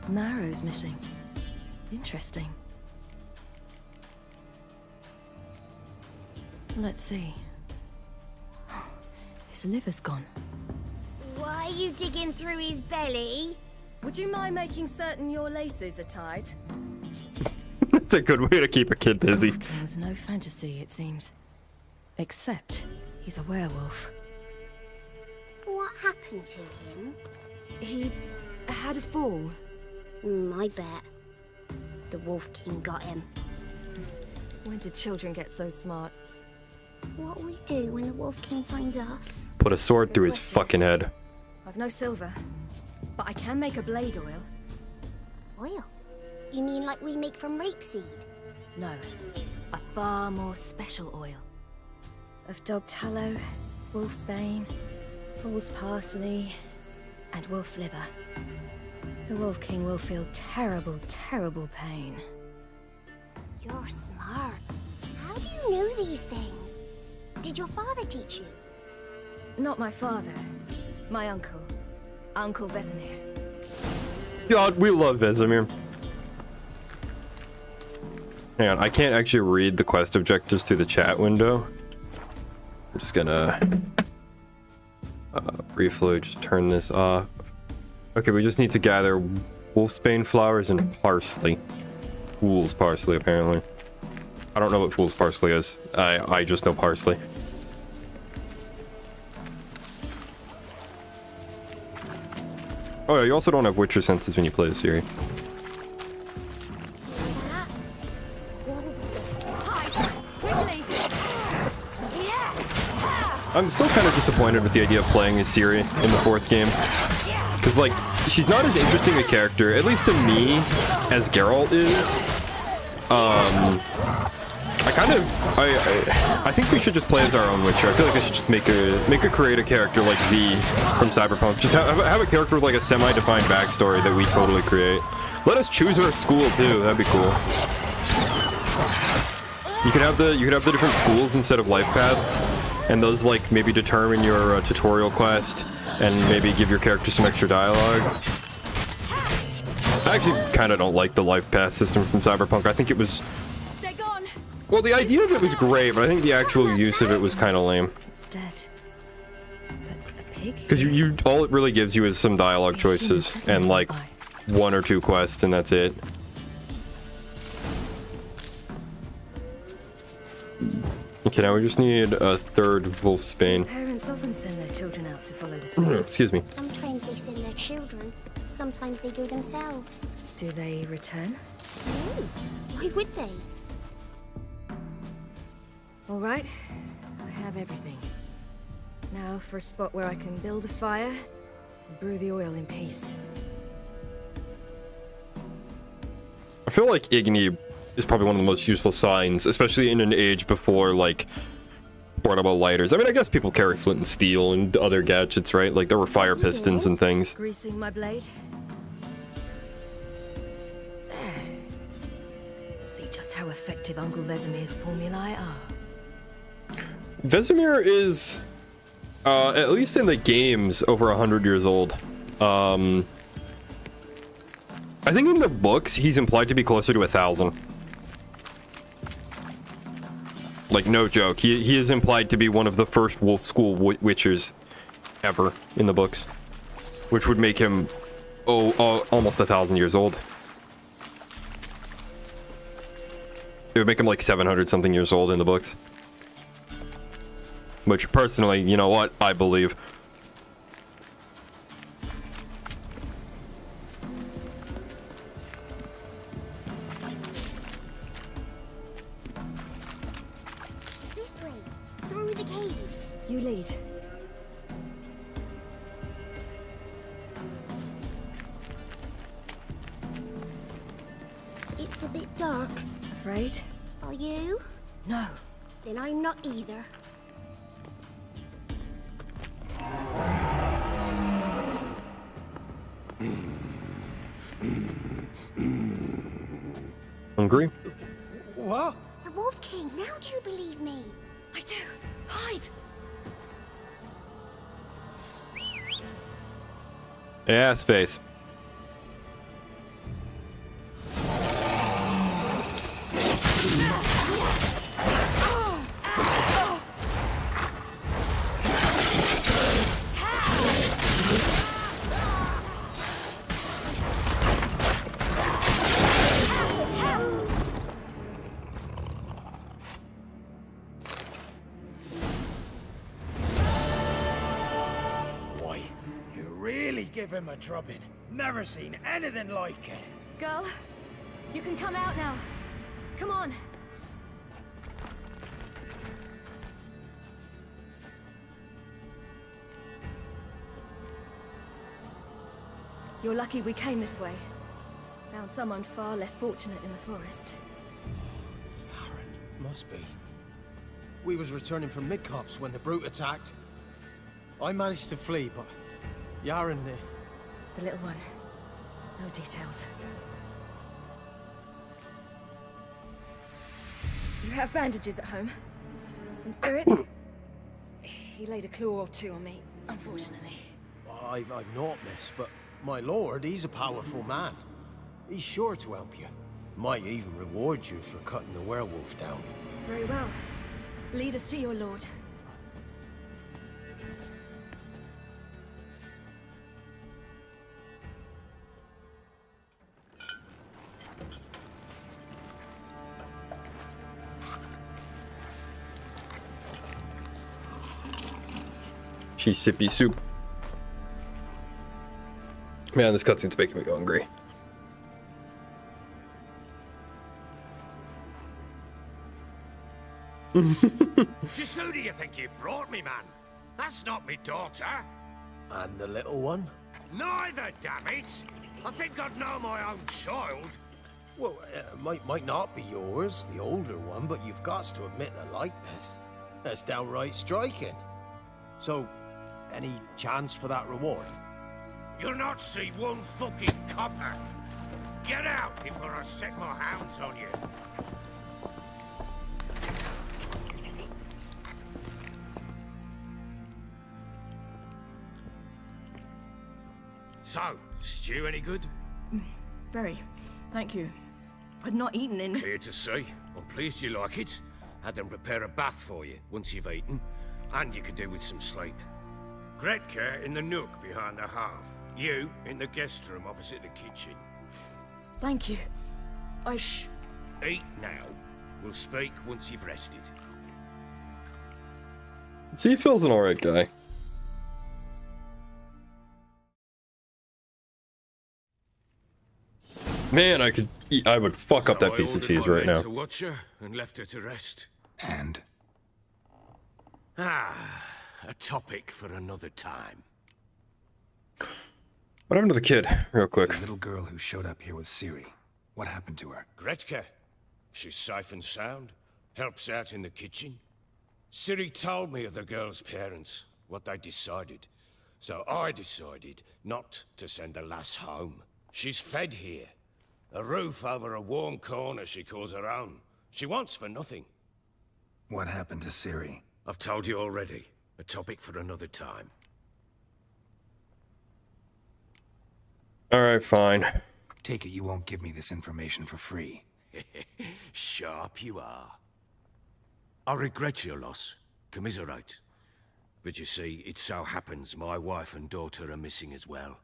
Marrow's missing. Interesting. Let's see. His liver's gone. Why are you digging through his belly? Would you mind making certain your laces are tied? That's a good way to keep a kid busy. King's no fantasy, it seems. Except he's a werewolf. What happened to him? He had a fall. I bet. The Wolf King got him. When did children get so smart? What'll we do when the Wolf King finds us? Put a sword through his fucking head. I've no silver, but I can make a blade oil. Oil? You mean like we make from rapeseed? No, a far more special oil. Of dog tallow, wolfsbane, fool's parsley, and wolf's liver. The Wolf King will feel terrible, terrible pain. You're smart. How do you know these things? Did your father teach you? Not my father. My uncle. Uncle Vesemir. God, we love Vesemir. Hang on, I can't actually read the quest objectives through the chat window. I'm just gonna briefly just turn this off. Okay, we just need to gather wolfsbane flowers and parsley. Fool's parsley, apparently. I don't know what fool's parsley is. I just know parsley. Oh yeah, you also don't have Witcher senses when you play as Ciri. I'm still kind of disappointed with the idea of playing as Ciri in the 4th game. Because, like, she's not as interesting a character, at least to me, as Geralt is. I think we should just play as our own Witcher. I feel like I should just make a create a character like V from Cyberpunk. Just have a character with like a semi-defined backstory that we totally create. Let us choose our school too. That'd be cool. You could have the different schools instead of life paths, and those like maybe determine your tutorial quest and maybe give your character some extra dialogue. I actually kind of don't like the life path system from Cyberpunk. I think it was. Well, the idea of it was great, but I think the actual use of it was kind of lame. It's dead. But a pig? Because you all it really gives you is some dialogue choices and like 1 or 2 quests, and that's it. Okay, now we just need a 3rd wolfsbane. Parents often send their children out to follow the sword. Excuse me. Sometimes they send their children. Sometimes they go themselves. Do they return? No. Why would they? All right, I have everything. Now for a spot where I can build a fire and brew the oil in peace. I feel like Igni is probably one of the most useful signs, especially in an age before like portable lighters. I mean, I guess people carry flint and steel and other gadgets, right? Like there were fire pistons and things. Greasing my blade. There. See just how effective Uncle Vesemir's formulae are. Vesemir is, at least in the games, over 100 years old. I think in the books, he's implied to be closer to 1,000. Like, no joke. He is implied to be one of the first Wolf School Witchers ever in the books. Which would make him, almost 1,000 years old. It would make him like 700-something years old in the books. Which, personally, you know what? I believe. This way, through the cave. You lead. It's a bit dark. Afraid? Are you? No. Then I'm not either. Hungry? What? The Wolf King, now do you believe me? I do. Hide! Ass face. Give him a drubbing. Never seen anything like it. Girl, you can come out now. Come on. You're lucky we came this way. Found someone far less fortunate in the forest. Must be. We was returning from Midcops when the brute attacked. I managed to flee, but Yaren, the little one. No details. You have bandages at home? Some spirit? He laid a claw or two on me, unfortunately. I've not, miss, but my lord, he's a powerful man. He's sure to help you. Might even reward you for cutting the werewolf down. Very well. Lead us to your lord. She's sippy soup. Man, this cutscene's making me go hungry. Just who do you think you brought me, man? That's not me daughter. And the little one? Neither, damn it! I think I'd know my own child. Well, might not be yours, the older one, but you've got to admit the likeness. That's downright striking. So, any chance for that reward? You'll not see one fucking copper. Get out before I set my hounds on you. So, stew any good? Very. Thank you. I'd not eaten in... Clear to see. I'm pleased you like it. Had them prepare a bath for you once you've eaten. And you could do with some sleep. Gretka in the nook behind the hearth. You in the guest room opposite the kitchen. Thank you. Eat now. We'll speak once you've rested. See, Phil's an alright guy. Man, I would fuck up that piece of cheese right now. To watch her and left her to rest. And? A topic for another time. What happened to the kid, real quick? The little girl who showed up here with Ciri. What happened to her? Gretka. She's safe and sound. Helps out in the kitchen. Ciri told me of the girl's parents, what they decided. So I decided not to send the lass home. She's fed here. A roof over a warm corner she calls her own. She wants for nothing. What happened to Ciri? I've told you already. A topic for another time. Alright, fine. Take it you won't give me this information for free. Sharp you are. I regret your loss. Commiserate. But you see, it so happens my wife and daughter are missing as well.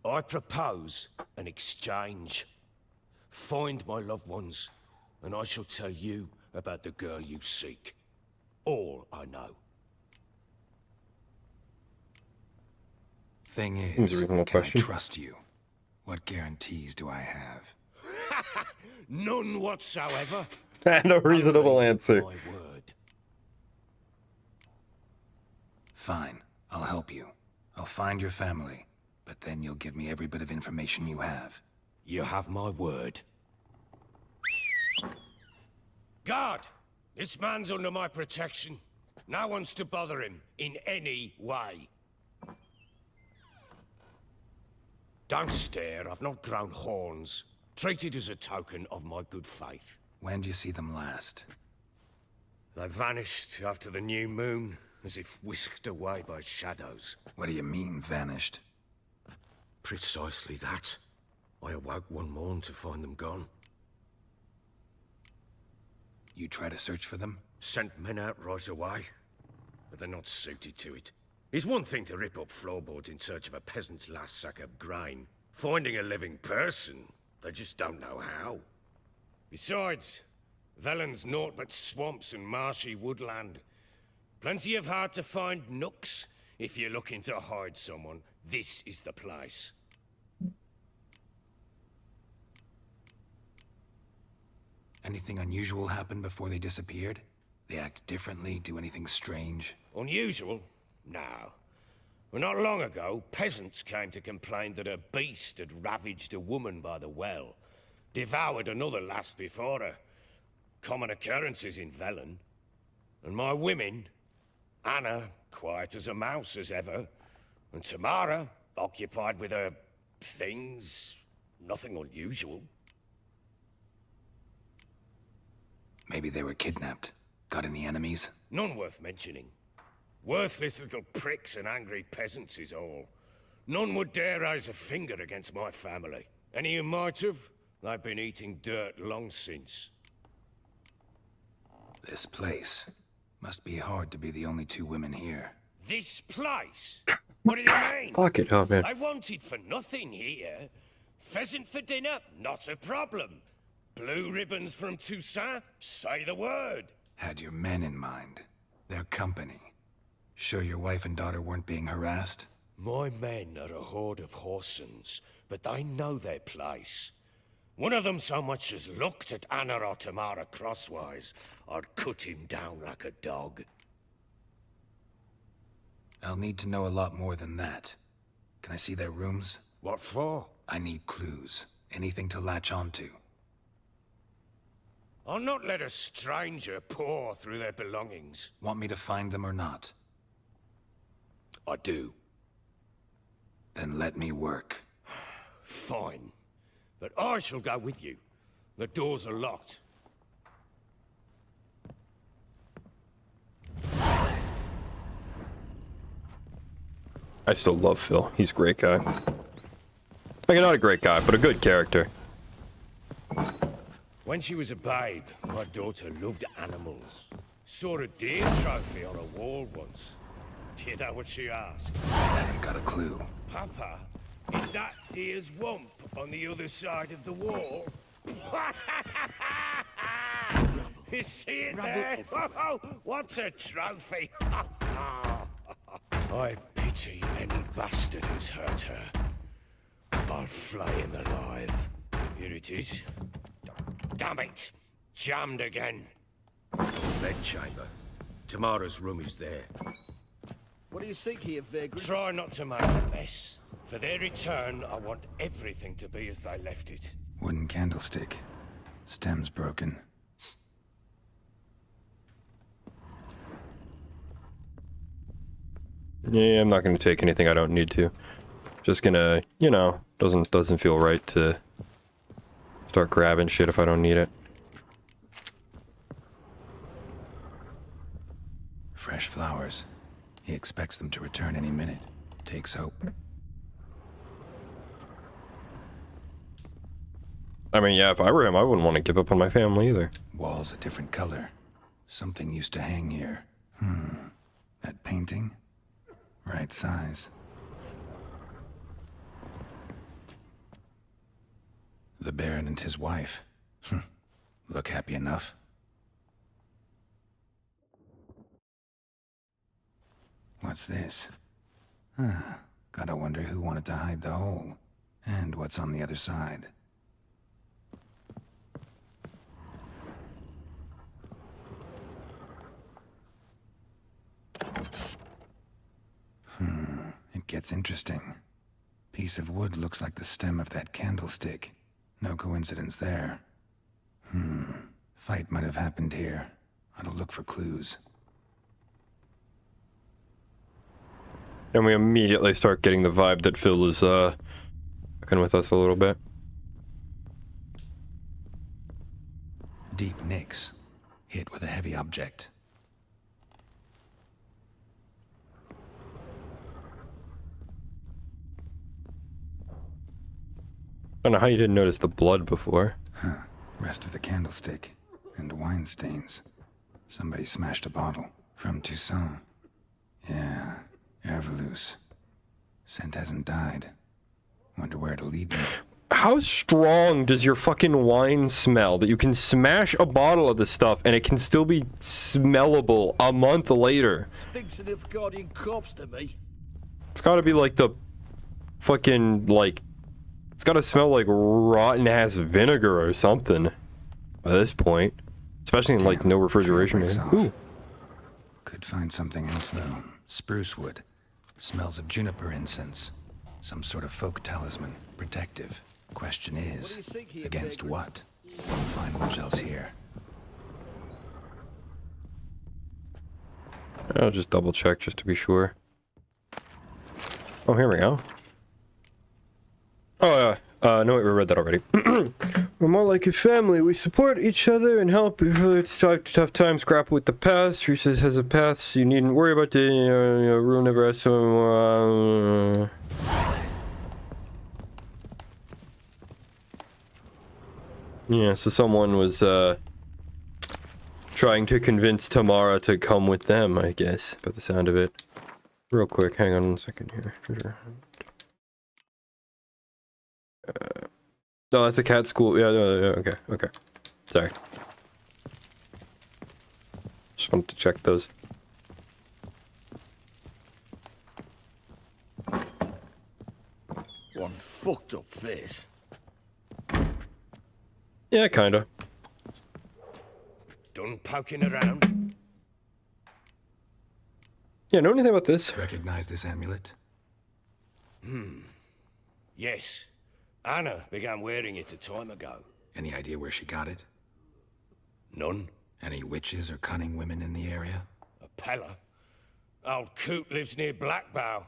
I propose an exchange. Find my loved ones, and I shall tell you about the girl you seek. All I know. Thing Seems a is, reasonable can question. I trust you? What guarantees do I have? None whatsoever. And a reasonable answer. My word. Fine, I'll help you. I'll find your family, but then you'll give me every bit of information you have. You have my word. Guard! This man's under my protection. No one's to bother him in any way. Don't stare, I've not grown horns. Treat it as a token of my good faith. When do you see them last? They vanished after the new moon, as if whisked away by shadows. What do you mean, vanished? Precisely that. I awoke one morn to find them gone. You try to search for them? Sent men out right away, but they're not suited to it. It's one thing to rip up floorboards in search of a peasant's last sack of grain. Finding a living person, they just don't know how. Besides, Velen's naught but swamps and marshy woodland. Plenty of hard-to-find nooks. If you're looking to hide someone, this is the place. Anything unusual happen before they disappeared? They act differently, do anything strange? Unusual? No. Well, not long ago, peasants came to complain that a beast had ravaged a woman by the well. Devoured another lass before her. Common occurrences in Velen. And my women, Anna, quiet as a mouse as ever, and Tamara, occupied with her things. Nothing unusual. Maybe they were kidnapped. Got any enemies? None worth mentioning. Worthless little pricks and angry peasants is all. None would dare raise a finger against my family. Any who might have, they've been eating dirt long since. This place. Must be hard to be the only two women here. This place? What do you mean? Fuck it up, man. I wanted for nothing here. Pheasant for dinner? Not a problem. Blue ribbons from Toussaint? Say the word. Had your men in mind. Their company. Sure your wife and daughter weren't being harassed? My men are a horde of whoresons, but they know their place. One of them so much as looked at Anna or Tamara crosswise, I'd cut him down like a dog. I'll need to know a lot more than that. Can I see their rooms? What for? I need clues. Anything to latch onto. I'll not let a stranger pore through their belongings. Want me to find them or not? I do. Then let me work. Fine. But I shall go with you. The doors are locked. I still love Phil. He's a great guy. Like, not a great guy, but a good character. When she was a babe, my daughter loved animals. Saw a deer trophy on a wall once. Do you know what she asked? I haven't got a clue. Papa, is that deer's wump on the other side of the wall? You see it there? Oh, what's a trophy? I pity any bastard who's hurt her. I'll flay him alive. Here it is. Damn it! Jammed again. Bedchamber. Tamara's room is there. What do you seek here, vagrant? Try not to make a mess. For their return, I want everything to be as they left it. Wooden candlestick. Stem's broken. Yeah, I'm not gonna take anything I don't need to. Just gonna, you know, doesn't feel right to start grabbing shit if I don't need it. Fresh flowers. He expects them to return any minute. Takes hope. I mean, yeah, if I were him, I wouldn't want to give up on my family either. Walls a different color. Something used to hang here. That painting? Right size. The Baron and his wife. Look happy enough. What's this? Gotta wonder who wanted to hide the hole. And what's on the other side. It gets interesting. Piece of wood looks like the stem of that candlestick. No coincidence there. Fight might have happened here. Ought to look for clues. And we immediately start getting the vibe that Phil is, fucking with us a little bit. Deep nicks. Hit with a heavy object. I don't know how you didn't notice the blood before. Rest of the candlestick. And wine stains. Somebody smashed a bottle. From Toussaint. Yeah, Herveloos. Scent hasn't died. Wonder where it'll lead me. How strong does your fucking wine smell that you can smash a bottle of this stuff and it can still be smellable a month later? Stinks of guardian corpse to me. It's gotta be like the fucking, like, it's gotta smell like rotten ass vinegar or something at this point. Especially in, like, no refrigeration. Ooh. Could find something else though. Spruce wood. Smells of juniper incense. Some sort of folk talisman. Protective. Question is, against what? We'll find much else here. I'll just double check just to be sure. Oh, here we go. No, we read that already. We're more like a family. We support each other and help each other to tough times, grapple with the past. Teresa has a path, so you needn't worry about the rule never has so. Yeah, so someone was trying to convince Tamara to come with them, I guess, by the sound of it. Real quick, hang on 1 second here. No, that's a cat school. Yeah, okay, okay. Sorry. Just wanted to check those. One fucked up face. Yeah, kinda. Done poking around? Yeah, know anything about this? Recognize this amulet? Yes. Anna began wearing it a time ago. Any idea where she got it? None. Any witches or cunning women in the area? A Pella? Old Coot lives near Blackbow.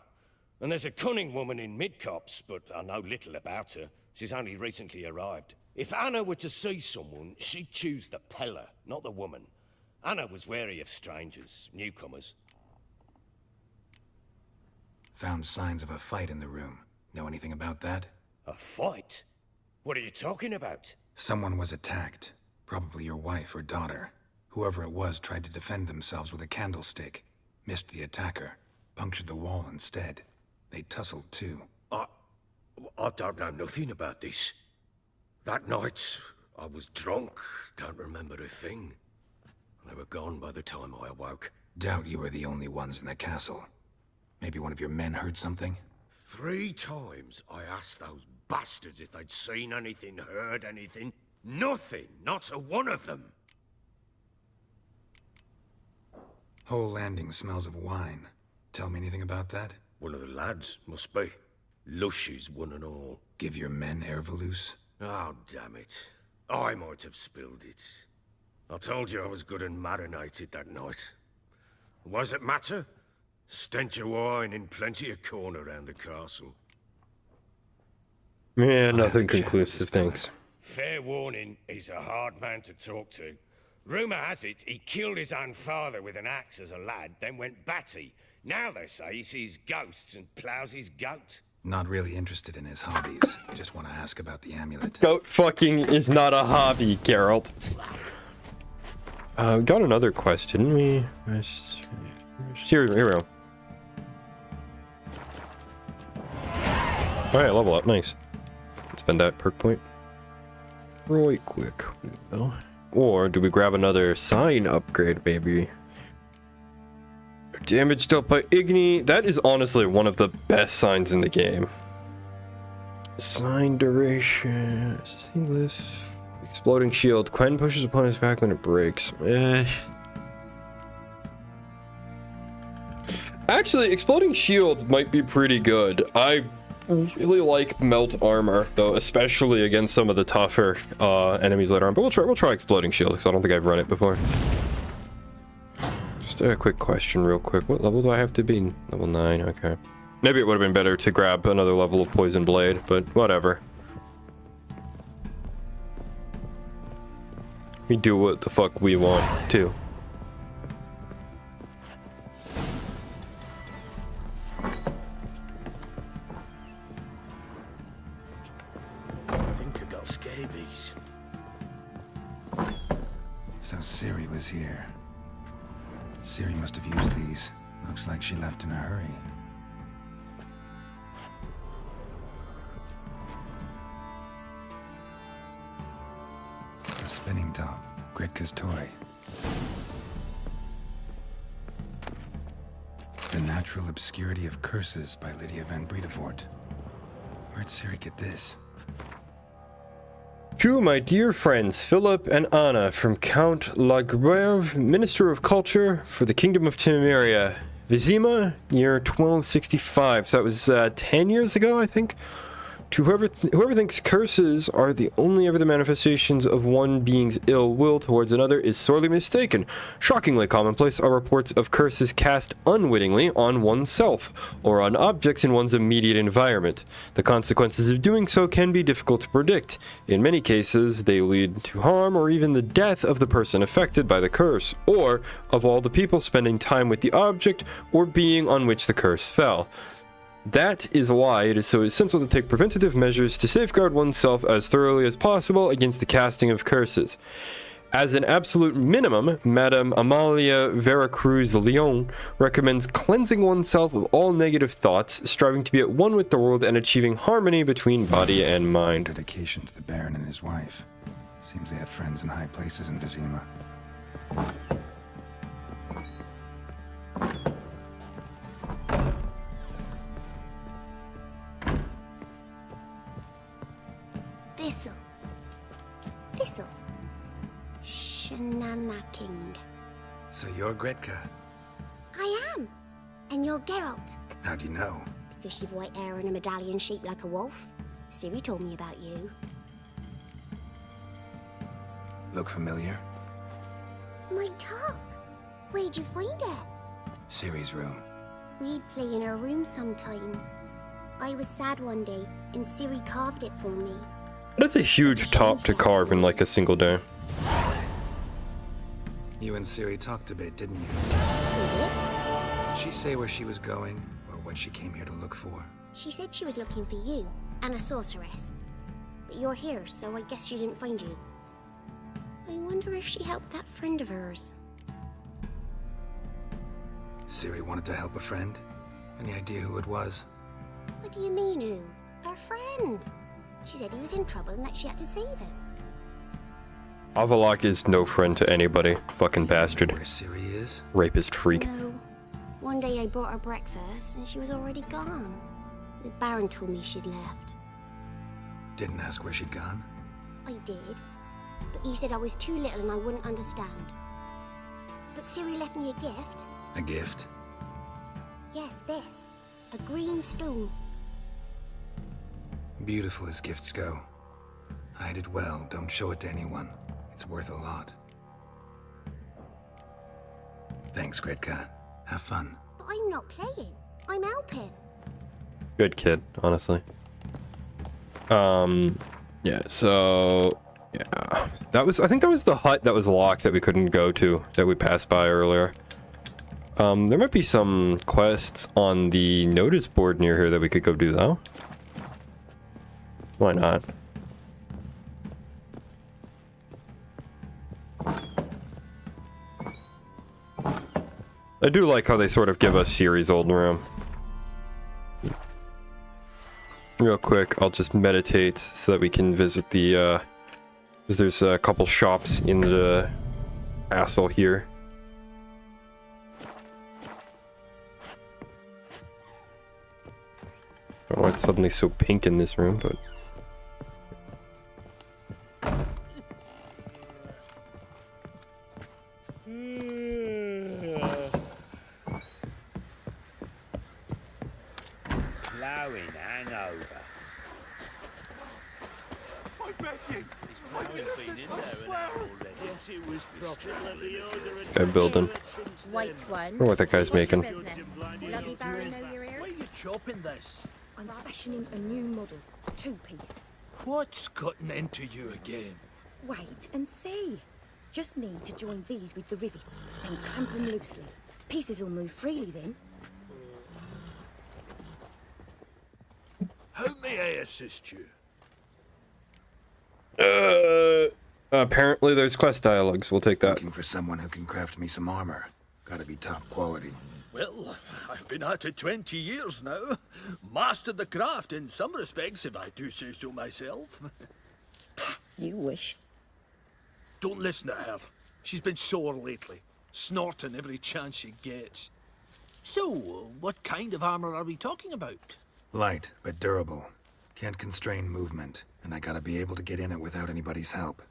And there's a cunning woman in Midcopse, but I know little about her. She's only recently arrived. If Anna were to see someone, she'd choose the Pella, not the woman. Anna was wary of strangers, newcomers. Found signs of a fight in the room. Know anything about that? A fight? What are you talking about? Someone was attacked. Probably your wife or daughter. Whoever it was tried to defend themselves with a candlestick. Missed the attacker. Punctured the wall instead. They tussled too. I don't know nothing about this. That night, I was drunk. Don't remember a thing. They were gone by the time I awoke. Doubt you were the only ones in the castle. Maybe one of your men heard something? 3 times I asked those bastards if they'd seen anything, heard anything. Nothing, not a one of them. Whole landing smells of wine. Tell me anything about that? One of the lads, must be. Lushes, one and all. Give your men Ervalus? Oh, damn it. I might have spilled it. I told you I was good and marinated that night. Was it matter? Stench of wine in plenty of corn around the castle. Yeah, nothing conclusive, thanks. Fair warning, he's a hard man to talk to. Rumour has it he killed his own father with an axe as a lad, then went batty. Now they say he sees ghosts and ploughs his goat. Not really interested in his hobbies. Just want to ask about the amulet. Goat fucking is not a hobby, Geralt. Got another quest, didn't we? Here we go. Alright, level up, nice. Spend that perk point. Right quick. Or do we grab another sign upgrade, baby? Damage dealt by Igni. That is honestly one of the best signs in the game. Sign duration. Seamless. Exploding shield. Quen pushes upon his back when it breaks. Actually, exploding shield might be pretty good. I really like melt armor, though, especially against some of the tougher enemies later on. But we'll try exploding shield because I don't think I've run it before. Just a quick question, real quick. What level do I have to be? Level 9. Okay. Maybe it would have been better to grab another level of poison blade, but whatever. We do what the fuck we want to. I think I got scabies. So Ciri was here. Ciri must have used these. Looks like she left in a hurry. A spinning top. Gretka's toy. The Natural Obscurity of Curses by Lydia van Bredevoort. Where'd Ciri get this? To my dear friends Philip and Anna from Count Lagrave, Minister of Culture for the Kingdom of Temeria, Vizima, year 1265. So that was 10 years ago, I think. To whoever thinks curses are the only ever the manifestations of one being's ill will towards another is sorely mistaken. Shockingly commonplace are reports of curses cast unwittingly on oneself, or on objects in one's immediate environment. The consequences of doing so can be difficult to predict. In many cases, they lead to harm or even the death of the person affected by the curse, or of all the people spending time with the object or being on which the curse fell. That is why it is so essential to take preventative measures to safeguard oneself as thoroughly as possible against the casting of curses. As an absolute minimum, Madame Amalia Veracruz Leon recommends cleansing oneself of all negative thoughts, striving to be at one with the world, and achieving harmony between body and mind. Dedication to the Baron and his wife. Seems they had friends in high places in Vizima. Thistle. Thistle. Shenanaking. So you're Gretka. I am. And you're Geralt. How do you know? Because you've white hair and a medallion shaped like a wolf. Siri told me about you. Look familiar? My top. Where'd you find it? Siri's room. We'd play in her room sometimes. I was sad one day, and Siri carved it for me. That's a huge top to carve in like a single day. You and Siri talked a bit, didn't you? Did she say where she was going, or what she came here to look for? She said she was looking for you, and a sorceress. But you're here, so I guess she didn't find you. I wonder if she helped that friend of hers. Siri wanted to help a friend? Any idea who it was? What do you mean, who? Her friend. She said he was in trouble and that she had to save him. Avalok is no friend to anybody. Fucking bastard. Where Siri is? Rapist freak. No. One day I brought her breakfast and she was already gone. The Baron told me she'd left. Didn't ask where she'd gone? I did. But he said I was too little and I wouldn't understand. But Siri left me a gift. A gift? Yes, this. A green stone. Beautiful as gifts go. Hide it well, don't show it to anyone. It's worth a lot. Thanks, Gretka. Have fun. But I'm not playing. I'm helping. Good kid, honestly. Yeah, so yeah. I think that was the hut that was locked that we couldn't go to, that we passed by earlier. There might be some quests on the notice board near here that we could go do though. Why not? I do like how they sort of give us Ciri's old room. Real quick, I'll just meditate so that we can visit the, because there's a couple shops in the castle here. I don't know why it's suddenly so pink in this room, but... Blowing hangover. I beg you. I'm innocent, I swear. Yes, it was properly. This guy building. White one. I wonder what that guy's making. Bloody Baron know you're here? Why are you chopping this? I'm fashioning a new model. Two-piece. What's gotten into you again? Wait and see. Just need to join these with the rivets, then clamp them loosely. Pieces will move freely then. How may I assist you? Apparently there's quest dialogues. We'll take that. Looking for someone who can craft me some armor. Gotta be top quality. Well, I've been at it 20 years now. Mastered the craft in some respects, if I do say so myself. You wish. Don't listen to her. She's been sore lately, snorting every chance she gets. So, what kind of armor are we talking about? Light, but durable. Can't constrain movement, and I gotta be able to get in it without anybody's help.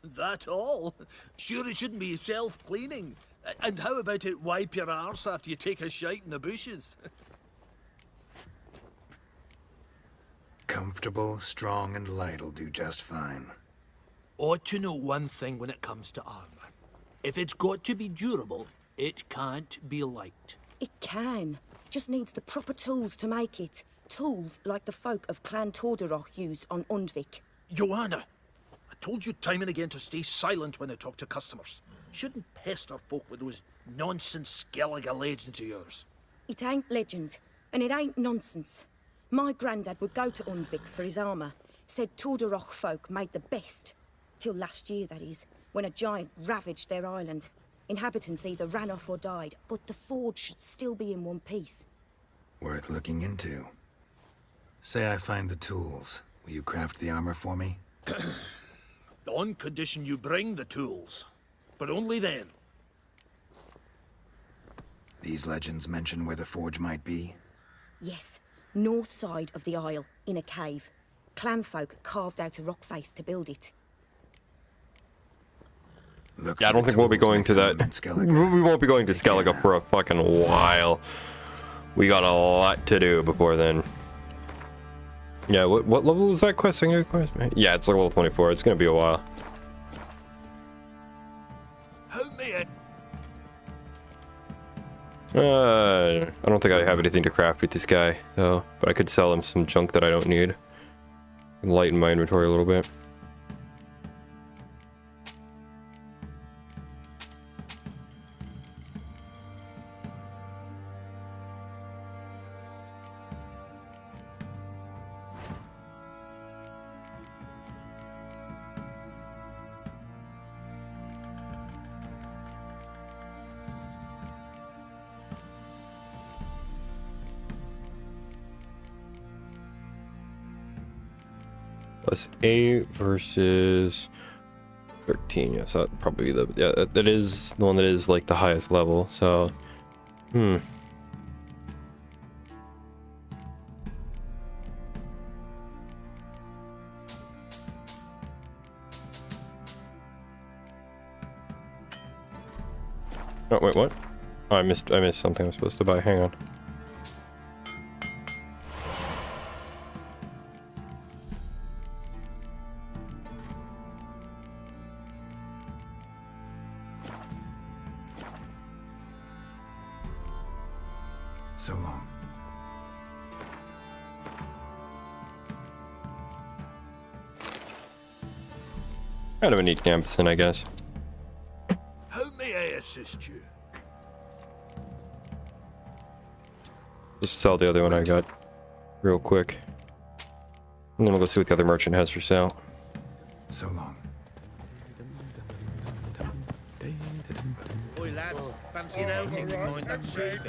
That all? Sure it shouldn't be self-cleaning. And how about it wipe your arse after you take a shite in the bushes? comfortable, strong, and light'll do just fine. Ought to know one thing when it comes to armor. If it's got to be durable, it can't be light. It can. Just needs the proper tools to make it. Tools like the folk of Clan Torderoch use on Undvik. Joanna, I told you time and again to stay silent when I talk to customers. Shouldn't pester folk with those nonsense Skellige legends of yours. It ain't legend, and it ain't nonsense. My granddad would go to Undvik for his armour. Said Torderoch folk made the best. Till last year, that is, when a giant ravaged their island. Inhabitants either ran off or died, but the forge should still be in one piece. Worth looking into. Say I find the tools. Will you craft the armor for me? On condition you bring the tools. But only then. These legends mention where the forge might be? Yes, north side of the isle, in a cave. Clanfolk carved out a rock face to build it. Yeah, I don't think we'll be going to that. We won't be going to Skellige for a fucking while. We got a lot to do before then. Yeah, what level is that quest? Yeah, it's like level 24. It's gonna be a while. Help me in. I don't think I have anything to craft with this guy, though. But I could sell him some junk that I don't need. Lighten my inventory a little bit. Plus 8 versus 13. Yes, that'd probably be the, yeah, that is the one that is like the highest level. So, Oh, wait, what? Oh, I missed something I was supposed to buy. Hang on. So long. Kind of a neat campus, I guess. How may I assist you? Just sell the other one I got real quick. And then we'll go see what the other merchant has for sale. So long. Oi, lads, fancy an outing behind that sheep?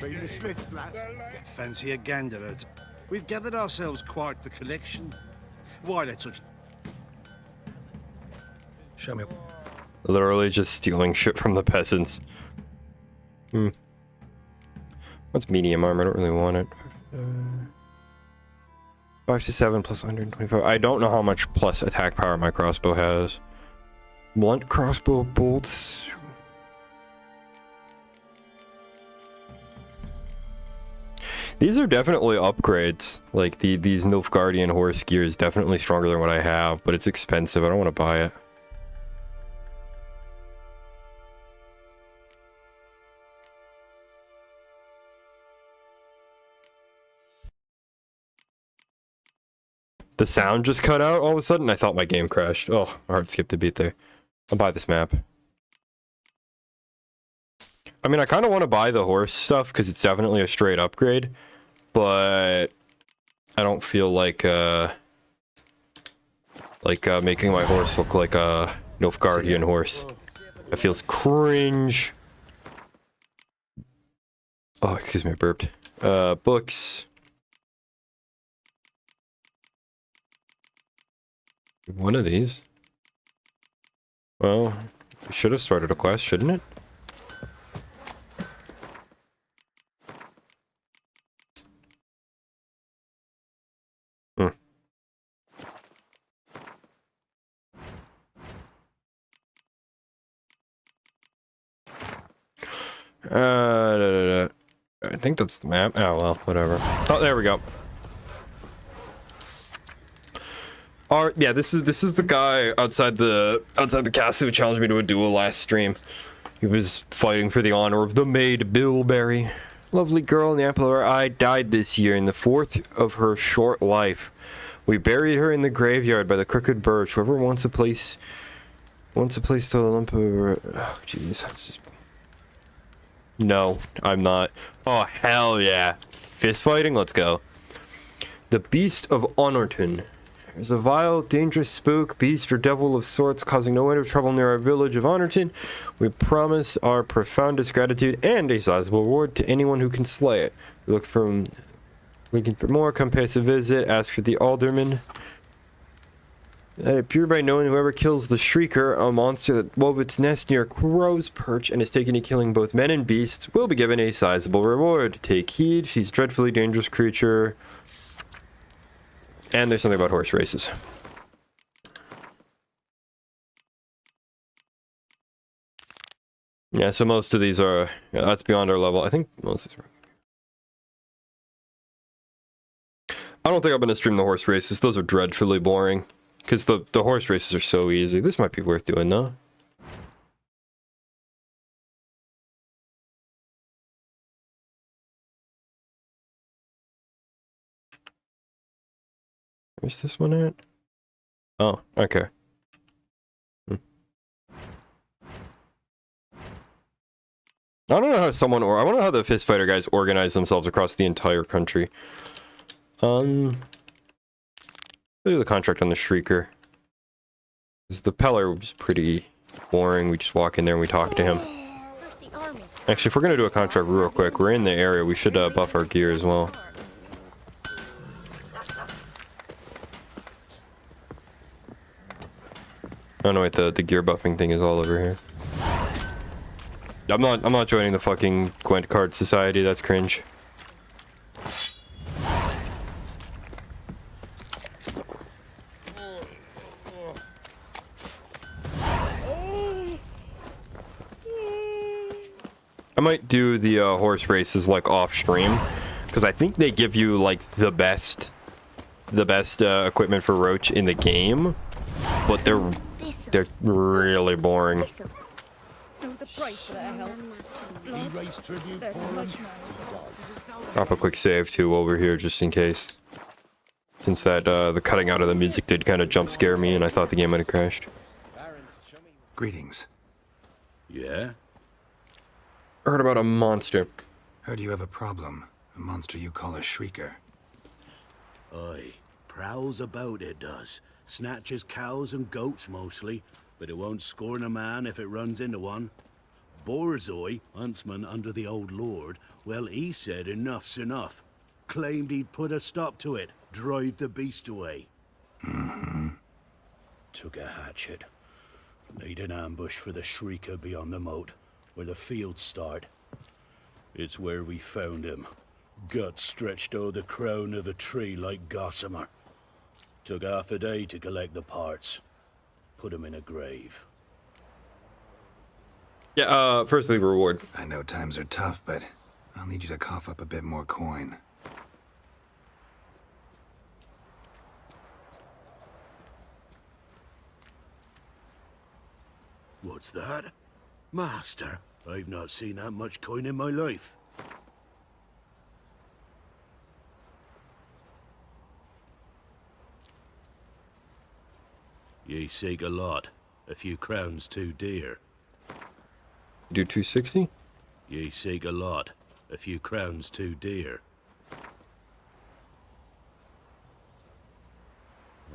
Bring the Smiths, lads. Fancy a gander at. We've gathered ourselves quite the collection. Why, let's touch. Show me. Literally just stealing shit from the peasants. What's medium armor? I don't really want it. 5 to 7 plus 125. I don't know how much plus attack power my crossbow has. Blunt crossbow bolts. These are definitely upgrades. Like these Nilfgaardian horse gear is definitely stronger than what I have, but it's expensive. I don't want to buy it. The sound just cut out all of a sudden. I thought my game crashed. Oh, my heart skipped a beat there. I'll buy this map. I mean, I kind of want to buy the horse stuff because it's definitely a straight upgrade, but I don't feel like making my horse look like a Nilfgaardian horse. That feels cringe. Oh, excuse me, I burped. Books. One of these. Well, we should have started a quest, shouldn't it? I think that's the map. Oh, well, whatever. Oh, there we go. Yeah, this is the guy outside the castle who challenged me to a duel last stream. He was fighting for the honor of the maid Bilberry. Lovely girl in the apple of our eye died this year in the 4th of her short life. We buried her in the graveyard by the crooked birch. Whoever wants a place to a lump of her. Oh, jeez, that's just. No, I'm not. Oh, hell yeah. Fist fighting? Let's go. The Beast of Honorton. There's a vile, dangerous spook, beast, or devil of sorts causing no end of trouble near our village of Honorton. We promise our profoundest gratitude and a sizable reward to anyone who can slay it. Looking for more, come pay us a visit, ask for the alderman. Pure by knowing whoever kills the Shrieker, a monster that wove its nest near Crow's Perch and is taken to killing both men and beasts, will be given a sizable reward. Take heed, she's a dreadfully dangerous creature. And there's something about horse races. Yeah, so most of these are, that's beyond our level. I think most of these are. I don't think I'm going to stream the horse races. Those are dreadfully boring. Because the horse races are so easy. This might be worth doing, though. Where's this one at? Oh, okay. I don't know how I want to know how the fist fighter guys organize themselves across the entire country. They do the contract on the Shrieker. Because the Peller was pretty boring. We just walk in there and we talk to him. Actually, if we're gonna do a contract real quick, we're in the area. We should buff our gear as well. Oh no, wait, the gear buffing thing is all over here. I'm not joining the fucking Gwent Card Society. That's cringe. I might do the horse races like off stream, because I think they give you like the best equipment for Roach in the game, but they're really boring. Drop a quick save too over here just in case, since that the cutting out of the music did kind of jump scare me and I thought the game might have crashed. Greetings. Yeah? Heard about a monster. Heard you have a problem. A monster you call a Shrieker. Aye. Prowls about, it does. Snatches cows and goats mostly, but it won't scorn a man if it runs into one. Borzoi, huntsman under the old lord, well, he said enough's enough. Claimed he'd put a stop to it, drive the beast away. Took a hatchet. Made an ambush for the Shrieker beyond the moat, where the fields start. It's where we found him. Guts stretched o'er the crown of a tree like gossamer. Took half a day to collect the parts. Put him in a grave. Yeah, firstly, reward. I know times are tough, but I'll need you to cough up a bit more coin. What's that? Master, I've not seen that much coin in my life. Ye seek a lot. A few crowns too dear. Do 260? Ye seek a lot. A few crowns too dear.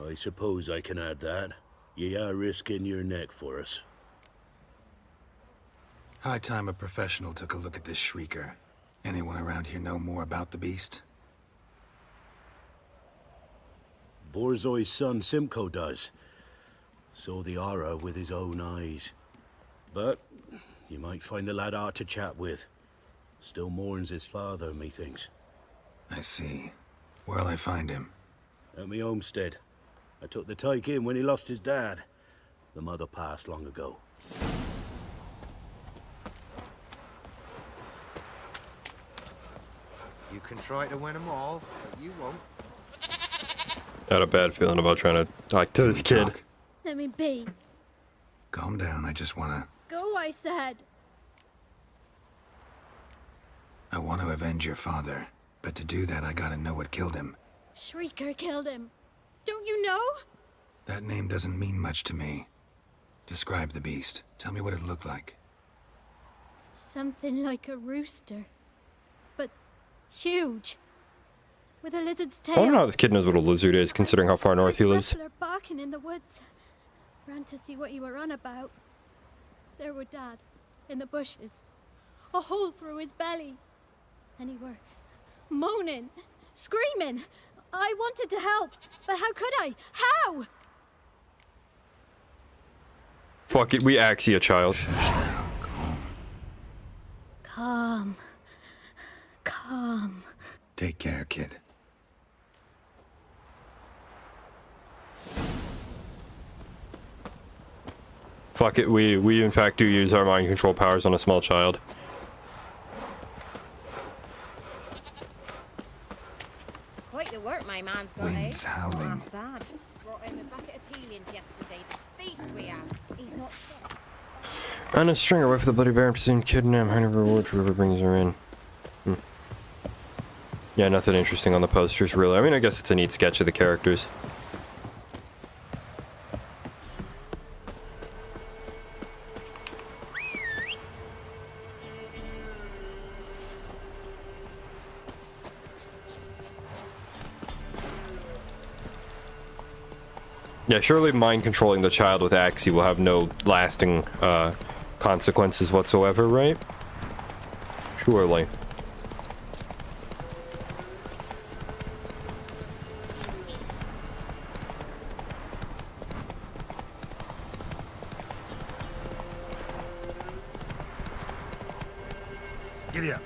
I suppose I can add that. Ye are risking your neck for us. High time a professional took a look at this Shrieker. Anyone around here know more about the beast? Borzoi's son Simcoe does. Saw the aura with his own eyes. But you might find the lad hard to chat with. Still mourns his father, methinks. I see. Where'll I find him? At me homestead. I took the tyke in when he lost his dad. The mother passed long ago. You can try to win them all, but you won't. Had a bad feeling about trying to talk to this kid. Let me be. Calm down, I just wanna... Go, I said. I want to avenge your father. But to do that, I gotta know what killed him. Shrieker killed him. Don't you know? That name doesn't mean much to me. Describe the beast. Tell me what it looked like. Something like a rooster. But huge. With a lizard's I don't tail. know how this kid knows what a lizard is, considering how far north he lives. Ruffler barking in the woods. Ran to see what you were on about. There were Dad, in the bushes. A hole through his belly. And he were moaning, screaming. I wanted to help, but how could I? How? Fuck it, we axie a child. Calm. Calm. Take care, kid. Fuck it, we in fact do use our mind control powers on a small child. Quite the work my man's got, Wind's howling. Half bad. Brought him a bucket of peelings yesterday. The feast we had. He's not sick. And a stringer wife of the Bloody Baron pursuing kidnap, honey reward for whoever brings her in. Yeah, nothing interesting on the posters, really. I mean, I guess it's a neat sketch of the characters. Yeah, surely mind controlling the child with Axie will have no lasting consequences whatsoever, right? Surely. Giddy up.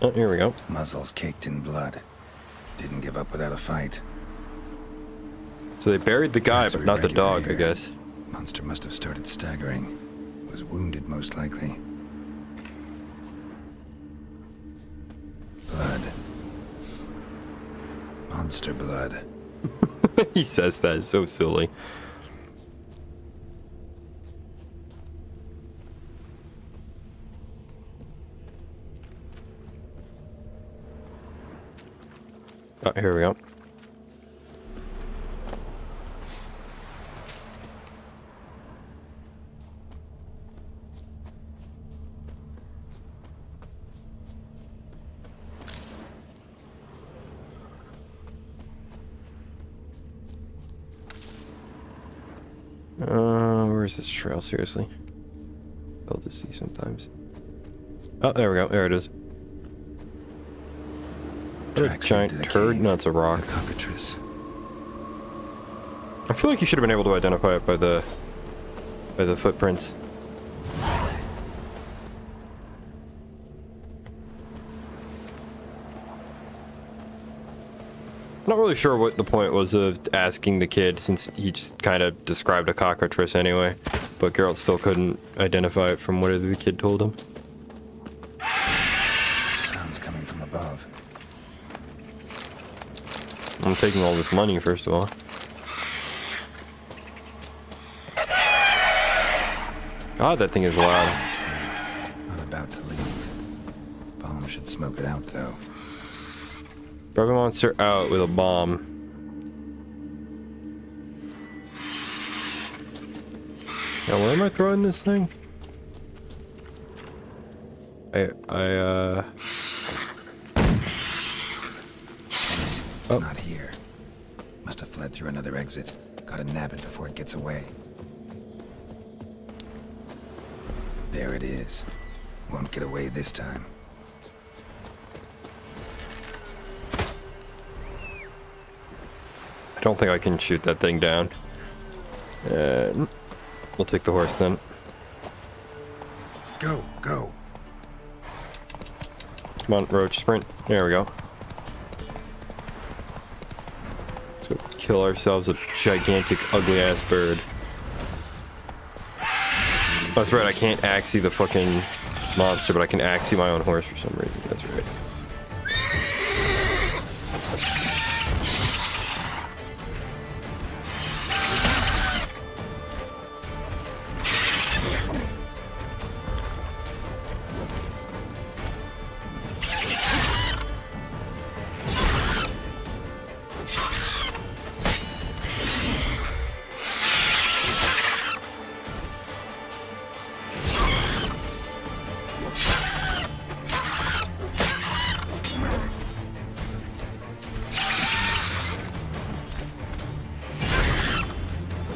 Oh, here we go. Muzzles caked in blood. Didn't give up without a fight. So they buried the guy, but not the dog, I guess. Monster must have started staggering. Was wounded, most likely. Blood. Monster blood. He says that, it's so silly. Oh, here we go. Where's this trail, seriously? Hard to see sometimes. Oh, there we go. There it is. What a giant turd? No, it's a rock. I feel like you should have been able to identify it by the footprints. Not really sure what the point was of asking the kid, since he just kind of described a cockatrice anyway. But Geralt still couldn't identify it from whatever the kid told him. Sounds coming from above. I'm taking all this money, first of all. God, that thing is loud. Not about to leave. Bomb should smoke it out, though. Drive a monster out with a bomb. Now, where am I throwing this thing? It's not here. Must have fled through another exit. Gotta nab it before it gets away. There it is. Won't get away this time. I don't think I can shoot that thing down. We'll take the horse then. Go, go. Come on, Roach, sprint. There we go. Let's go kill ourselves a gigantic, ugly-ass bird. That's right, I can't axie the fucking monster, but I can axie my own horse for some reason. That's right.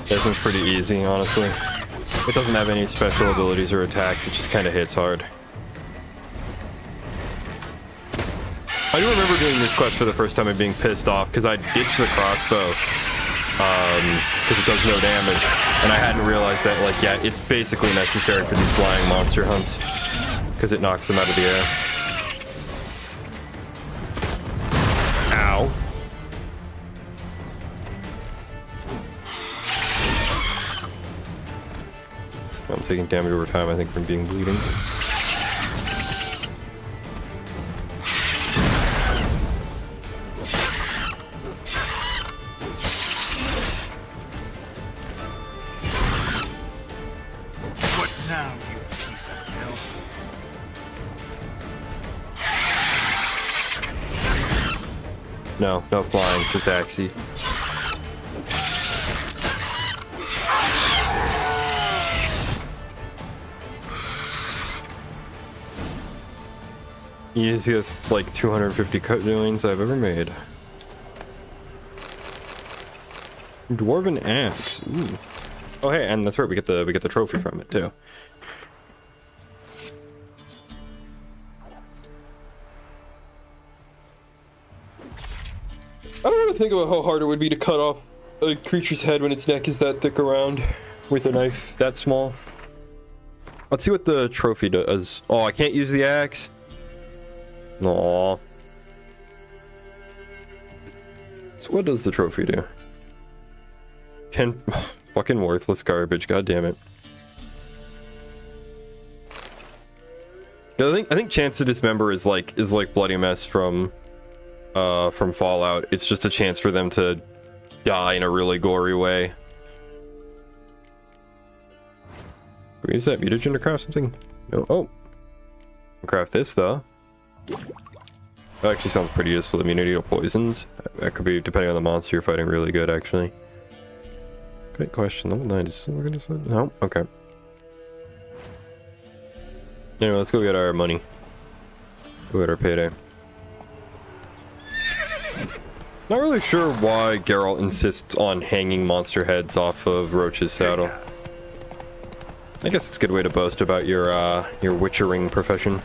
This one's pretty easy, honestly. It doesn't have any special abilities or attacks, it just kind of hits hard. I do remember doing this quest for the first time and being pissed off because I ditched the crossbow because it does no damage, and I hadn't realized that, like, yeah, it's basically necessary for these flying monster hunts because it knocks them out of the air. Ow. I'm taking damage over time, I think, from being bleeding. What now, you piece of filth? No, no flying, just axie. Easiest, like, 250 cut doings I've ever made. Dwarven axe. Ooh. Oh hey, and that's right, we get the trophy from it too. I don't ever think about how hard it would be to cut off a creature's head when its neck is that thick around with a knife that small. Let's see what the trophy does. Oh, I can't use the axe. Aww. So what does the trophy do? 10 fucking worthless garbage, god damn it. I think chance to dismember is like bloody mess from Fallout. It's just a chance for them to die in a really gory way. Can we use that mutagen to craft something? No. Oh. Craft this though. That actually sounds pretty useful. Immunity to poisons. That could be, depending on the monster you're fighting, really good, actually. Great question. Level 9. Is this we're gonna send? No? Okay. Anyway, let's go get our money. Go get our payday. Not really sure why Geralt insists on hanging monster heads off of Roach's saddle. I guess it's a good way to boast about your witchering profession.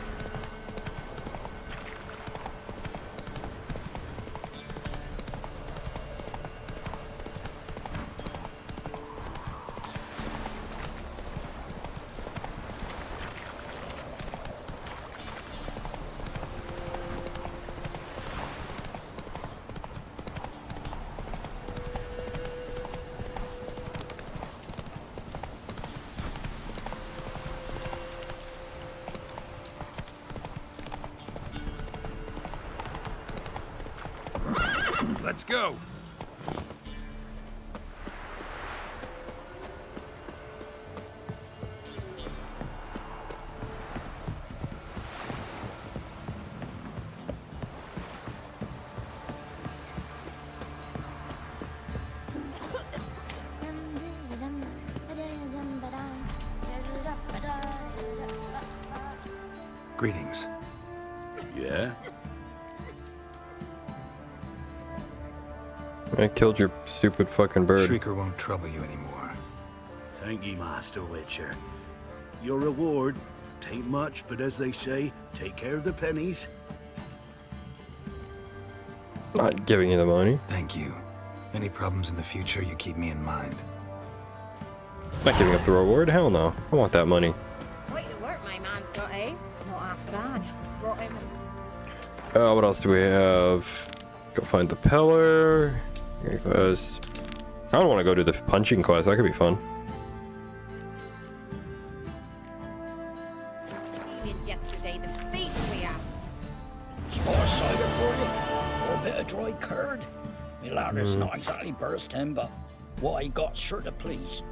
Let's go. Greetings. Yeah? I killed your stupid fucking bird. Shrieker won't trouble you anymore. Thank ye, Master Witcher. Your reward, tain't much, but as they say, take care of the pennies. Not giving you the money. Thank you. Any problems in the future, you keep me in mind. Not giving up the reward? Hell no. I want that money. Quite the work my man What else do we have? Go find the pillar. Quest. I don't want to go do the punching quest. That could be fun. Yesterday, the feast we had. More cider for you? Or a bit of dry curd? Me ladder's not exactly bursting, but what I got's sure to please.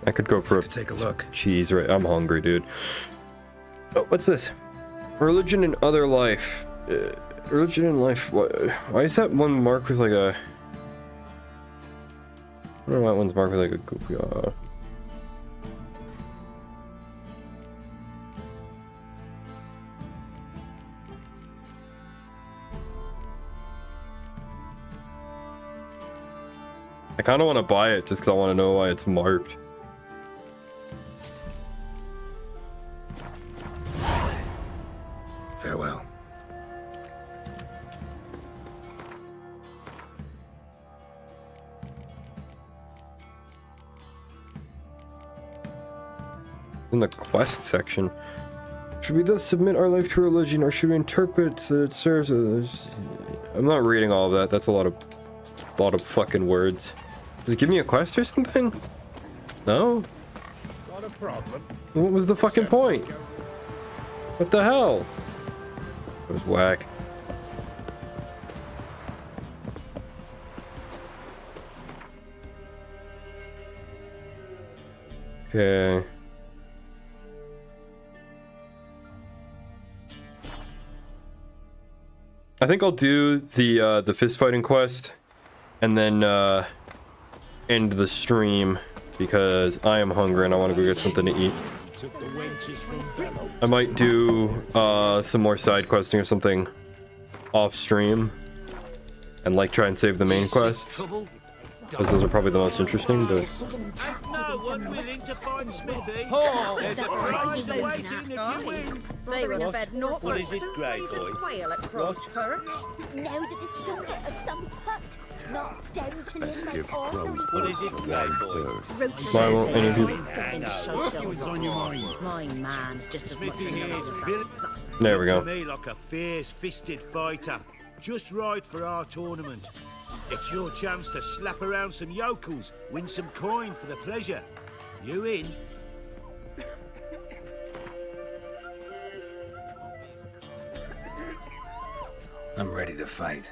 I could go for take a look. Cheese, right? I'm hungry, dude. Oh, what's this? Religion and other life. Religion and life. Why is that one marked with like a? I don't know why that one's marked with like a goofy. I kind of want to buy it just because I want to know why it's marked. Farewell. In the quest section. Should we thus submit our life to religion, or should we interpret that it serves as... I'm not reading all of that. That's a lot of fucking words. Does it give me a quest or something? No? Got a problem? What was the fucking point? What the hell? It was whack. Okay. I think I'll do the fist fighting quest and then end the stream because I am hungry and I want to go get something to eat. I might do some more side questing or something off stream and like try and save the main quests because those are probably the most interesting. But No one willing to find Smithy. There's a prize awaiting if you win. They were fed naught but soup, peas and quail at Crow's Perch. Now the discoverer of some hut, not down to live like ordinary What is it, Grey Boy? why won't any of you? My man's just as much as that. There we go. To me like a fierce-fisted fighter, just right for our tournament. It's your chance to slap around some yokels, win some coin for the pleasure. You in? I'm ready to fight.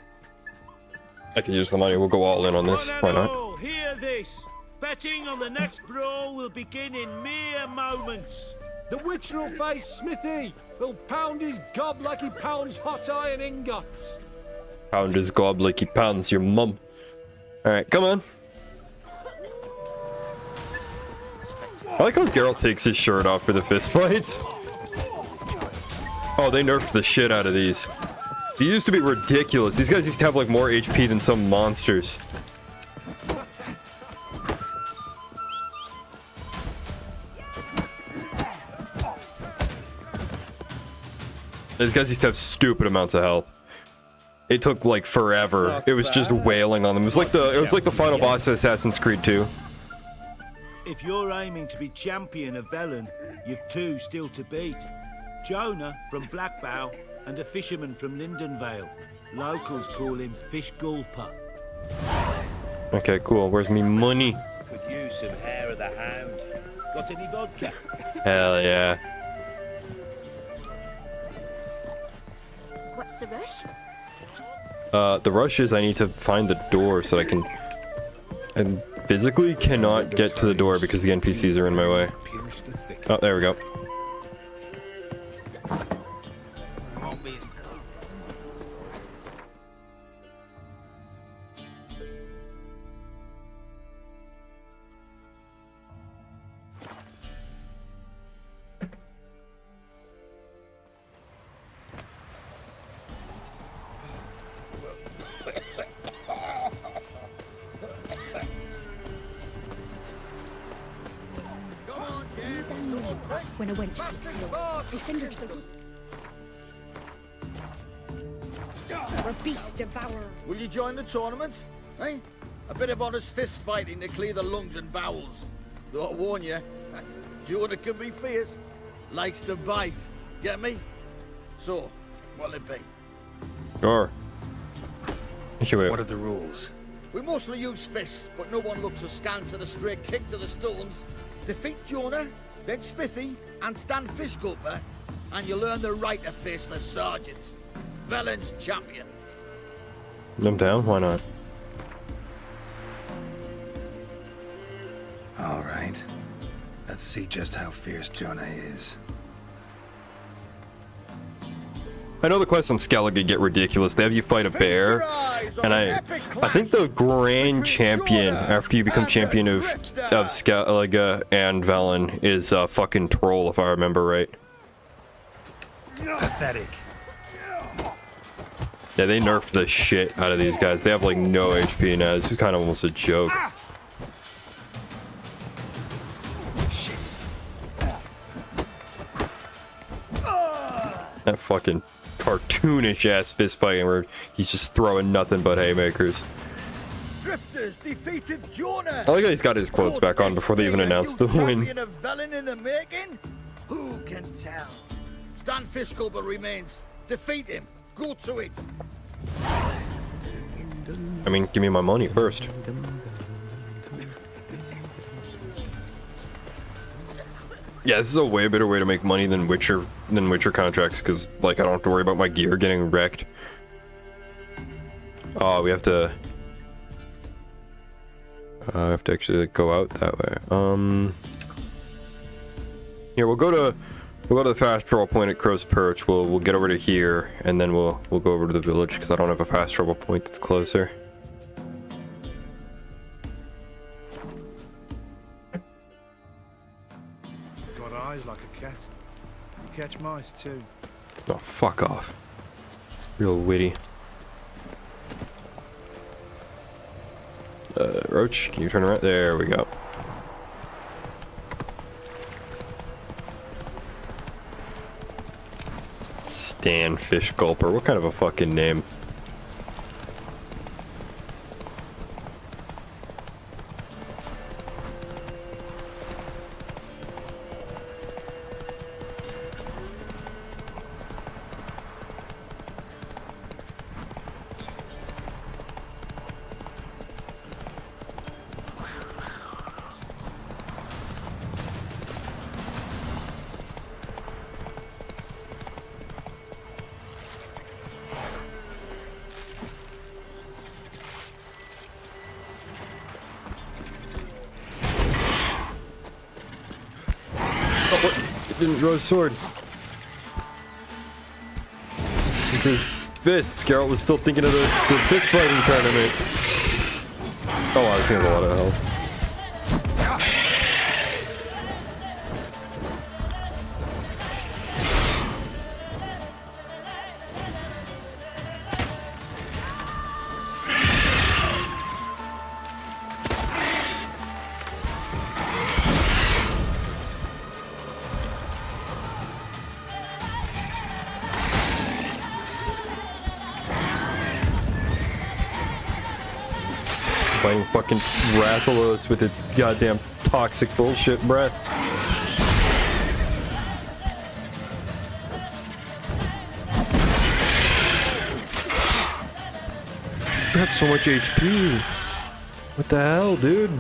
I can use the money. We'll go all in on this. Why not? Oh, hear this. Betting on the next brawl will begin in mere moments. The Witcher will face Smithy. He'll pound his gob like he pounds hot iron ingots. Pound his gob like he pounds your mum. Alright, come on. I like how Geralt takes his shirt off for the fist fights. Oh, they nerfed the shit out of these. They used to be ridiculous. These guys used to have like more HP than some monsters. These guys used to have stupid amounts of health. It took like forever. It was just wailing on them. It was like the final boss of Assassin's Creed 2. If you're aiming to be champion of Velen, you've two still to beat. Jonah from Blackbow and a fisherman from Lindenvale. Locals call him Fish Gulper. Okay, cool. Where's me money? Could use some hair of the hound. Got any vodka? Hell yeah. What's the rush? The rush is I need to find the door so I can... I physically cannot get to the door because the NPCs are in my way. Oh, there we go. When a wench takes ill, they send her to the wood. Or beast devourer. Will you join the tournament? Eh? A bit of honest fist fighting to clear the lungs and bowels. Though I warn you, Jordan can be fierce. Likes to bite. Get me? So, what'll it be? Sure. What are the rules? We mostly use fists, but no one looks askance at a stray kick to the stones. Defeat Jonah, then Smithy, and stand fish gulper, and you'll earn the right to face the sergeants. Velen's champion. I'm down. Why not? All right. Let's see just how fierce Jonah is. I know the quests on Skellige get ridiculous. They have you fight a bear, and I think the grand champion after you become champion of Skellige and Velen is a fucking troll, if I remember right. Pathetic. Yeah, they nerfed the shit out of these guys. They have like no HP now. This is kind of almost a joke. That fucking cartoonish ass fist fighting where he's just throwing nothing but haymakers. Drifters defeated Jonah. I like how he's got his clothes back on before they even announced the win. Champion of Velen in the making? Who can tell? Stan Fishgulper remains. Defeat him. Go to it. I mean, give me my money first. Yeah, this is a way better way to make money than Witcher contracts, because like I don't have to worry about my gear getting wrecked. Oh, we have to actually like, go out that way. Here we'll go to the fast travel point at Crow's Perch. We'll get over to here, and then we'll go over to the village because I don't have a fast travel point that's closer. Got eyes like a cat. You catch mice too. Oh, fuck off. Real witty. Roach, can you turn around? There we go. Stan Fish Gulper. What kind of a fucking name? Didn't draw a sword. Because fists, Geralt was still thinking of the fist fighting tournament. Oh, I was getting a lot of health. Fighting fucking Rathalos with its goddamn toxic bullshit breath. You have so much HP. What the hell, dude?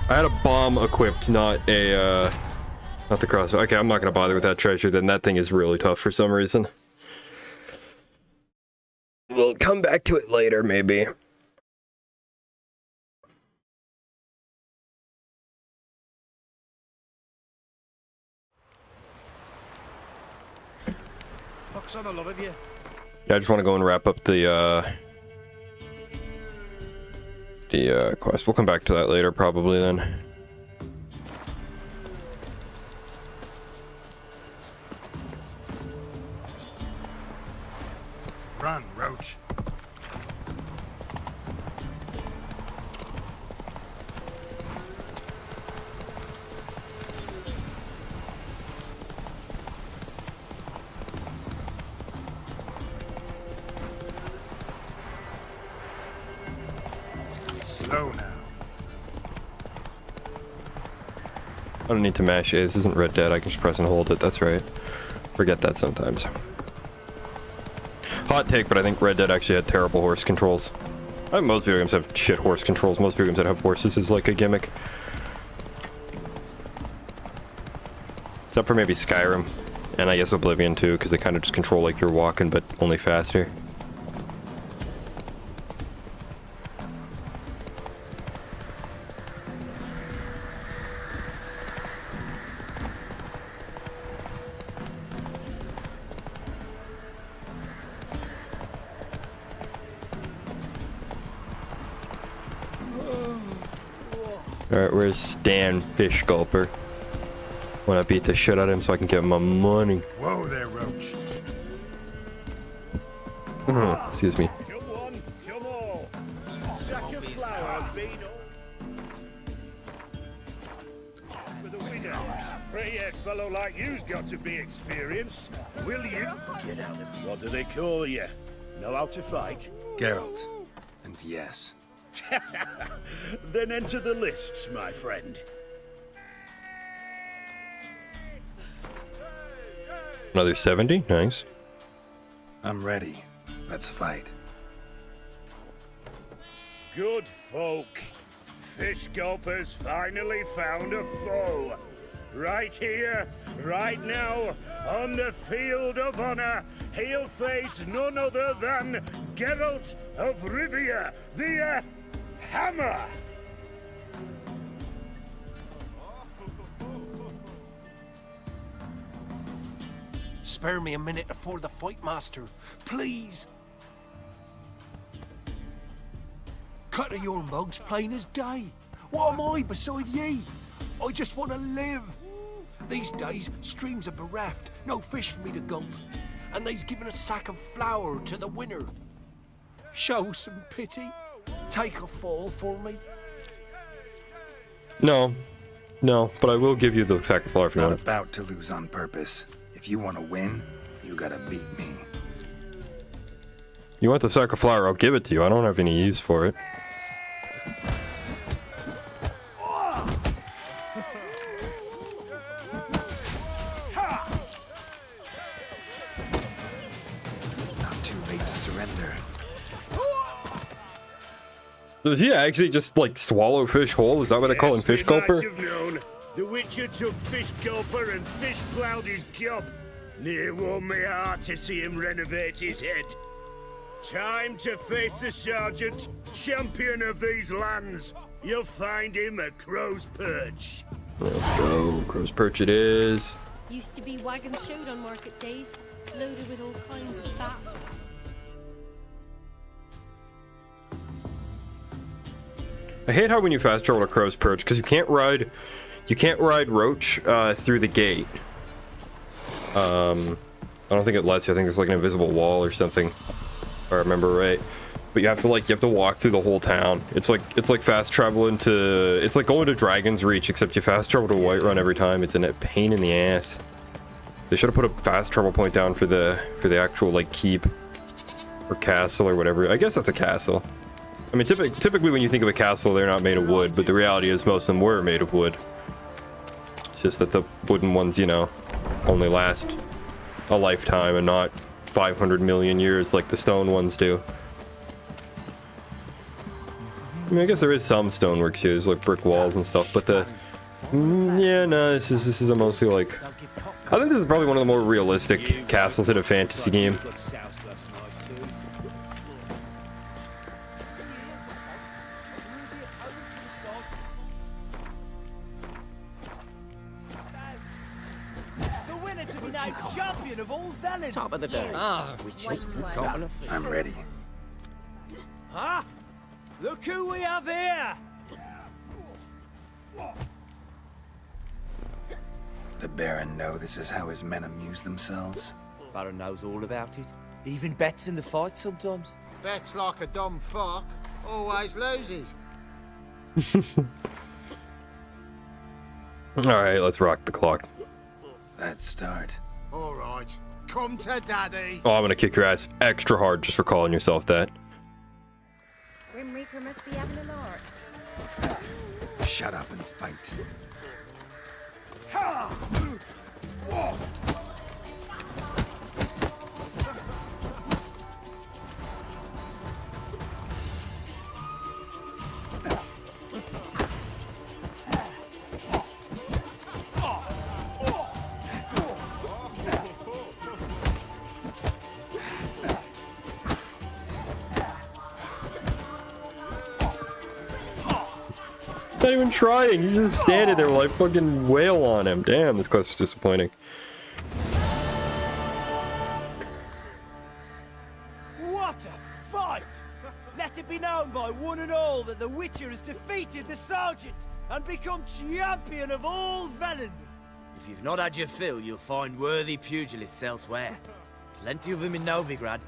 I had a bomb equipped, not the crossbow. Okay, I'm not gonna bother with that treasure then. That thing is really tough for some reason. We'll come back to it later, maybe. Pox on the love of you. Yeah, I just want to go and wrap up the the quest. We'll come back to that later, probably then. Run, Roach. Slow now. I don't need to mash A. This isn't Red Dead. I can just press and hold it. That's right. Forget that sometimes. Hot take, but I think Red Dead actually had terrible horse controls. I think most video games have shit horse controls. Most video games that have horses is like a gimmick. Except for maybe Skyrim. And I guess Oblivion too, because they kind of just control like you're walking, but only faster. Alright, where's Stan Fish Gulper? Wanna beat the shit out of him so I can get my money. Whoa there, Roach. Excuse me. Come on, come on. Sack of flour, bean for the winners. Grey-haired fellow like you's got to be experienced. Will you? Get out of here. What do they call you? Know how to fight? Geralt. And yes. Then enter the lists, my friend. Another 70? Nice. I'm ready. Let's fight. Good folk. Fish Gulper's finally found a foe. Right here, right now, on the field of honor, he'll face none other than Geralt of Rivia, the Hammer. Spare me a minute before the fight, master. Please. Cut of your mugs plain as day. What am I beside ye? I just want to live. These days, streams are bereft. No fish for me to gulp. And they's given a sack of flour to the winner. Show some pity. Take a fall for me. No. No, but I will give you the sack of flour if you Not want. about to lose on purpose. If you want to win, you gotta beat me. You want the sack of flour, I'll give it to you. I don't have any use for it. Not too late to surrender. Does he actually just like swallow fish whole? Is that what they call him, Fish Gulper? Might have known. The Witcher took Fish Gulper and fish ploughed his gob. Near warmed me heart to see him renovate his head. Time to face the sergeant, champion of these lands. You'll find him at Crow's Perch. Let's go. Crow's Perch it is. Used to be wagons showed on market days, loaded with all kinds of fat. I hate how when you fast travel to Crow's Perch, because you can't ride Roach through the gate. I don't think it lets you. I think there's like an invisible wall or something, if I remember right. But you have to walk through the whole town. It's like fast traveling to, it's like going to Dragon's Reach, except you fast travel to Whiterun every time. It's a pain in the ass. They should have put a fast travel point down for the actual like keep or castle or whatever. I guess that's a castle. I mean, typically when you think of a castle, they're not made of wood, but the reality is most of them were made of wood. It's just that the wooden ones, you know, only last a lifetime and not 500 million years like the stone ones do. I mean, I guess there is some stonework here, there's like brick walls and stuff, but yeah, no, this is a mostly like, I think this is probably one of the more realistic castles in a fantasy game. Champion of all Velen. Top of the day. I'm ready. Huh? Look who we have here! The Baron know this is how his men amuse themselves? Baron knows all about it. Even bets in the fight sometimes. Bets like a dumb fuck. Always loses. Alright, let's rock the clock. Let's start. All right. Come to daddy. Oh, I'm gonna kick your ass extra hard just for calling yourself that. Grim Reaper must be having a lark. Shut up and fight. He's not even trying. He's just standing there while I fucking wail on him. Damn, this quest is disappointing. What a fight! Let it be known by one and all that the Witcher has defeated the Sergeant and become champion of all Velen. If you've not had your fill, you'll find worthy pugilists elsewhere. Plenty of them in Novigrad,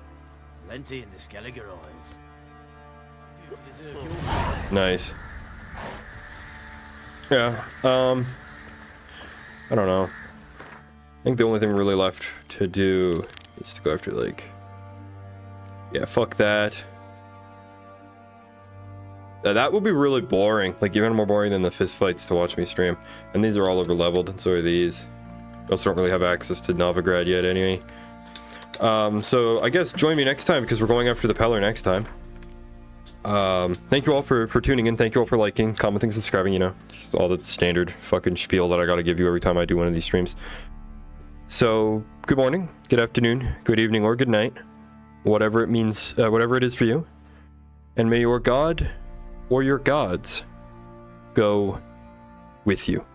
plenty in the Skelliger Isles. Nice. Yeah, I don't know. I think the only thing really left to do is to go after, like... Yeah, fuck that. That would be really boring. Like, even more boring than the fist fights to watch me stream. And these are all over leveled, and so are these. I also don't really have access to Novigrad yet anyway. So I guess join me next time, because we're going after the Peller next time. Thank you all for tuning in. Thank you all for liking, commenting, subscribing, you know, just all the standard fucking spiel that I gotta give you every time I do one of these streams. So, good morning, good afternoon, good evening, or good night, whatever it means, whatever it is for you. And may your god, or your gods, go with you.